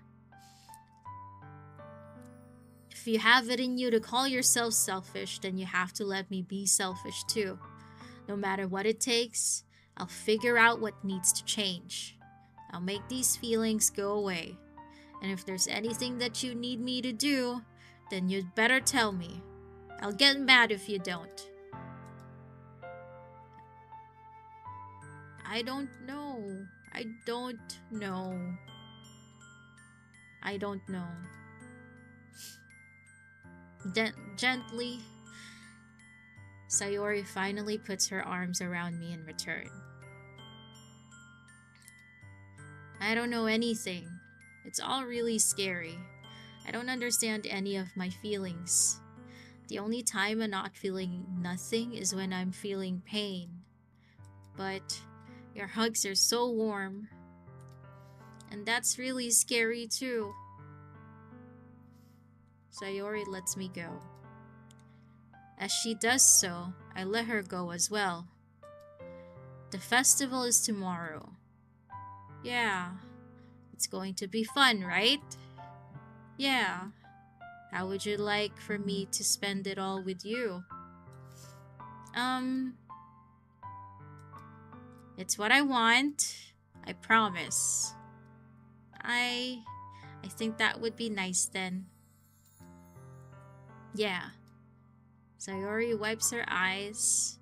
If you have it in you to call yourself selfish, then you have to let me be selfish too. No matter what it takes, I'll figure out what needs to change. I'll make these feelings go away. And if there's anything that you need me to do, then you'd better tell me. I'll get mad if you don't. I don't know. I don't know. I don't know. Gently, Sayori finally puts her arms around me in return. I don't know anything. It's all really scary. I don't understand any of my feelings. The only time I'm not feeling nothing is when I'm feeling pain. But your hugs are so warm. And that's really scary too. Sayori lets me go. As she does so, I let her go as well. The festival is tomorrow. Yeah, it's going to be fun, right? Yeah. How would you like for me to spend it all with you? It's what I want. I promise. I think that would be nice then. Yeah. Sayori wipes her eyes.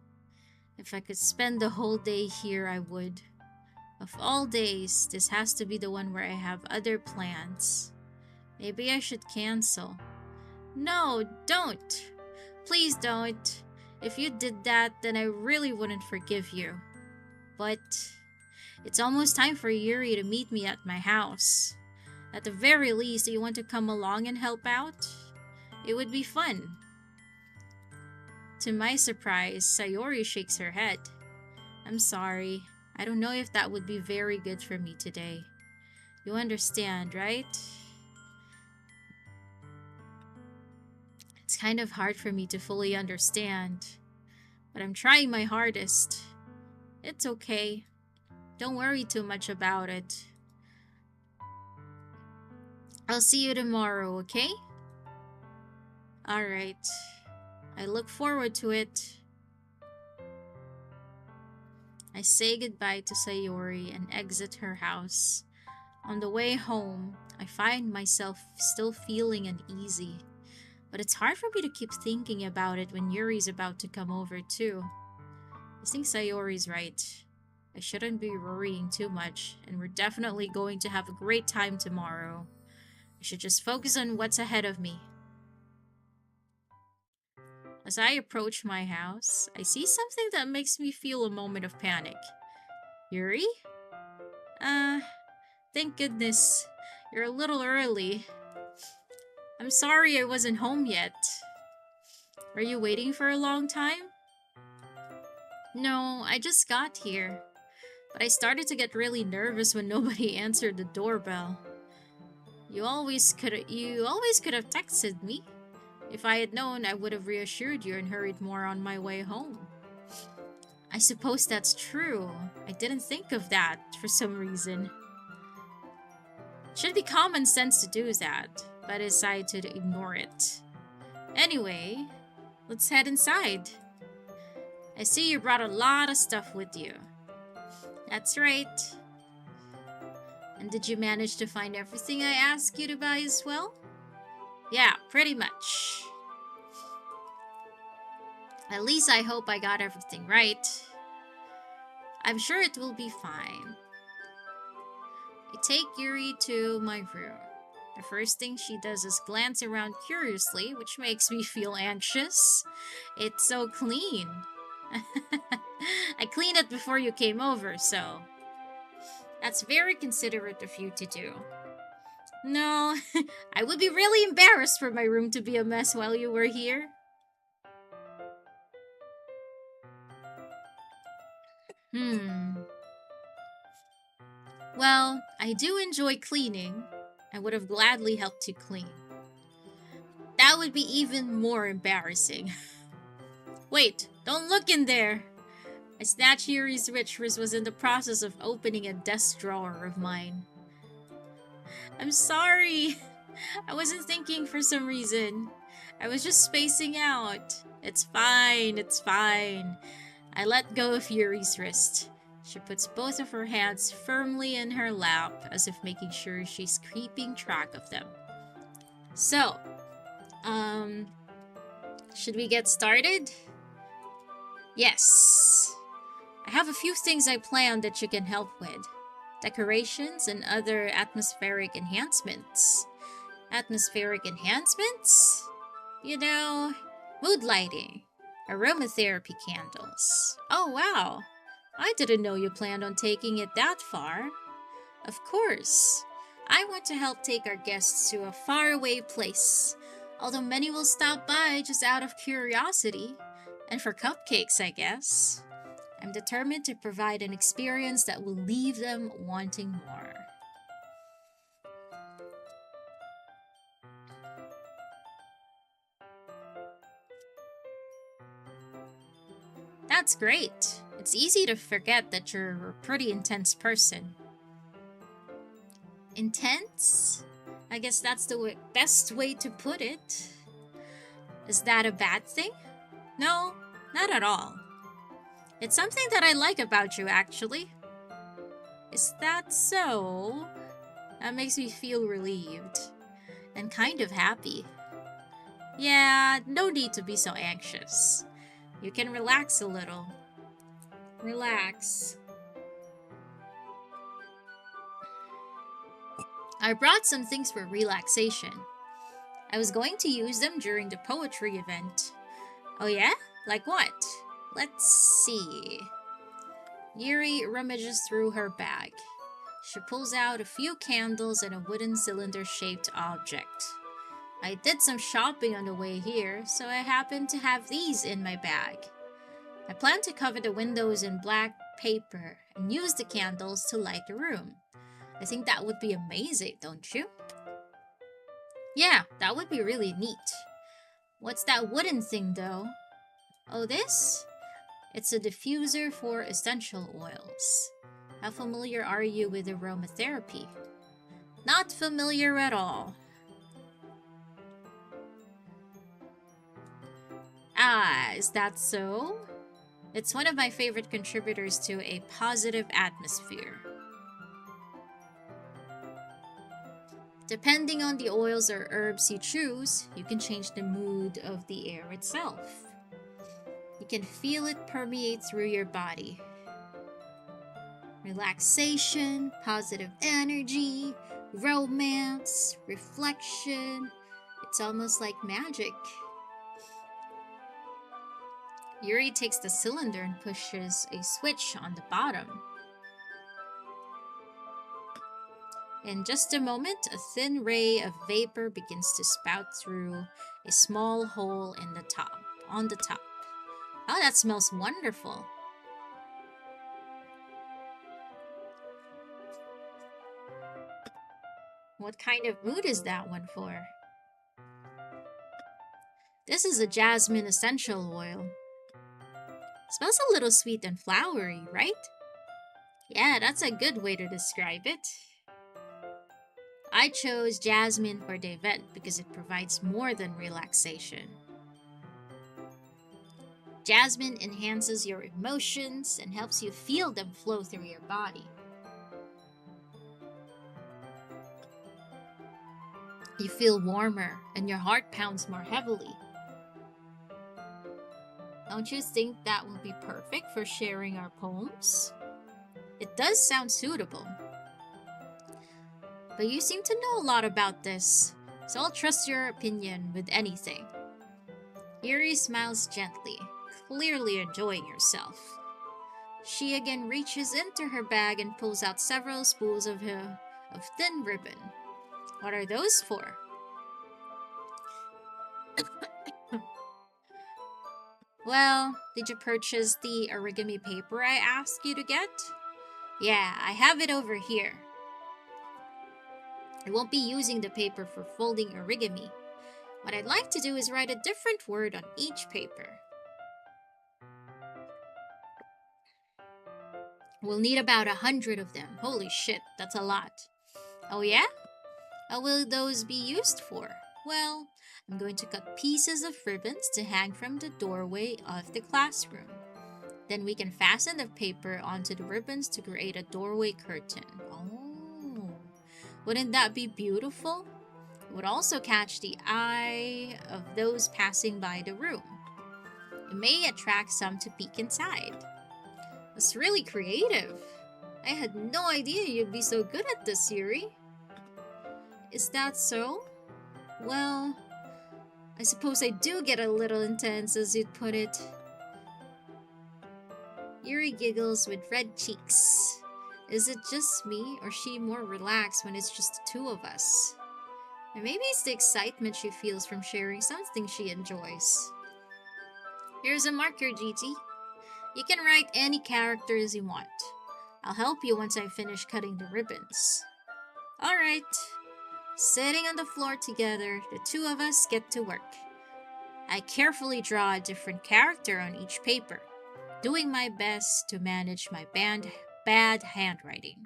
If I could spend the whole day here, I would. Of all days, this has to be the one where I have other plans. Maybe I should cancel. No, don't! Please don't. If you did that, then I really wouldn't forgive you. But it's almost time for Yuri to meet me at my house. At the very least, do you want to come along and help out? It would be fun. To my surprise, Sayori shakes her head. I'm sorry. I don't know if that would be very good for me today. You understand, right? It's kind of hard for me to fully understand, but I'm trying my hardest. It's okay. Don't worry too much about it. I'll see you tomorrow, okay? Alright. I look forward to it. I say goodbye to Sayori and exit her house. On the way home, I find myself still feeling uneasy. But it's hard for me to keep thinking about it when Yuri's about to come over too. I think Sayori's right. I shouldn't be worrying too much, and we're definitely going to have a great time tomorrow. I should just focus on what's ahead of me. As I approach my house, I see something that makes me feel a moment of panic. Yuri? Thank goodness. You're a little early. I'm sorry I wasn't home yet. Were you waiting for a long time? No, I just got here. But I started to get really nervous when nobody answered the doorbell. You always could have texted me. If I had known, I would have reassured you and hurried more on my way home. I suppose that's true. I didn't think of that for some reason. It should be common sense to do that, but I decide to ignore it. Anyway, let's head inside. I see you brought a lot of stuff with you. That's right. And did you manage to find everything I asked you to buy as well? Yeah, pretty much. At least I hope I got everything right. I'm sure it will be fine. I take Yuri to my room. The first thing she does is glance around curiously, which makes me feel anxious. It's so clean. I cleaned it before you came over, so that's very considerate of you to do. No, I would be really embarrassed for my room to be a mess while you were here. Well, I do enjoy cleaning. I would have gladly helped you clean. That would be even more embarrassing. Wait, don't look in there! I snatched Yuri's which was in the process of opening a desk drawer of mine. I'm sorry. I wasn't thinking for some reason. I was just spacing out. It's fine, it's fine. I let go of Yuri's wrist. She puts both of her hands firmly in her lap, as if making sure she's keeping track of them. So, should we get started? Yes. I have a few things I planned that you can help with. Decorations and other atmospheric enhancements. Atmospheric enhancements? You know, mood lighting, aromatherapy candles. Oh wow, I didn't know you planned on taking it that far. Of course, I want to help take our guests to a faraway place, although many will stop by just out of curiosity, and for cupcakes, I guess. I'm determined to provide an experience that will leave them wanting more. That's great. It's easy to forget that you're a pretty intense person. Intense? I guess that's the best way to put it. Is that a bad thing? No, not at all. It's something that I like about you, actually. Is that so? That makes me feel relieved. And kind of happy. Yeah, no need to be so anxious. You can relax a little. Relax. I brought some things for relaxation. I was going to use them during the poetry event. Oh yeah? Like what? Let's see. Yuri rummages through her bag. She pulls out a few candles and a wooden cylinder-shaped object. I did some shopping on the way here, so I happen to have these in my bag. I plan to cover the windows in black paper and use the candles to light the room. I think that would be amazing, don't you? Yeah, that would be really neat. What's that wooden thing, though? Oh, this? It's a diffuser for essential oils. How familiar are you with aromatherapy? Not familiar at all. Ah, is that so? It's one of my favorite contributors to a positive atmosphere. Depending on the oils or herbs you choose, you can change the mood of the air itself. You can feel it permeate through your body. Relaxation, positive energy, romance, reflection. It's almost like magic. Yuri takes the cylinder and pushes a switch on the bottom. In just a moment, a thin ray of vapor begins to spout through a small hole on the top. Oh, that smells wonderful. What kind of mood is that one for? This is a jasmine essential oil. Smells a little sweet and flowery, right? Yeah, that's a good way to describe it. I chose jasmine for the event because it provides more than relaxation. Jasmine enhances your emotions and helps you feel them flow through your body. You feel warmer and your heart pounds more heavily. Don't you think that will be perfect for sharing our poems? It does sound suitable. But you seem to know a lot about this, so I'll trust your opinion with anything. Yuri smiles gently, clearly enjoying herself. She again reaches into her bag and pulls out several spools of thin ribbon. What are those for? Well, did you purchase the origami paper I asked you to get? Yeah, I have it over here. I won't be using the paper for folding origami. What I'd like to do is write a different word on each paper. We'll need about 100 of them. Holy shit, that's a lot. Oh yeah? What will those be used for? Well, I'm going to cut pieces of ribbons to hang from the doorway of the classroom. Then we can fasten the paper onto the ribbons to create a doorway curtain. Oh, wouldn't that be beautiful? It would also catch the eye of those passing by the room. It may attract some to peek inside. That's really creative. I had no idea you'd be so good at this, Yuri. Is that so? Well, I suppose I do get a little intense, as you'd put it. Yuri giggles with red cheeks. Is it just me, or is she more relaxed when it's just the two of us? And maybe it's the excitement she feels from sharing something she enjoys. Here's a marker, GT. You can write any characters you want. I'll help you once I finish cutting the ribbons. Alright. Sitting on the floor together, the two of us get to work. I carefully draw a different character on each paper, doing my best to manage my bad handwriting.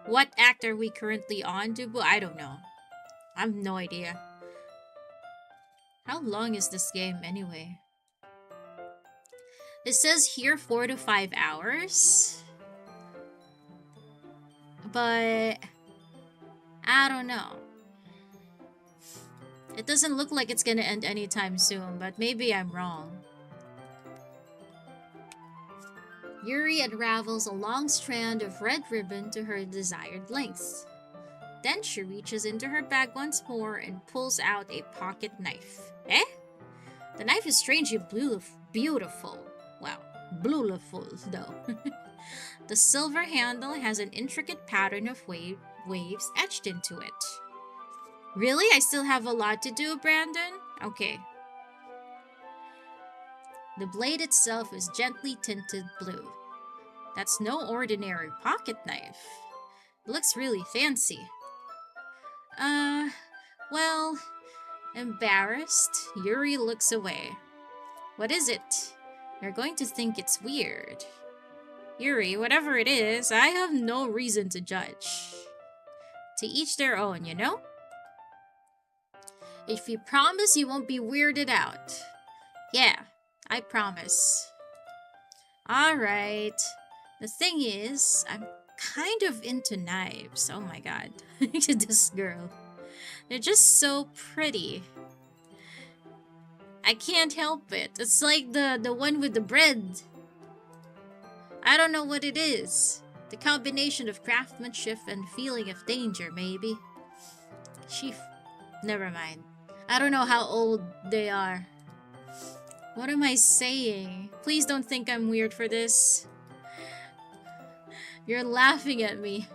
What act are we currently on, Dubu? I don't know. I have no idea. How long is this game anyway? It says here 4 to 5 hours. But I don't know. It doesn't look like it's gonna end anytime soon, but maybe I'm wrong. Yuri unravels a long strand of red ribbon to her desired length. Then she reaches into her bag once more and pulls out a pocket knife. Eh? The knife is strangely beautiful. Wow, beautiful though. The silver handle has an intricate pattern of waves etched into it. Really? I still have a lot to do, Brandon? Okay. The blade itself is gently tinted blue. That's no ordinary pocket knife. It looks really fancy. Well, embarrassed, Yuri looks away. What is it? You're going to think it's weird. Yuri, whatever it is, I have no reason to judge. To each their own, you know? If you promise you won't be weirded out. Yeah, I promise. Alright. The thing is, I'm kind of into knives. Oh my god. This girl. They're just so pretty. I can't help it. It's like the one with the bread. I don't know what it is. The combination of craftsmanship and feeling of danger, maybe. Never mind. I don't know how old they are. What am I saying? Please don't think I'm weird for this. You're laughing at me.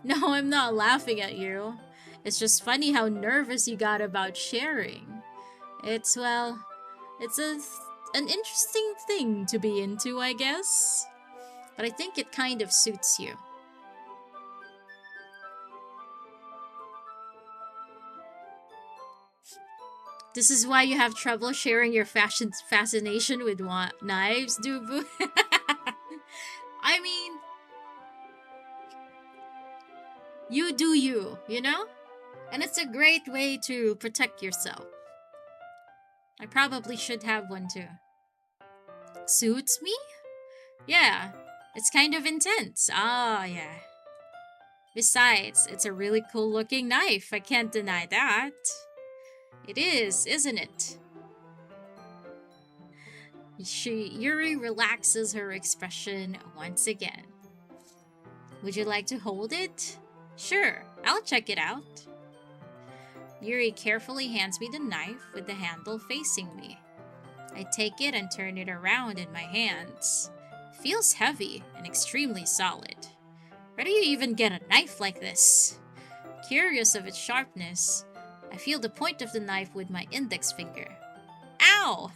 No, I'm not laughing at you. It's just funny how nervous you got about sharing. It's an interesting thing to be into, I guess. But I think it kind of suits you. This is why you have trouble sharing your fascination with knives, Dubu. I mean, You do you, you know? And it's a great way to protect yourself. I probably should have one too. Suits me? Yeah, it's kind of intense. Ah, yeah. Besides, it's a really cool looking knife. I can't deny that. It is, isn't it? Yuri relaxes her expression once again. Would you like to hold it? Sure, I'll check it out. Yuri carefully hands me the knife with the handle facing me. I take it and turn it around in my hands. It feels heavy and extremely solid. Where do you even get a knife like this? Curious of its sharpness, I feel the point of the knife with my index finger. Ow!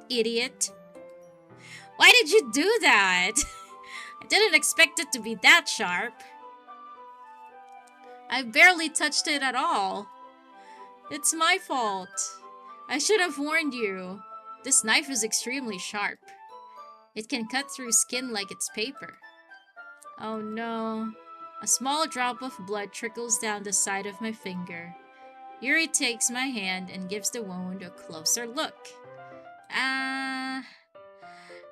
Idiot. Why did you do that? I didn't expect it to be that sharp. I barely touched it at all. It's my fault. I should have warned you. This knife is extremely sharp. It can cut through skin like it's paper. Oh no. A small drop of blood trickles down the side of my finger. Yuri takes my hand and gives the wound a closer look.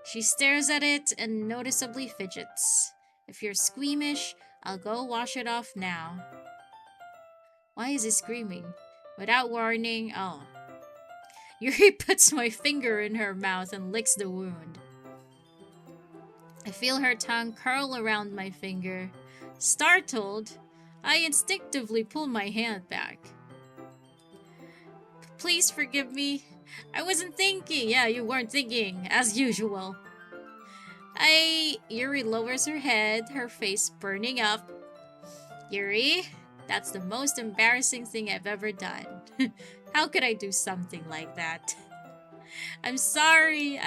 She stares at it and noticeably fidgets. If you're squeamish, I'll go wash it off now. Why is he screaming? Without warning, oh. Yuri puts my finger in her mouth and licks the wound. I feel her tongue curl around my finger. Startled, I instinctively pull my hand back. Please forgive me. I wasn't thinking. Yeah, you weren't thinking, as usual. Yuri lowers her head, her face burning up. Yuri, that's the most embarrassing thing I've ever done. How could I do something like that? I'm sorry.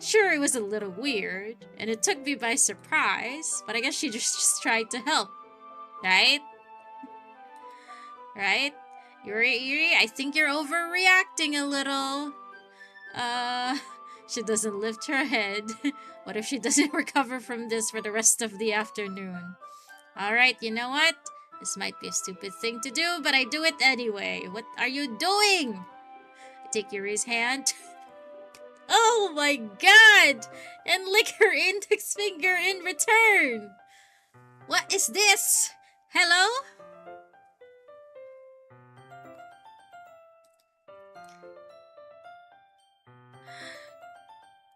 Sure, it was a little weird, and it took me by surprise, but I guess she just tried to help. Right? Right? Yuri, I think you're overreacting a little. She doesn't lift her head. What if she doesn't recover from this for the rest of the afternoon? Alright, you know what? This might be a stupid thing to do, but I do it anyway. What are you doing? I take Yuri's hand. Oh my god! And lick her index finger in return! What is this? Hello?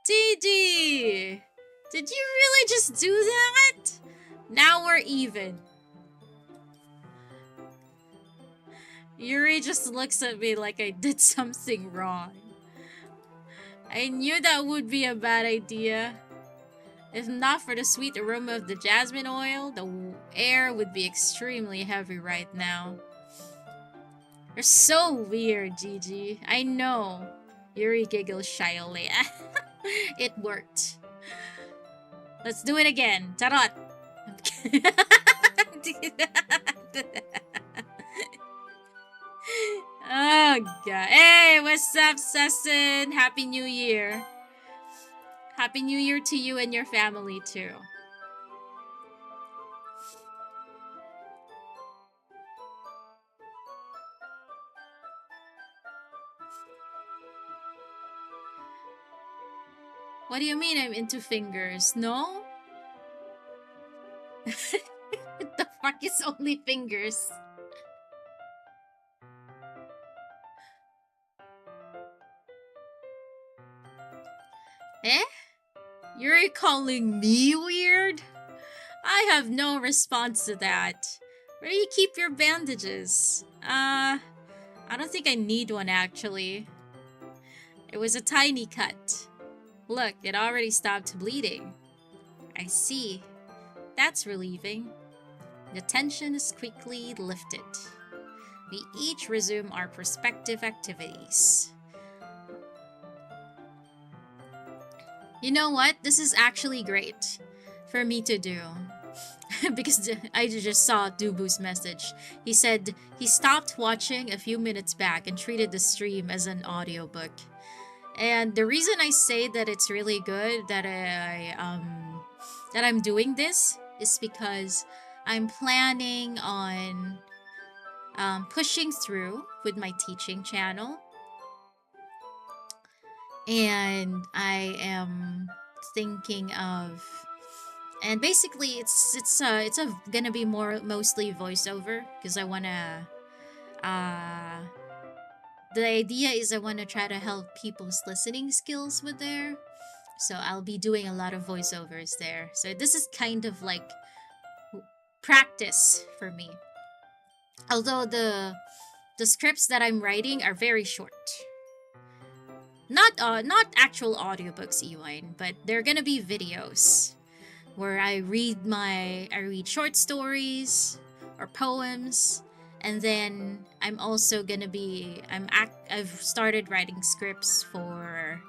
Didi! Did you really just do that? Now we're even. Yuri just looks at me like I did something wrong. I knew that would be a bad idea. If not for the sweet aroma of the jasmine oil, the air would be extremely heavy right now. You're so weird, Gigi. I know. Yuri giggles shyly. It worked. Let's do it again. Tarot. Oh god. Hey, what's up, Sessin? Happy New Year. Happy New Year to you and your family too. What do you mean I'm into fingers? No? What the fuck is only fingers? Eh? You're calling me weird? I have no response to that. Where do you keep your bandages? I don't think I need one actually. It was a tiny cut. Look, it already stopped bleeding. I see. That's relieving. The tension is quickly lifted. We each resume our respective activities. You know what? This is actually great for me to do. Because I just saw Dubu's message. He said he stopped watching a few minutes back and treated the stream as an audiobook. And the reason I say that it's really good that I'm doing this is because I'm planning on pushing through with my teaching channel. And I am thinking of, and basically it's gonna be mostly voiceover, because I wanna the idea is I want to try to help people's listening skills with there. So I'll be doing a lot of voiceovers there. So this is kind of like practice for me. Although the scripts that I'm writing are very short. Not actual audiobooks, Ewan, but they're gonna be videos where I read short stories or poems, and then I'm also gonna be I've started writing scripts for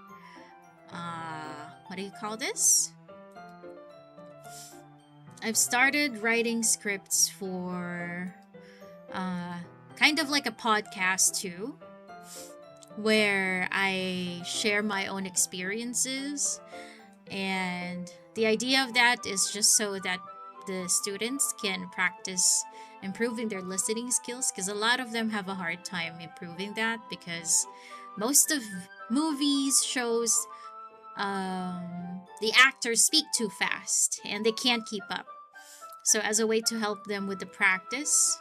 what do you call this? I've started writing scripts for kind of like a podcast too, where I share my own experiences. And the idea of that is just so that the students can practice improving their listening skills, because a lot of them have a hard time improving that, because most of movies, shows, the actors speak too fast and they can't keep up. So as a way to help them with the practice,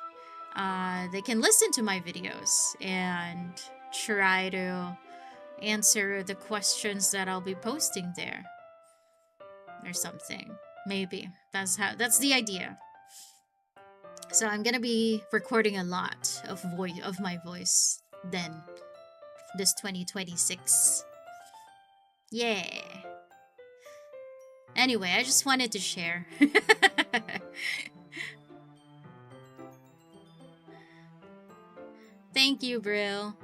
they can listen to my videos and try to answer the questions that I'll be posting there or something. Maybe that's the idea. So I'm gonna be recording a lot of my voice then this 2026. Yeah. Anyway, I just wanted to share. Thank you, Brill.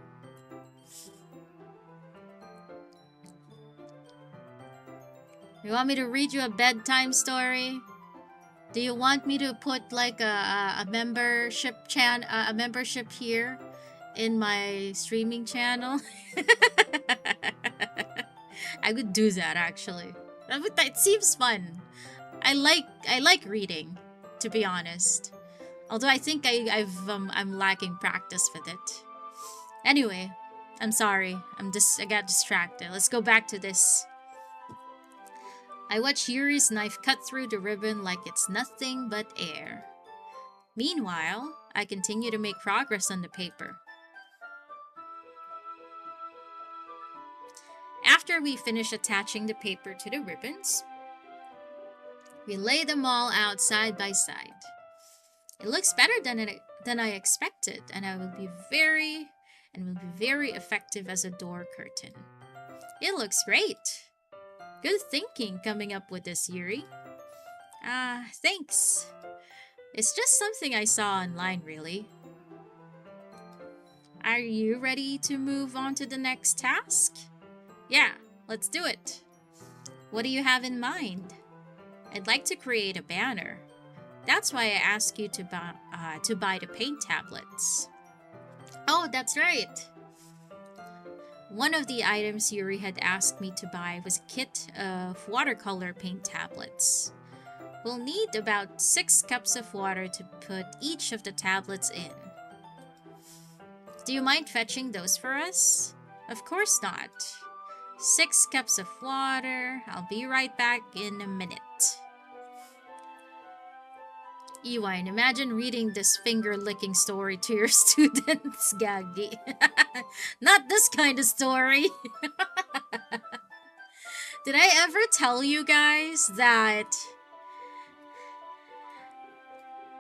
You want me to read you a bedtime story? Do you want me to put like a membership a membership here in my streaming channel? I would do that actually. It seems fun. I like reading, to be honest. Although I think I'm lacking practice with it. Anyway, I'm sorry. I got distracted. Let's go back to this. I watch Yuri's knife cut through the ribbon like it's nothing but air. Meanwhile, I continue to make progress on the paper. After we finish attaching the paper to the ribbons, we lay them all out side by side. It looks better than I expected, and will be very effective as a door curtain. It looks great. Good thinking coming up with this, Yuri. Thanks. It's just something I saw online, really. Are you ready to move on to the next task? Yeah, let's do it. What do you have in mind? I'd like to create a banner. That's why I asked you to buy the paint tablets. Oh, that's right. One of the items Yuri had asked me to buy was a kit of watercolor paint tablets. We'll need about 6 cups of water to put each of the tablets in. Do you mind fetching those for us? Of course not. 6 cups of water. I'll be right back in a minute. Ewan, imagine reading this finger-licking story to your students, Gaggy. Not this kind of story. Did I ever tell you guys that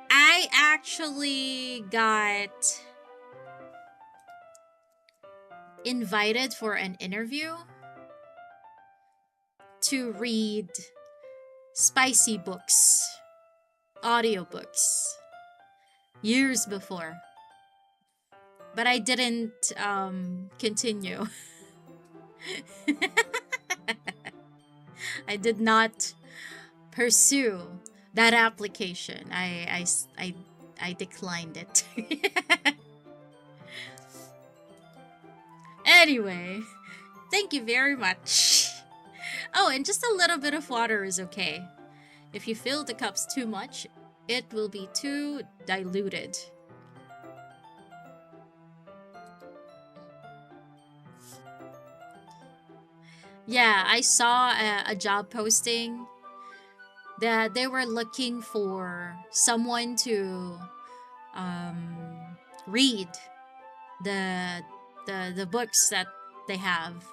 I actually got invited for an interview to read spicy books? Audiobooks years before, but I didn't continue. I did not pursue that application. I declined it. Anyway, thank you very much. Oh, and just a little bit of water is okay. If you fill the cups too much, it will be too diluted. Yeah, I saw a job posting that they were looking for someone to um, read the the books that they have,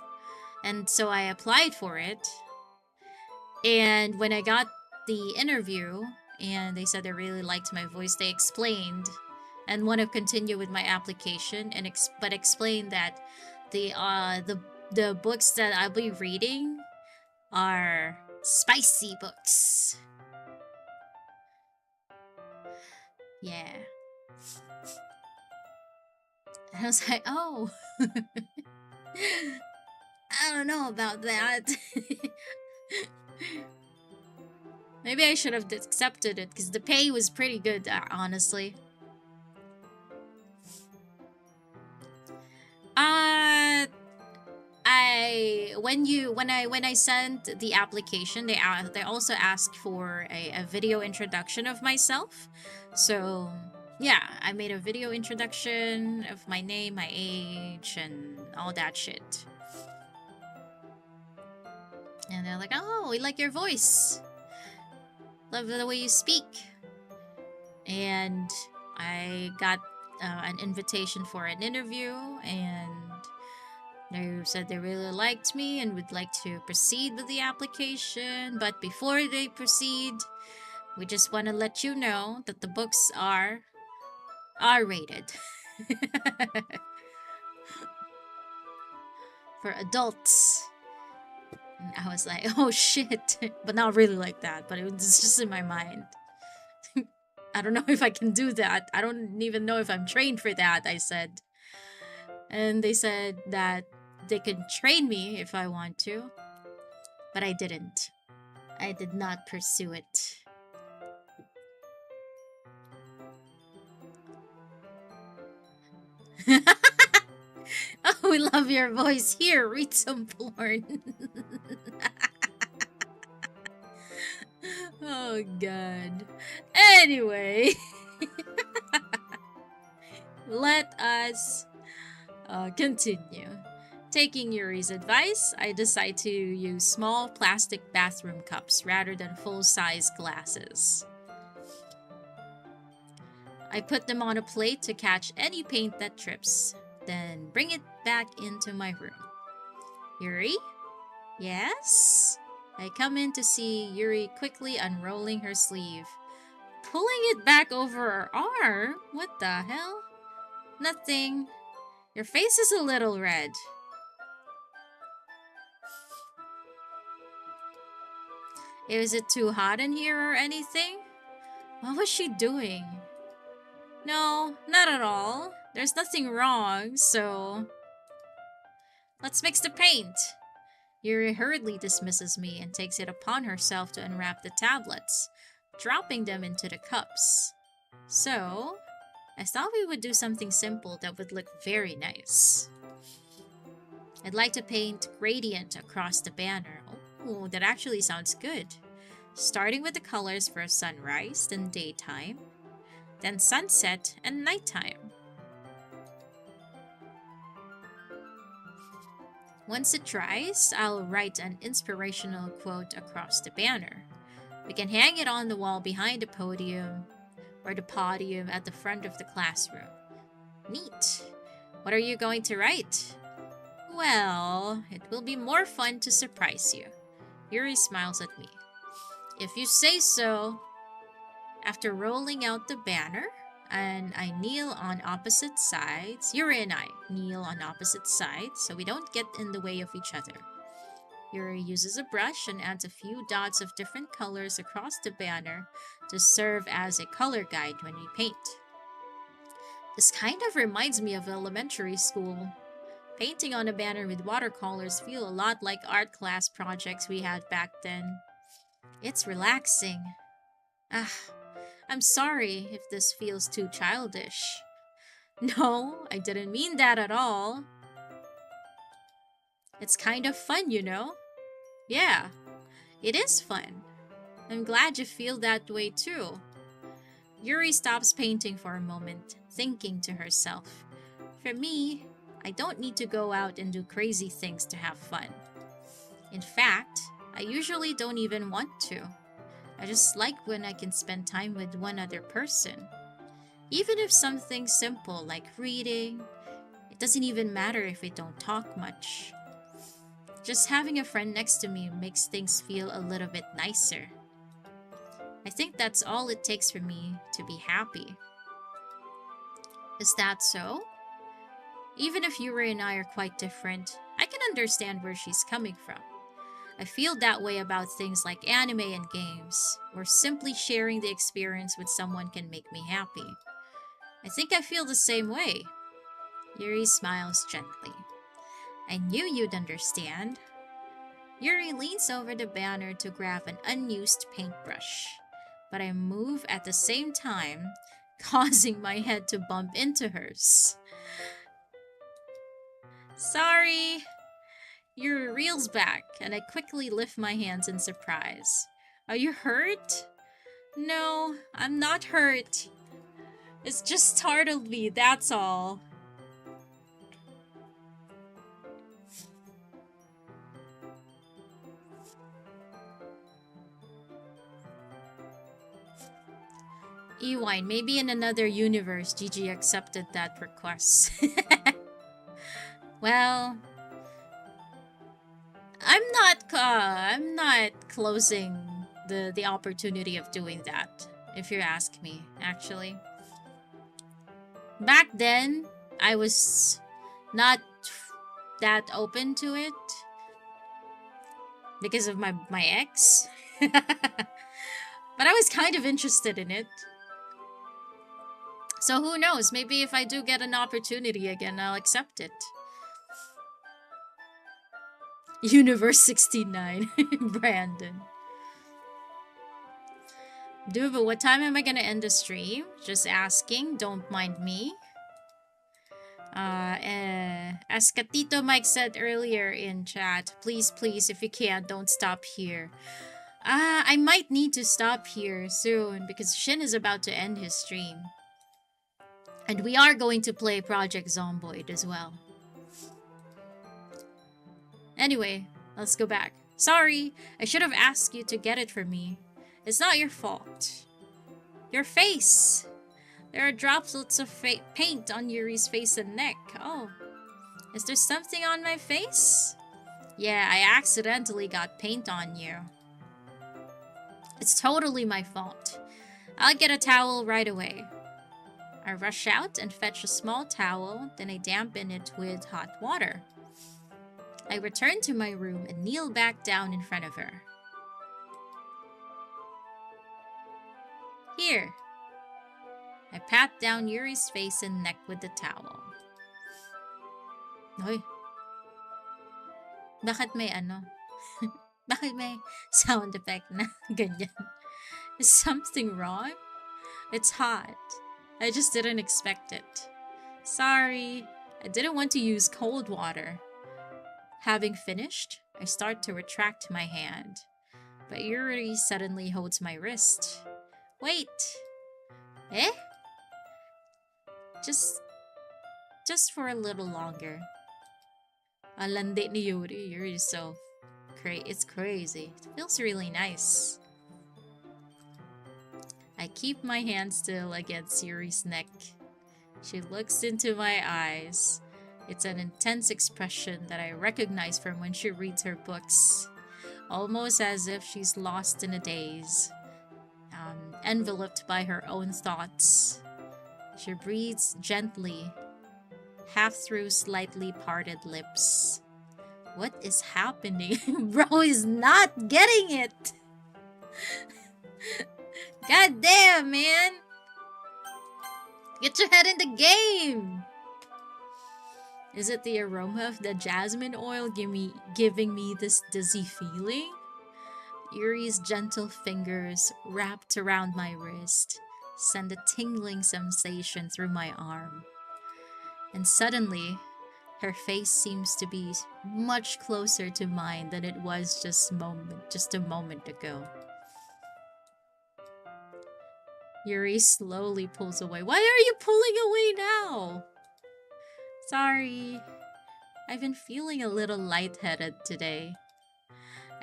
and so I applied for it. And when I got the interview, and they said they really liked my voice, they explained and want to continue with my application, and but explained that the books that I'll be reading are spicy books. Yeah. And I was like, oh, I don't know about that. Maybe I should have accepted it because the pay was pretty good, honestly. When I sent the application, they also asked for a video introduction of myself. So yeah, I made a video introduction of my name, my age, and all that shit. And they're like, "Oh, we like your voice. Love the way you speak." And I got an invitation for an interview, and they said they really liked me and would like to proceed with the application. But before they proceed, we just want to let you know that the books are R-rated. For adults. And I was like, oh shit. But not really like that, but it was just in my mind. I don't know if I can do that. I don't even know if I'm trained for that, I said. And they said that they could train me if I want to. But I didn't. I did not pursue it. Oh, we love your voice. Here, read some porn. Oh, God. Anyway. Let us continue. Taking Yuri's advice, I decide to use small plastic bathroom cups rather than full-size glasses. I put them on a plate to catch any paint that drips, then bring it back into my room. Yuri? Yes? I come in to see Yuri quickly unrolling her sleeve. Pulling it back over her arm? What the hell? Nothing. Your face is a little red. Is it too hot in here or anything? What was she doing? No, not at all. There's nothing wrong, so... Let's mix the paint. Yuri hurriedly dismisses me and takes it upon herself to unwrap the tablets, dropping them into the cups. So, I thought we would do something simple that would look very nice. I'd like to paint gradient across the banner. Oh, that actually sounds good. Starting with the colors for sunrise, then daytime, then sunset and nighttime. Once it dries, I'll write an inspirational quote across the banner. We can hang it on the wall behind the podium or the podium at the front of the classroom. Neat. What are you going to write? Well, it will be more fun to surprise you. Yuri smiles at me. If you say so. After rolling out the banner, and I kneel on opposite sides. Yuri and I kneel on opposite sides so we don't get in the way of each other. Yuri uses a brush and adds a few dots of different colors across the banner to serve as a color guide when we paint. This kind of reminds me of elementary school. Painting on a banner with watercolors feel a lot like art class projects we had back then. It's relaxing. I'm sorry if this feels too childish. No, I didn't mean that at all. It's kind of fun, you know? Yeah, it is fun. I'm glad you feel that way too. Yuri stops painting for a moment, thinking to herself. For me, I don't need to go out and do crazy things to have fun. In fact, I usually don't even want to. I just like when I can spend time with one other person. Even if something simple like reading, it doesn't even matter if we don't talk much. Just having a friend next to me makes things feel a little bit nicer. I think that's all it takes for me to be happy. Is that so? Even if Yuri and I are quite different, I can understand where she's coming from. I feel that way about things like anime and games, where simply sharing the experience with someone can make me happy. I think I feel the same way. Yuri smiles gently. I knew you'd understand. Yuri leans over the banner to grab an unused paintbrush, but I move at the same time, causing my head to bump into hers. Sorry! Yuri reels back, and I quickly lift my hands in surprise. Are you hurt? No, I'm not hurt. It's just startled me, that's all. Ewine, maybe in another universe, Gigi accepted that request. Well, I'm not closing the opportunity of doing that, if you ask me, actually. Back then, I was not that open to it because of my ex. But I was kind of interested in it. So who knows, maybe if I do get an opportunity again, I'll accept it. Universe 69, Brandon. Dude, but what time am I gonna end the stream? Just asking, don't mind me. As Katito Mike said earlier in chat, please, if you can, don't stop here. I might need to stop here soon because Shin is about to end his stream. And we are going to play Project Zomboid as well. Anyway, let's go back. Sorry, I should have asked you to get it for me. It's not your fault. Your face! There are droplets of paint on Yuri's face and neck. Oh, is there something on my face? Yeah, I accidentally got paint on you. It's totally my fault. I'll get a towel right away. I rush out and fetch a small towel, then I dampen it with hot water. I return to my room and kneel back down in front of her. Here. I pat down Yuri's face and neck with the towel. Hoy. Bakit may ano? Bakit may sound effect na ganyan? Is something wrong? It's hot. I just didn't expect it. Sorry. I didn't want to use cold water. Having finished, I start to retract my hand. But Yuri suddenly holds my wrist. Wait. Eh? Just for a little longer. Ang landi ni Yuri. Yuri is so it's crazy. It feels really nice. I keep my hand still against Yuri's neck. She looks into my eyes. It's an intense expression that I recognize from when she reads her books. Almost as if she's lost in a daze. Enveloped by her own thoughts. She breathes gently, half through slightly parted lips. What is happening? Bro is not getting it! God damn, man! Get your head in the game! Is it the aroma of the jasmine oil giving me this dizzy feeling? Yuri's gentle fingers wrapped around my wrist send a tingling sensation through my arm. And suddenly, her face seems to be much closer to mine than it was just a moment ago. Yuri slowly pulls away. Why are you pulling away now? Sorry. I've been feeling a little lightheaded today.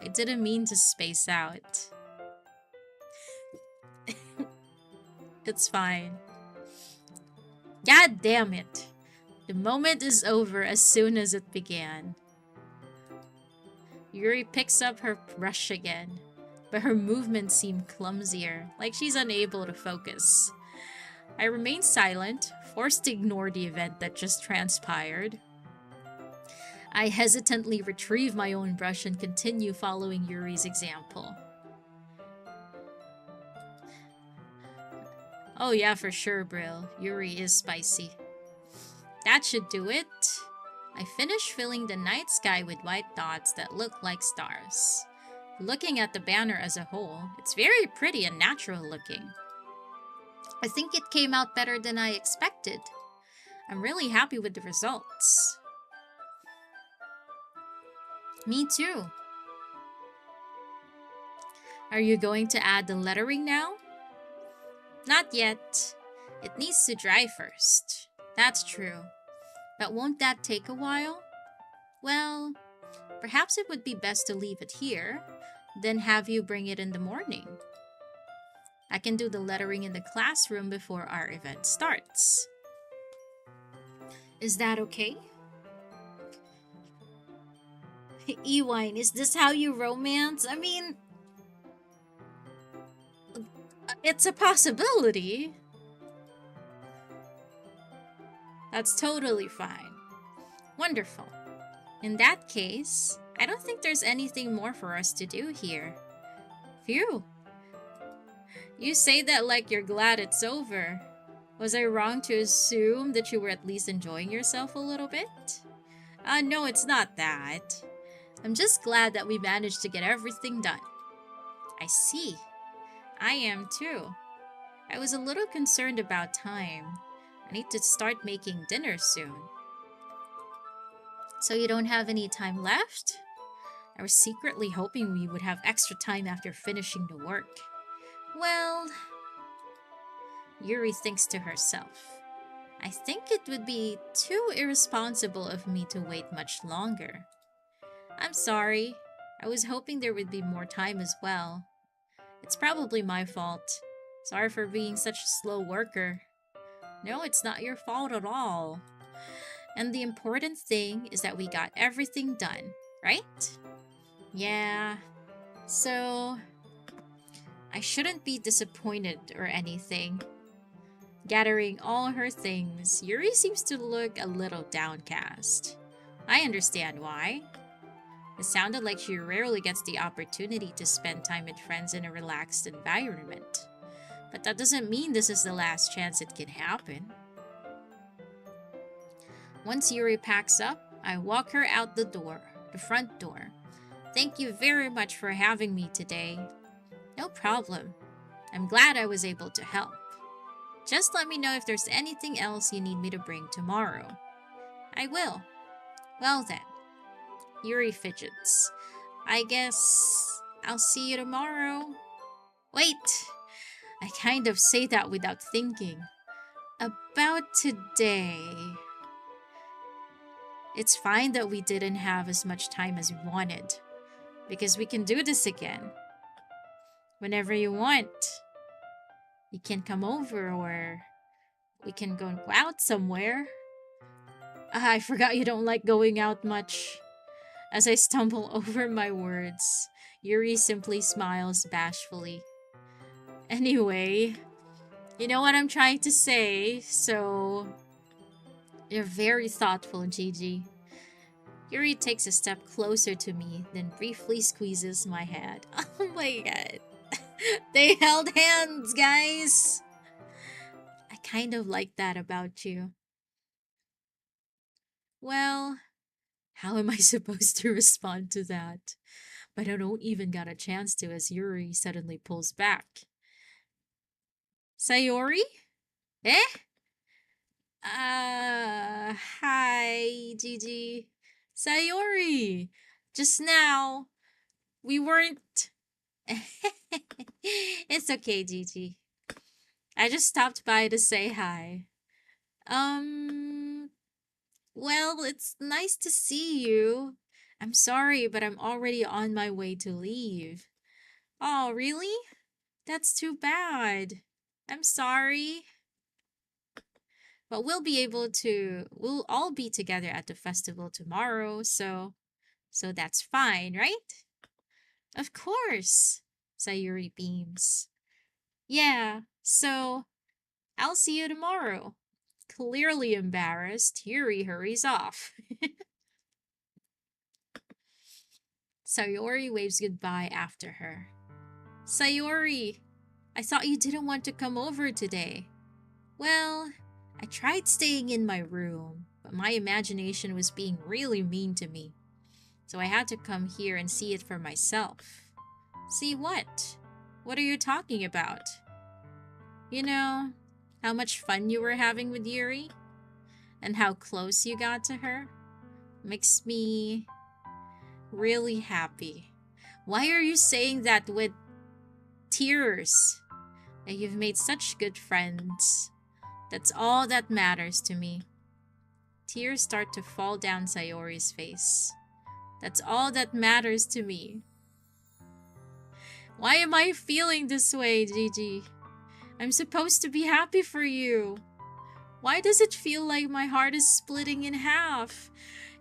I didn't mean to space out. It's fine. God damn it. The moment is over as soon as it began. Yuri picks up her brush again, but her movements seem clumsier, like she's unable to focus. I remain silent, forced to ignore the event that just transpired. I hesitantly retrieve my own brush and continue following Yuri's example. Oh yeah, for sure, Brill. Yuri is spicy. That should do it. I finish filling the night sky with white dots that look like stars. Looking at the banner as a whole, it's very pretty and natural looking. I think it came out better than I expected. I'm really happy with the results. Me too. Are you going to add the lettering now? Not yet. It needs to dry first. That's true. But won't that take a while? Well, perhaps it would be best to leave it here, then have you bring it in the morning. I can do the lettering in the classroom before our event starts. Is that okay? Ewine, is this how you romance? I mean, it's a possibility. That's totally fine. Wonderful. In that case, I don't think there's anything more for us to do here. Phew. You say that like you're glad it's over. Was I wrong to assume that you were at least enjoying yourself a little bit? No, it's not that. I'm just glad that we managed to get everything done. I see. I am too. I was a little concerned about time. I need to start making dinner soon. So you don't have any time left? I was secretly hoping we would have extra time after finishing the work. Well, Yuri thinks to herself. I think it would be too irresponsible of me to wait much longer. I'm sorry. I was hoping there would be more time as well. It's probably my fault. Sorry for being such a slow worker. No, it's not your fault at all. And the important thing is that we got everything done, right? Yeah. So, I shouldn't be disappointed or anything. Gathering all her things, Yuri seems to look a little downcast. I understand why. It sounded like she rarely gets the opportunity to spend time with friends in a relaxed environment. But that doesn't mean this is the last chance it can happen. Once Yuri packs up, I walk her out the door, the front door. Thank you very much for having me today. No problem. I'm glad I was able to help. Just let me know if there's anything else you need me to bring tomorrow. I will. Well then. Yuri fidgets. I guess I'll see you tomorrow. Wait! I kind of say that without thinking. About today. It's fine that we didn't have as much time as we wanted, because we can do this again. Whenever you want. You can come over or we can go out somewhere. I forgot you don't like going out much. As I stumble over my words, Yuri simply smiles bashfully. Anyway, you know what I'm trying to say, so... You're very thoughtful, Gigi. Yuri takes a step closer to me, then briefly squeezes my hand. Oh my god. They held hands, guys! I kind of like that about you. Well, how am I supposed to respond to that? But I don't even got a chance to as Yuri suddenly pulls back. Sayori? Eh? Hi, Gigi. Sayori! Just now, we weren't... It's okay, Gigi. I just stopped by to say hi. Um, well, it's nice to see you. I'm sorry, but I'm already on my way to leave. Oh, really? That's too bad. I'm sorry. But we'll all be together at the festival tomorrow, so that's fine, right? Of course, Sayuri beams. Yeah, so I'll see you tomorrow. Clearly embarrassed, Yuri hurries off. Sayori waves goodbye after her. Sayori, I thought you didn't want to come over today. Well, I tried staying in my room, but my imagination was being really mean to me. So I had to come here and see it for myself. See what? What are you talking about? You know, how much fun you were having with Yuri? And how close you got to her? Makes me really happy. Why are you saying that with tears? And you've made such good friends. That's all that matters to me. Tears start to fall down Sayori's face. That's all that matters to me. Why am I feeling this way, Gigi? I'm supposed to be happy for you. Why does it feel like my heart is splitting in half?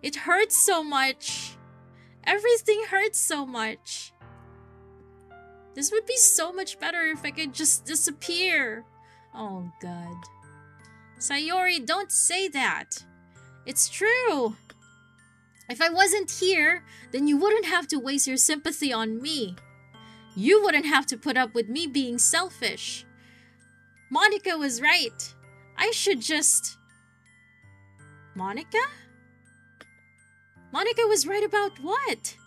It hurts so much. Everything hurts so much. This would be so much better if I could just disappear. Oh, God. Sayori, don't say that. It's true. If I wasn't here, then you wouldn't have to waste your sympathy on me. You wouldn't have to put up with me being selfish. Monica was right. I should just... Monica? Monica was right about what?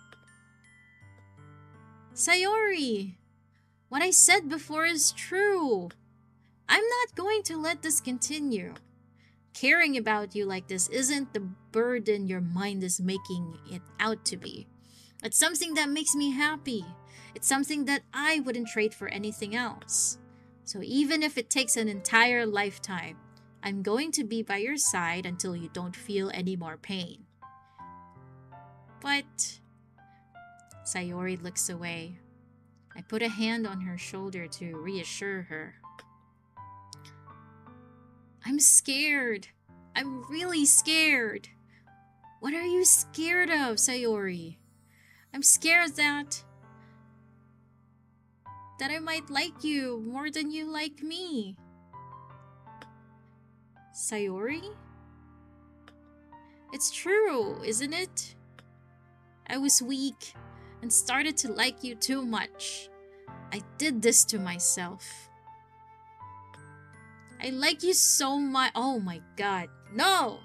Sayori, what I said before is true. I'm not going to let this continue. Caring about you like this isn't the burden your mind is making it out to be. It's something that makes me happy. It's something that I wouldn't trade for anything else. So even if it takes an entire lifetime, I'm going to be by your side until you don't feel any more pain. But... Sayori looks away. I put a hand on her shoulder to reassure her. I'm scared. I'm really scared. What are you scared of, Sayori? I'm scared that I might like you more than you like me. Sayori? It's true, isn't it? I was weak and started to like you too much. I did this to myself. I like you so much. Oh my God. No!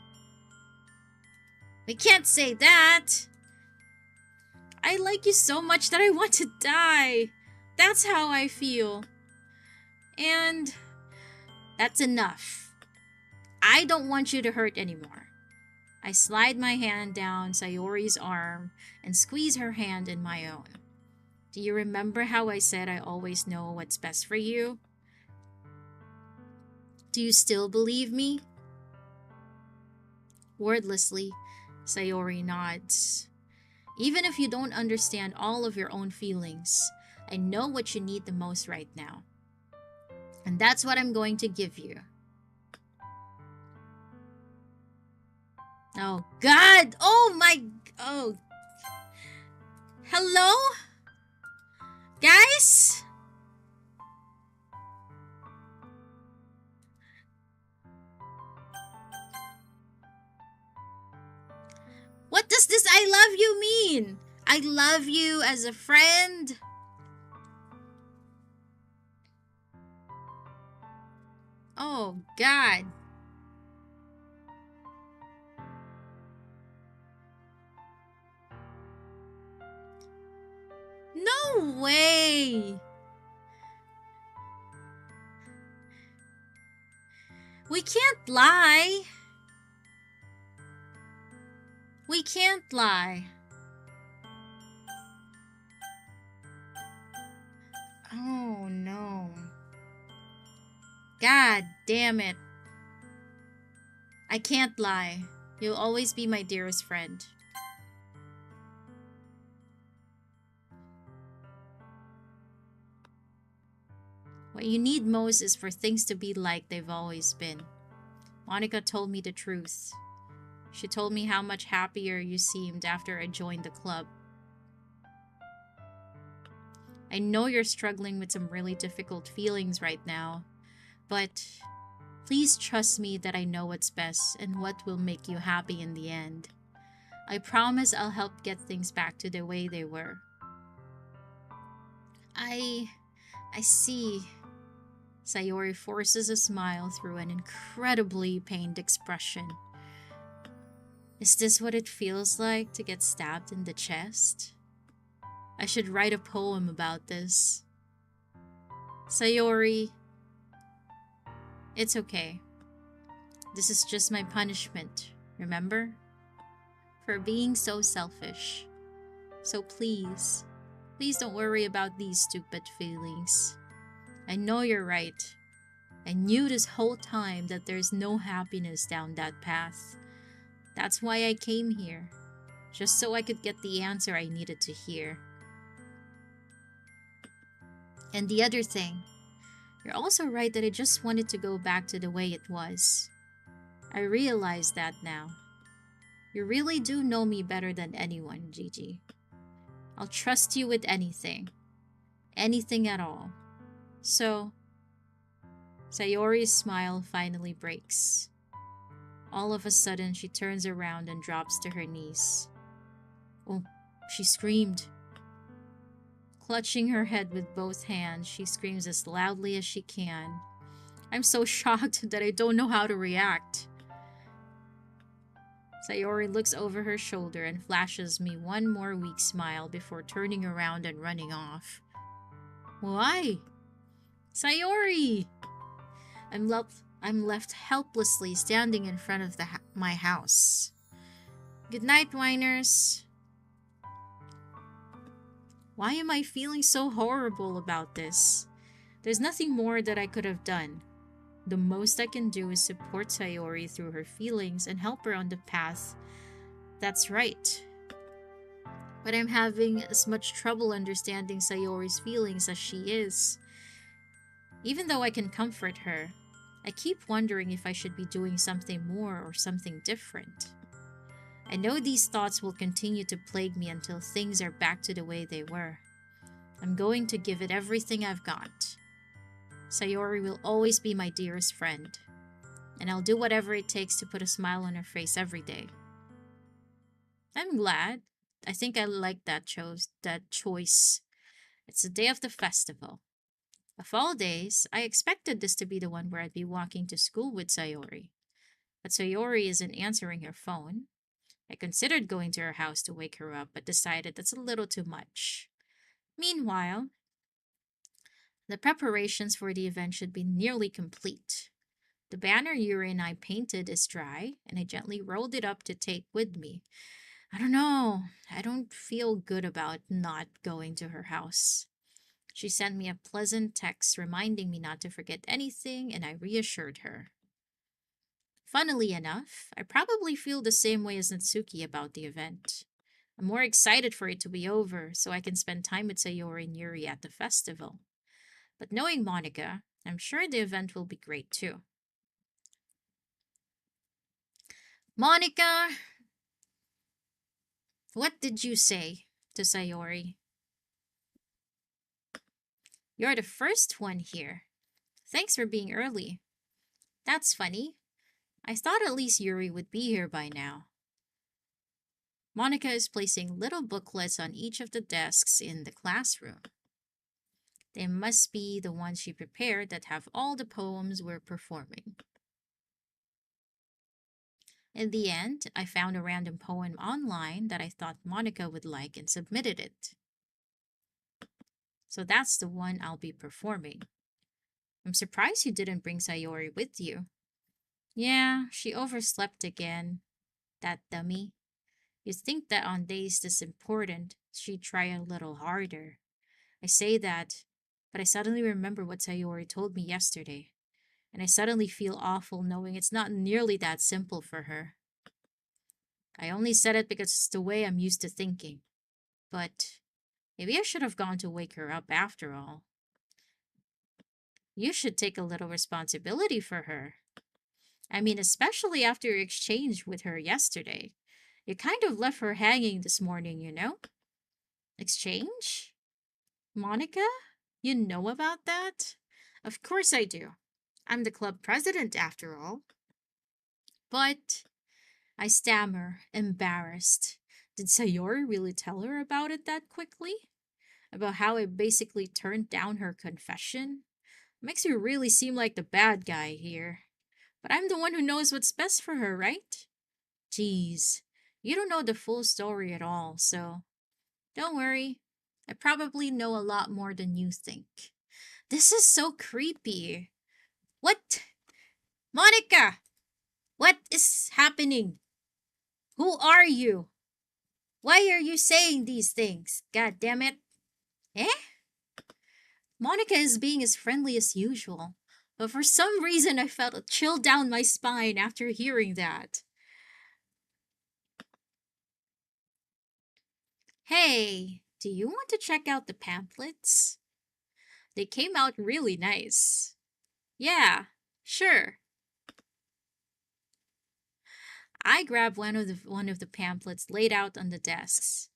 We can't say that. I like you so much that I want to die. That's how I feel. And that's enough. I don't want you to hurt anymore. I slide my hand down Sayori's arm and squeeze her hand in my own. Do you remember how I said I always know what's best for you? Do you still believe me? Wordlessly, Sayori nods. Even if you don't understand all of your own feelings, I know what you need the most right now. And that's what I'm going to give you. Oh, God! Oh, my... Oh. Hello? Guys? What does this I love you mean? I love you as a friend? Oh, God. No way! We can't lie. We can't lie. Oh, no. God damn it. I can't lie. You'll always be my dearest friend. What you need most is for things to be like they've always been. Monica told me the truth. She told me how much happier you seemed after I joined the club. I know you're struggling with some really difficult feelings right now, but please trust me that I know what's best and what will make you happy in the end. I promise I'll help get things back to the way they were. I see. Sayori forces a smile through an incredibly pained expression. Is this what it feels like to get stabbed in the chest? I should write a poem about this. Sayori, it's okay. This is just my punishment, remember? For being so selfish. So please don't worry about these stupid feelings. I know you're right. I knew this whole time that there's no happiness down that path. That's why I came here. Just so I could get the answer I needed to hear. And the other thing, you're also right that I just wanted to go back to the way it was. I realize that now. You really do know me better than anyone, Gigi. I'll trust you with anything. Anything at all. So, Sayori's smile finally breaks. All of a sudden, she turns around and drops to her knees. Oh, she screamed. Clutching her head with both hands, she screams as loudly as she can. I'm so shocked that I don't know how to react. Sayori looks over her shoulder and flashes me one more weak smile before turning around and running off. Why? Sayori! I'm left helplessly standing in front of my house. Good night, whiners. Why am I feeling so horrible about this? There's nothing more that I could have done. The most I can do is support Sayori through her feelings and help her on the path that's right. But I'm having as much trouble understanding Sayori's feelings as she is. Even though I can comfort her, I keep wondering if I should be doing something more or something different. I know these thoughts will continue to plague me until things are back to the way they were. I'm going to give it everything I've got. Sayori will always be my dearest friend, and I'll do whatever it takes to put a smile on her face every day. I'm glad. I think I like that choice. It's the day of the festival. Of all days, I expected this to be the one where I'd be walking to school with Sayori. But Sayori isn't answering her phone. I considered going to her house to wake her up, but decided that's a little too much. Meanwhile, the preparations for the event should be nearly complete. The banner Yuri and I painted is dry, and I gently rolled it up to take with me. I don't know. I don't feel good about not going to her house. She sent me a pleasant text reminding me not to forget anything, and I reassured her. Funnily enough, I probably feel the same way as Natsuki about the event. I'm more excited for it to be over so I can spend time with Sayori and Yuri at the festival. But knowing Monica, I'm sure the event will be great too. Monica! What did you say to Sayori? You're the first one here. Thanks for being early. That's funny. I thought at least Yuri would be here by now. Monica is placing little booklets on each of the desks in the classroom. They must be the ones she prepared that have all the poems we're performing. In the end, I found a random poem online that I thought Monica would like and submitted it. So that's the one I'll be performing. I'm surprised you didn't bring Sayori with you. Yeah, she overslept again. That dummy. You'd think that on days this important, she'd try a little harder. I say that, but I suddenly remember what Sayori told me yesterday. and I suddenly feel awful knowing it's not nearly that simple for her. I only said it because it's the way I'm used to thinking. But maybe I should have gone to wake her up after all. You should take a little responsibility for her. I mean, especially after your exchange with her yesterday. You kind of left her hanging this morning, you know? Exchange? Monica? You know about that? Of course I do. I'm the club president after all. But I stammer, embarrassed. Did Sayori really tell her about it that quickly? About how I basically turned down her confession? Makes you really seem like the bad guy here. But I'm the one who knows what's best for her, right? Geez, you don't know the full story at all, so don't worry. I probably know a lot more than you think. This is so creepy. What? Monica! What is happening? Who are you? Why are you saying these things? God damn it. Eh? Monica is being as friendly as usual, but for some reason I felt a chill down my spine after hearing that. Hey, do you want to check out the pamphlets? They came out really nice. Yeah, sure. I grabbed one of the pamphlets laid out on the desks.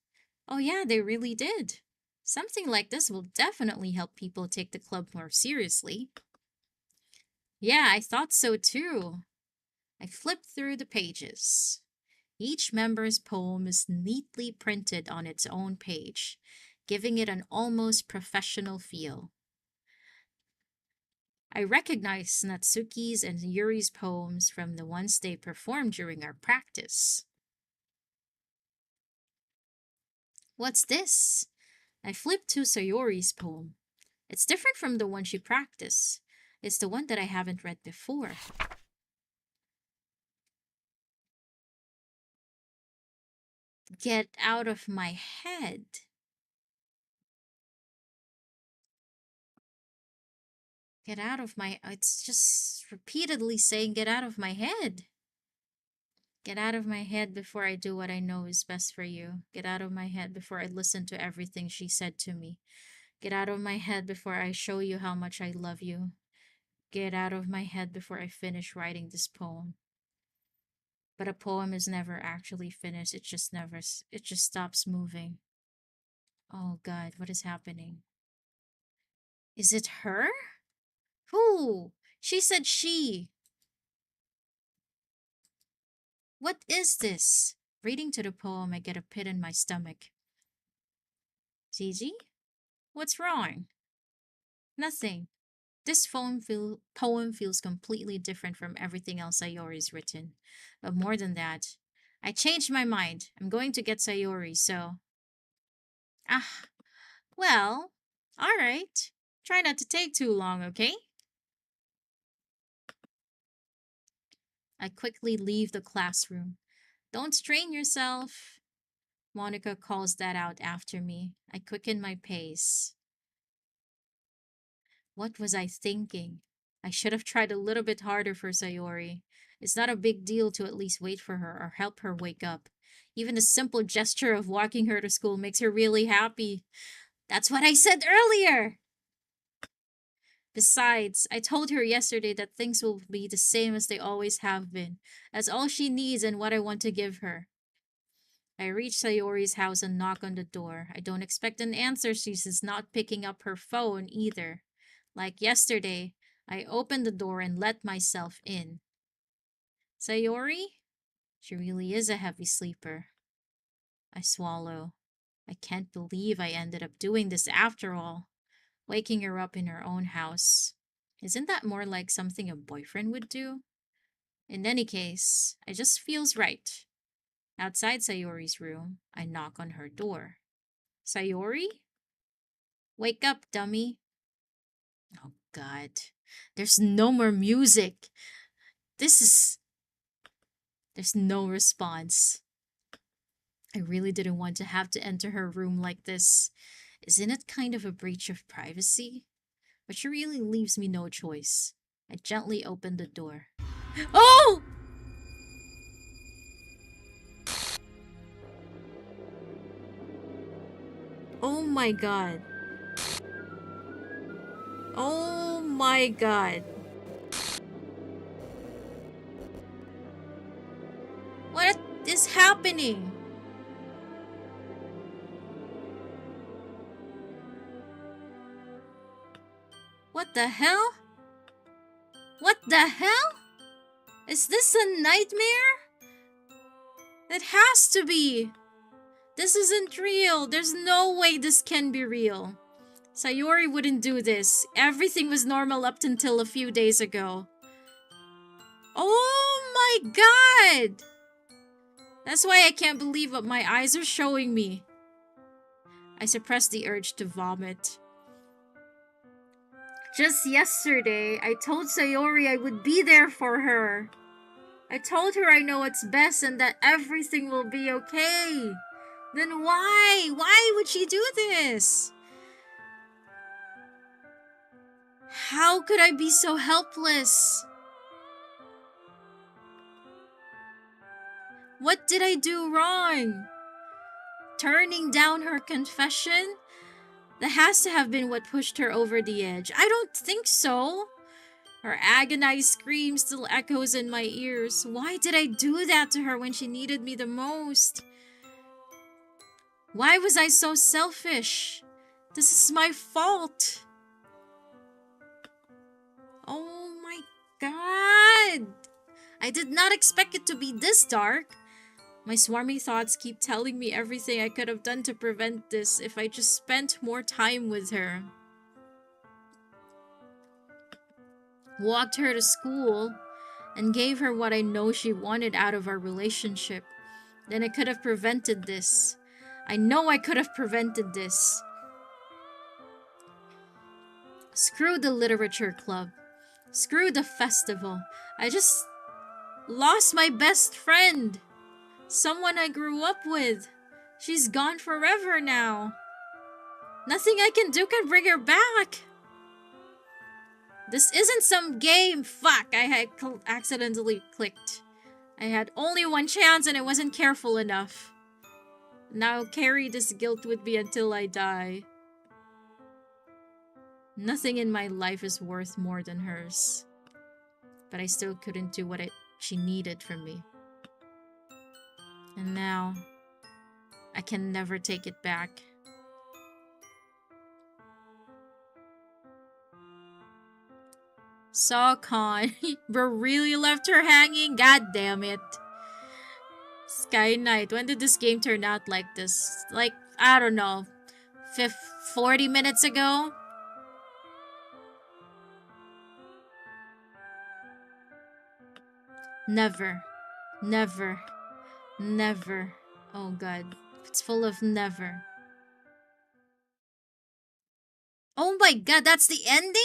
Oh yeah, they really did. Something like this will definitely help people take the club more seriously. Yeah, I thought so too. I flipped through the pages. Each member's poem is neatly printed on its own page, giving it an almost professional feel. I recognized Natsuki's and Yuri's poems from the ones they performed during our practice. What's this? I flipped to Sayori's poem. It's different from the one she practiced. It's the one that I haven't read before. Get out of my head. Get out of my... It's just repeatedly saying, get out of my head. Get out of my head before I do what I know is best for you. Get out of my head before I listen to everything she said to me. Get out of my head before I show you how much I love you. Get out of my head before I finish writing this poem. But a poem is never actually finished. It just stops moving. Oh God, what is happening? Is it her? Who? She said she. What is this? Reading to the poem, I get a pit in my stomach. Gigi? What's wrong? Nothing. This poem feels completely different from everything else Sayori's written. But more than that, I changed my mind. I'm going to get Sayori, so... Ah, well, alright. Try not to take too long, okay? I quickly leave the classroom. Don't strain yourself. Monica calls that out after me. I quicken my pace. What was I thinking? I should have tried a little bit harder for Sayori. It's not a big deal to at least wait for her or help her wake up. Even the simple gesture of walking her to school makes her really happy. That's what I said earlier! Besides, I told her yesterday that things will be the same as they always have been. That's all she needs and what I want to give her. I reach Sayori's house and knock on the door. I don't expect an answer. She's not picking up her phone either. Like yesterday, I open the door and let myself in. Sayori? She really is a heavy sleeper. I swallow. I can't believe I ended up doing this after all. Waking her up in her own house. Isn't that more like something a boyfriend would do? In any case, it just feels right. Outside Sayori's room, I knock on her door. Sayori? Wake up, dummy. Oh God. There's no more music. There's no response. I really didn't want to have to enter her room like this. Isn't it kind of a breach of privacy? But she really leaves me no choice. I gently opened the door. Oh! Oh my god. Oh my god. What is happening? What the hell? What the hell? Is this a nightmare? It has to be. This isn't real. There's no way this can be real. Sayori wouldn't do this. Everything was normal up until a few days ago. Oh my god! That's why I can't believe what my eyes are showing me. I suppressed the urge to vomit. Just yesterday, I told Sayori I would be there for her. I told her I know what's best and that everything will be okay. Then why? Why would she do this? How could I be so helpless? What did I do wrong? Turning down her confession? That has to have been what pushed her over the edge. I don't think so. Her agonized scream still echoes in my ears. Why did I do that to her when she needed me the most? Why was I so selfish? This is my fault. Oh my god. I did not expect it to be this dark. My swarmy thoughts keep telling me everything I could have done to prevent this if I just spent more time with her. Walked her to school and gave her what I know she wanted out of our relationship. Then I could have prevented this. I know I could have prevented this. Screw the literature club. Screw the festival. I just lost my best friend. Someone I grew up with. She's gone forever now. Nothing I can do can bring her back. This isn't some game. Fuck, I had accidentally clicked. I had only one chance and I wasn't careful enough. Now I'll carry this guilt with me until I die. Nothing in my life is worth more than hers. But I still couldn't do what she needed from me. And now, I can never take it back. Con, bro really left her hanging? God damn it. Sky Knight, when did this game turn out like this? Like, I don't know, 40 minutes ago? Never. Never. Never. Oh god. It's full of never. Oh my god, that's the ending?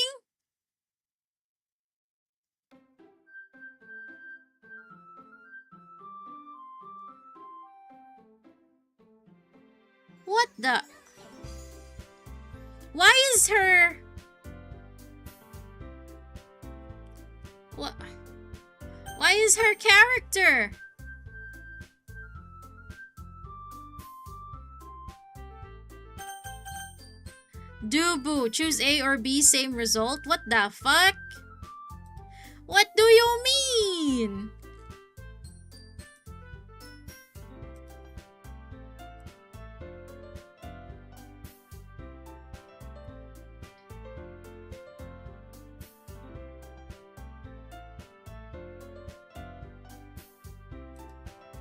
What the? Why is her... What? Why is her character? Dubu, choose A or B, same result? What the fuck? What do you mean?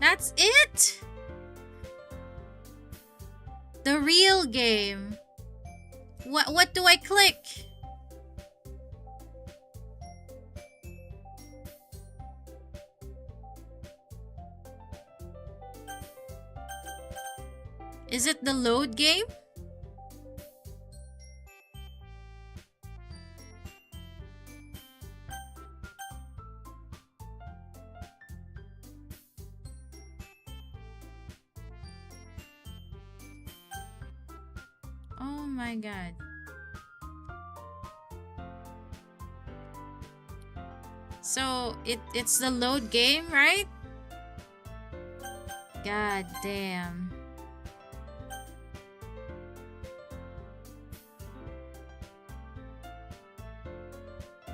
That's it? The real game. What do I click? Is it the load game? Oh my god. So, it's the load game, right? God damn.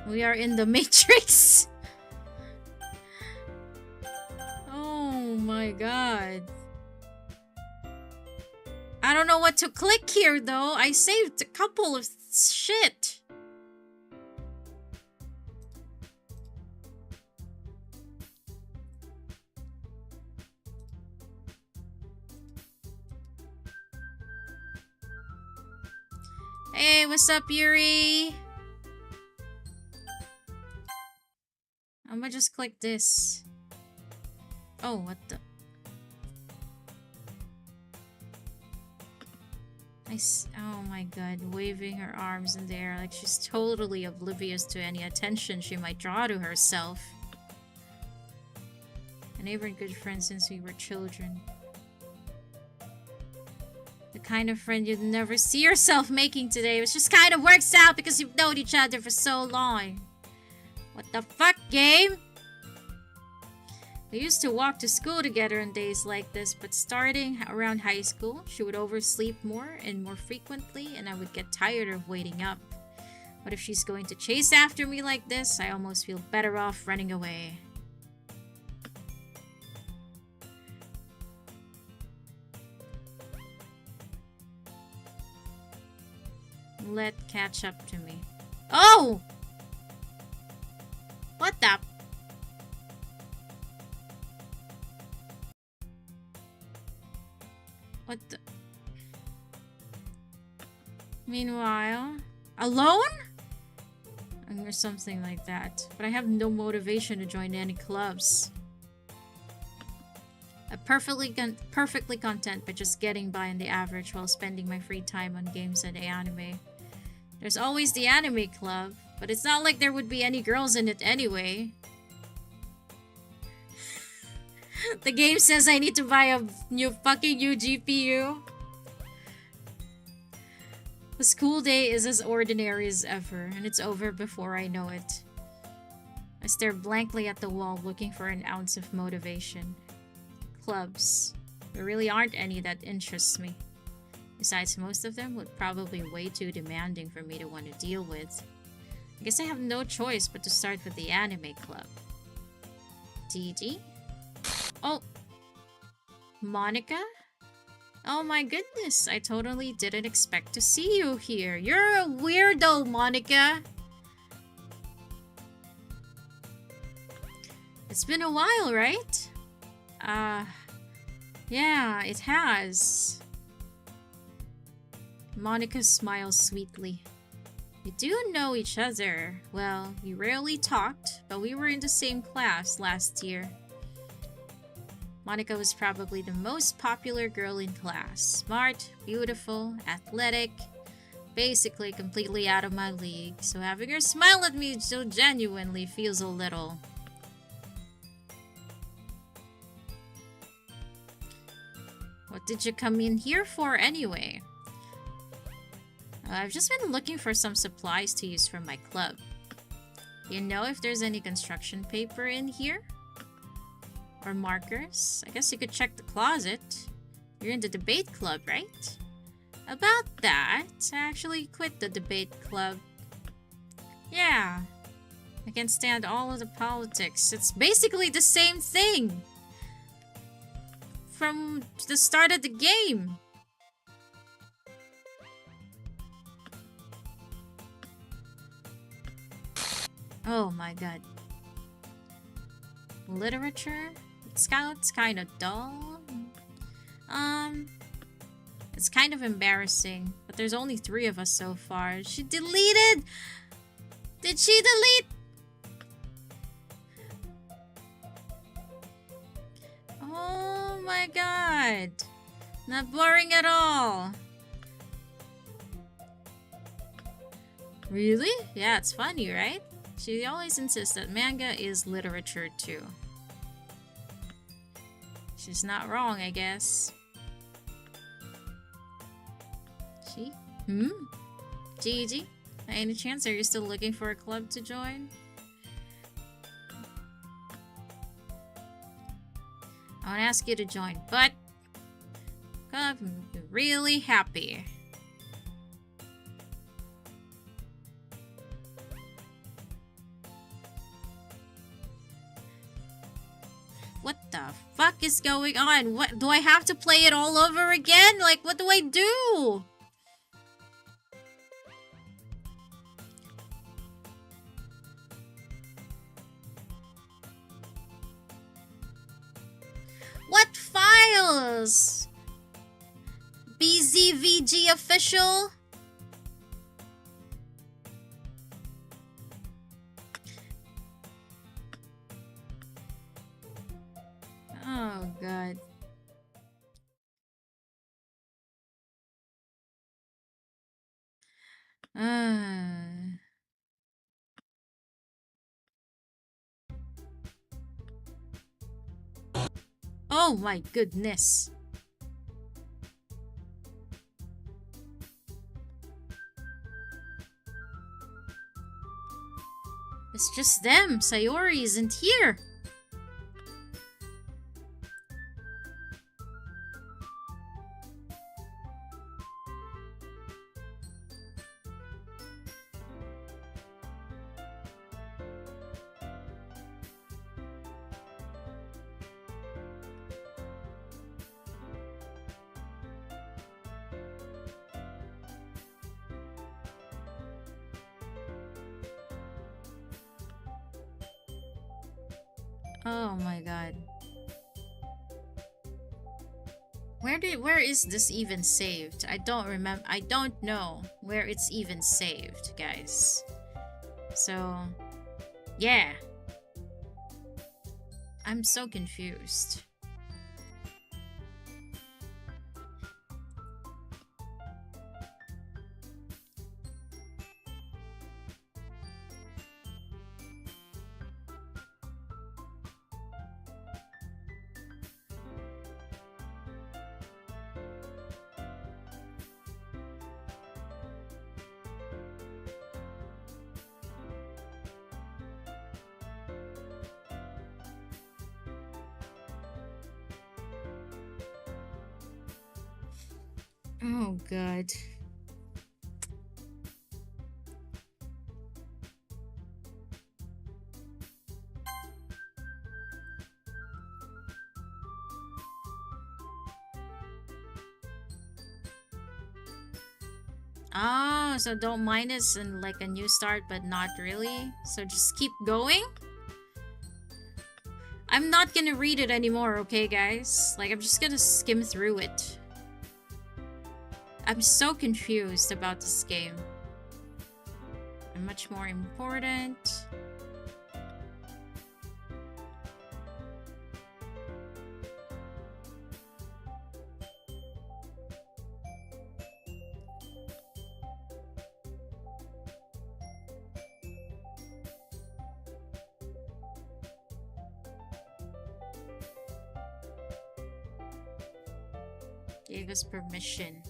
We are in the Matrix. Oh my god. I don't know what to click here though. I saved a couple of shit. Hey, what's up, Yuri? I'm gonna just click this. Oh, what the? Oh my god, waving her arms in the air like she's totally oblivious to any attention she might draw to herself. And they've been good friends since we were children. The kind of friend you'd never see yourself making today. It just kind of works out because you've known each other for so long. What the fuck, game? We used to walk to school together on days like this, but starting around high school, she would oversleep more and more frequently, and I would get tired of waiting up. But if she's going to chase after me like this, I almost feel better off running away. Let catch up to me. Oh! What the? What the? Meanwhile, alone? Or something like that. But I have no motivation to join any clubs. I'm perfectly content by just getting by on the average while spending my free time on games and anime. There's always the anime club, but it's not like there would be any girls in it anyway. The game says I need to buy a new GPU. The school day is as ordinary as ever, and it's over before I know it. I stare blankly at the wall looking for an ounce of motivation. Clubs. There really aren't any that interest me. Besides, most of them would probably be way too demanding for me to want to deal with. I guess I have no choice but to start with the anime club. Didi? Oh! Monica? Oh my goodness, I totally didn't expect to see you here. You're a weirdo, Monica! It's been a while, right? Yeah, it has. Monica smiles sweetly. We do know each other. Well, we rarely talked, but we were in the same class last year. Monica was probably the most popular girl in class. Smart, beautiful, athletic, basically completely out of my league. So having her smile at me so genuinely feels a little... What did you come in here for anyway? I've just been looking for some supplies to use for my club. You know if there's any construction paper in here? Or markers? I guess you could check the closet. You're in the debate club, right? About that, I actually quit the debate club. Yeah. I can't stand all of the politics. It's basically the same thing from the start of the game. Oh my god. Literature? It's kind of dull. It's kind of embarrassing, but there's only 3 of us so far. She deleted! Did she delete? Oh my god. Not boring at all. Really? Yeah, it's funny, right? She always insists that manga is literature too. She's not wrong, I guess. She? Gigi? By any chance, are you still looking for a club to join? won't ask you to join, but I'm really happy. What the fuck is going on? What do I have to play it all over again? Like, what do I do? What files? BZVG official? Oh, God. Oh my goodness. It's just them. Sayori isn't here. Oh my god. Where is this even saved? I don't remember. I don't know where it's even saved, guys. So, yeah. I'm so confused. Oh god. Oh, so don't mind us and like a new start, but not really. So just keep going. I'm not gonna read it anymore, okay, guys? Like, I'm just gonna skim through it. I'm so confused about this game. And much more important. Gave us permission.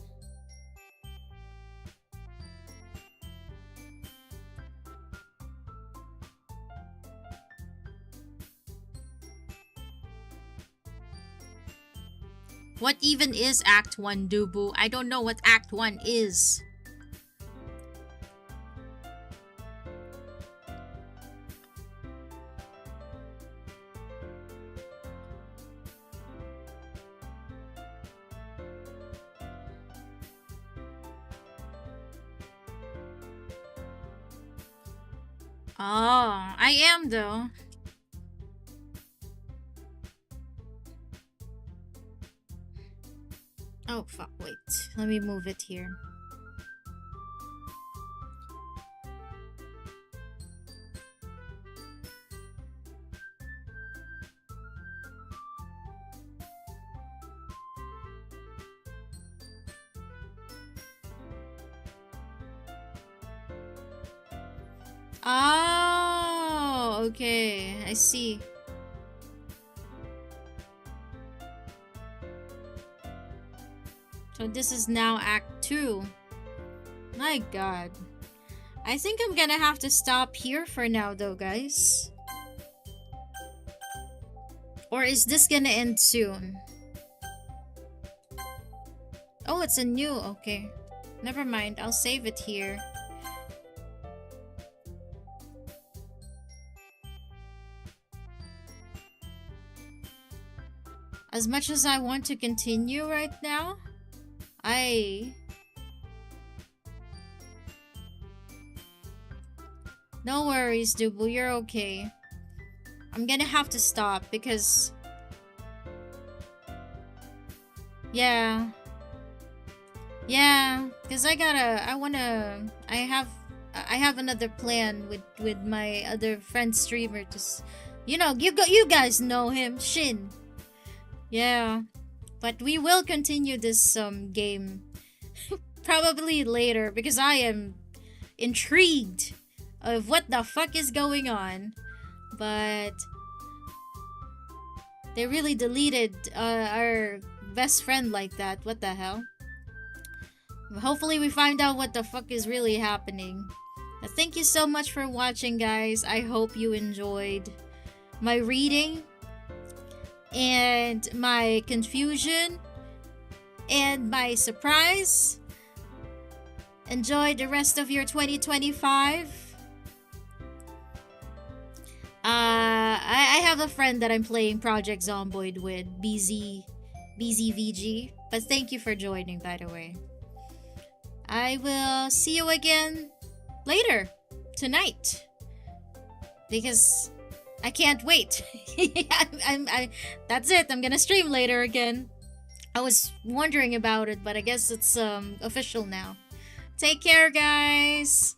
What even is Act 1, Dubu? I don't know what Act 1 is. Oh, I am though. Oh, fuck, wait. Let me move it here. Oh, okay. I see. So this is now Act 2. My god. I think I'm gonna have to stop here for now though, guys. Or is this gonna end soon? Oh, it's a new. Okay. Never mind. I'll save it here. As much as I want to continue right now, No worries, Dubu. You're okay. I'm gonna have to stop because... Yeah. Yeah, because I have another plan with my other friend streamer to, you guys know him, Shin. Yeah, but we will continue this game probably later because I am intrigued of what the fuck is going on. But they really deleted our best friend like that. What the hell? Hopefully we find out what the fuck is really happening. Thank you so much for watching, guys. I hope you enjoyed my reading and my confusion and my surprise. Enjoy the rest of your 2025. I have a friend that I'm playing Project Zomboid with, BZVG. But thank you for joining, by the way. I will see you again later tonight because I can't wait. That's it. I'm gonna stream later again. I was wondering about it, but I guess it's official now. Take care, guys.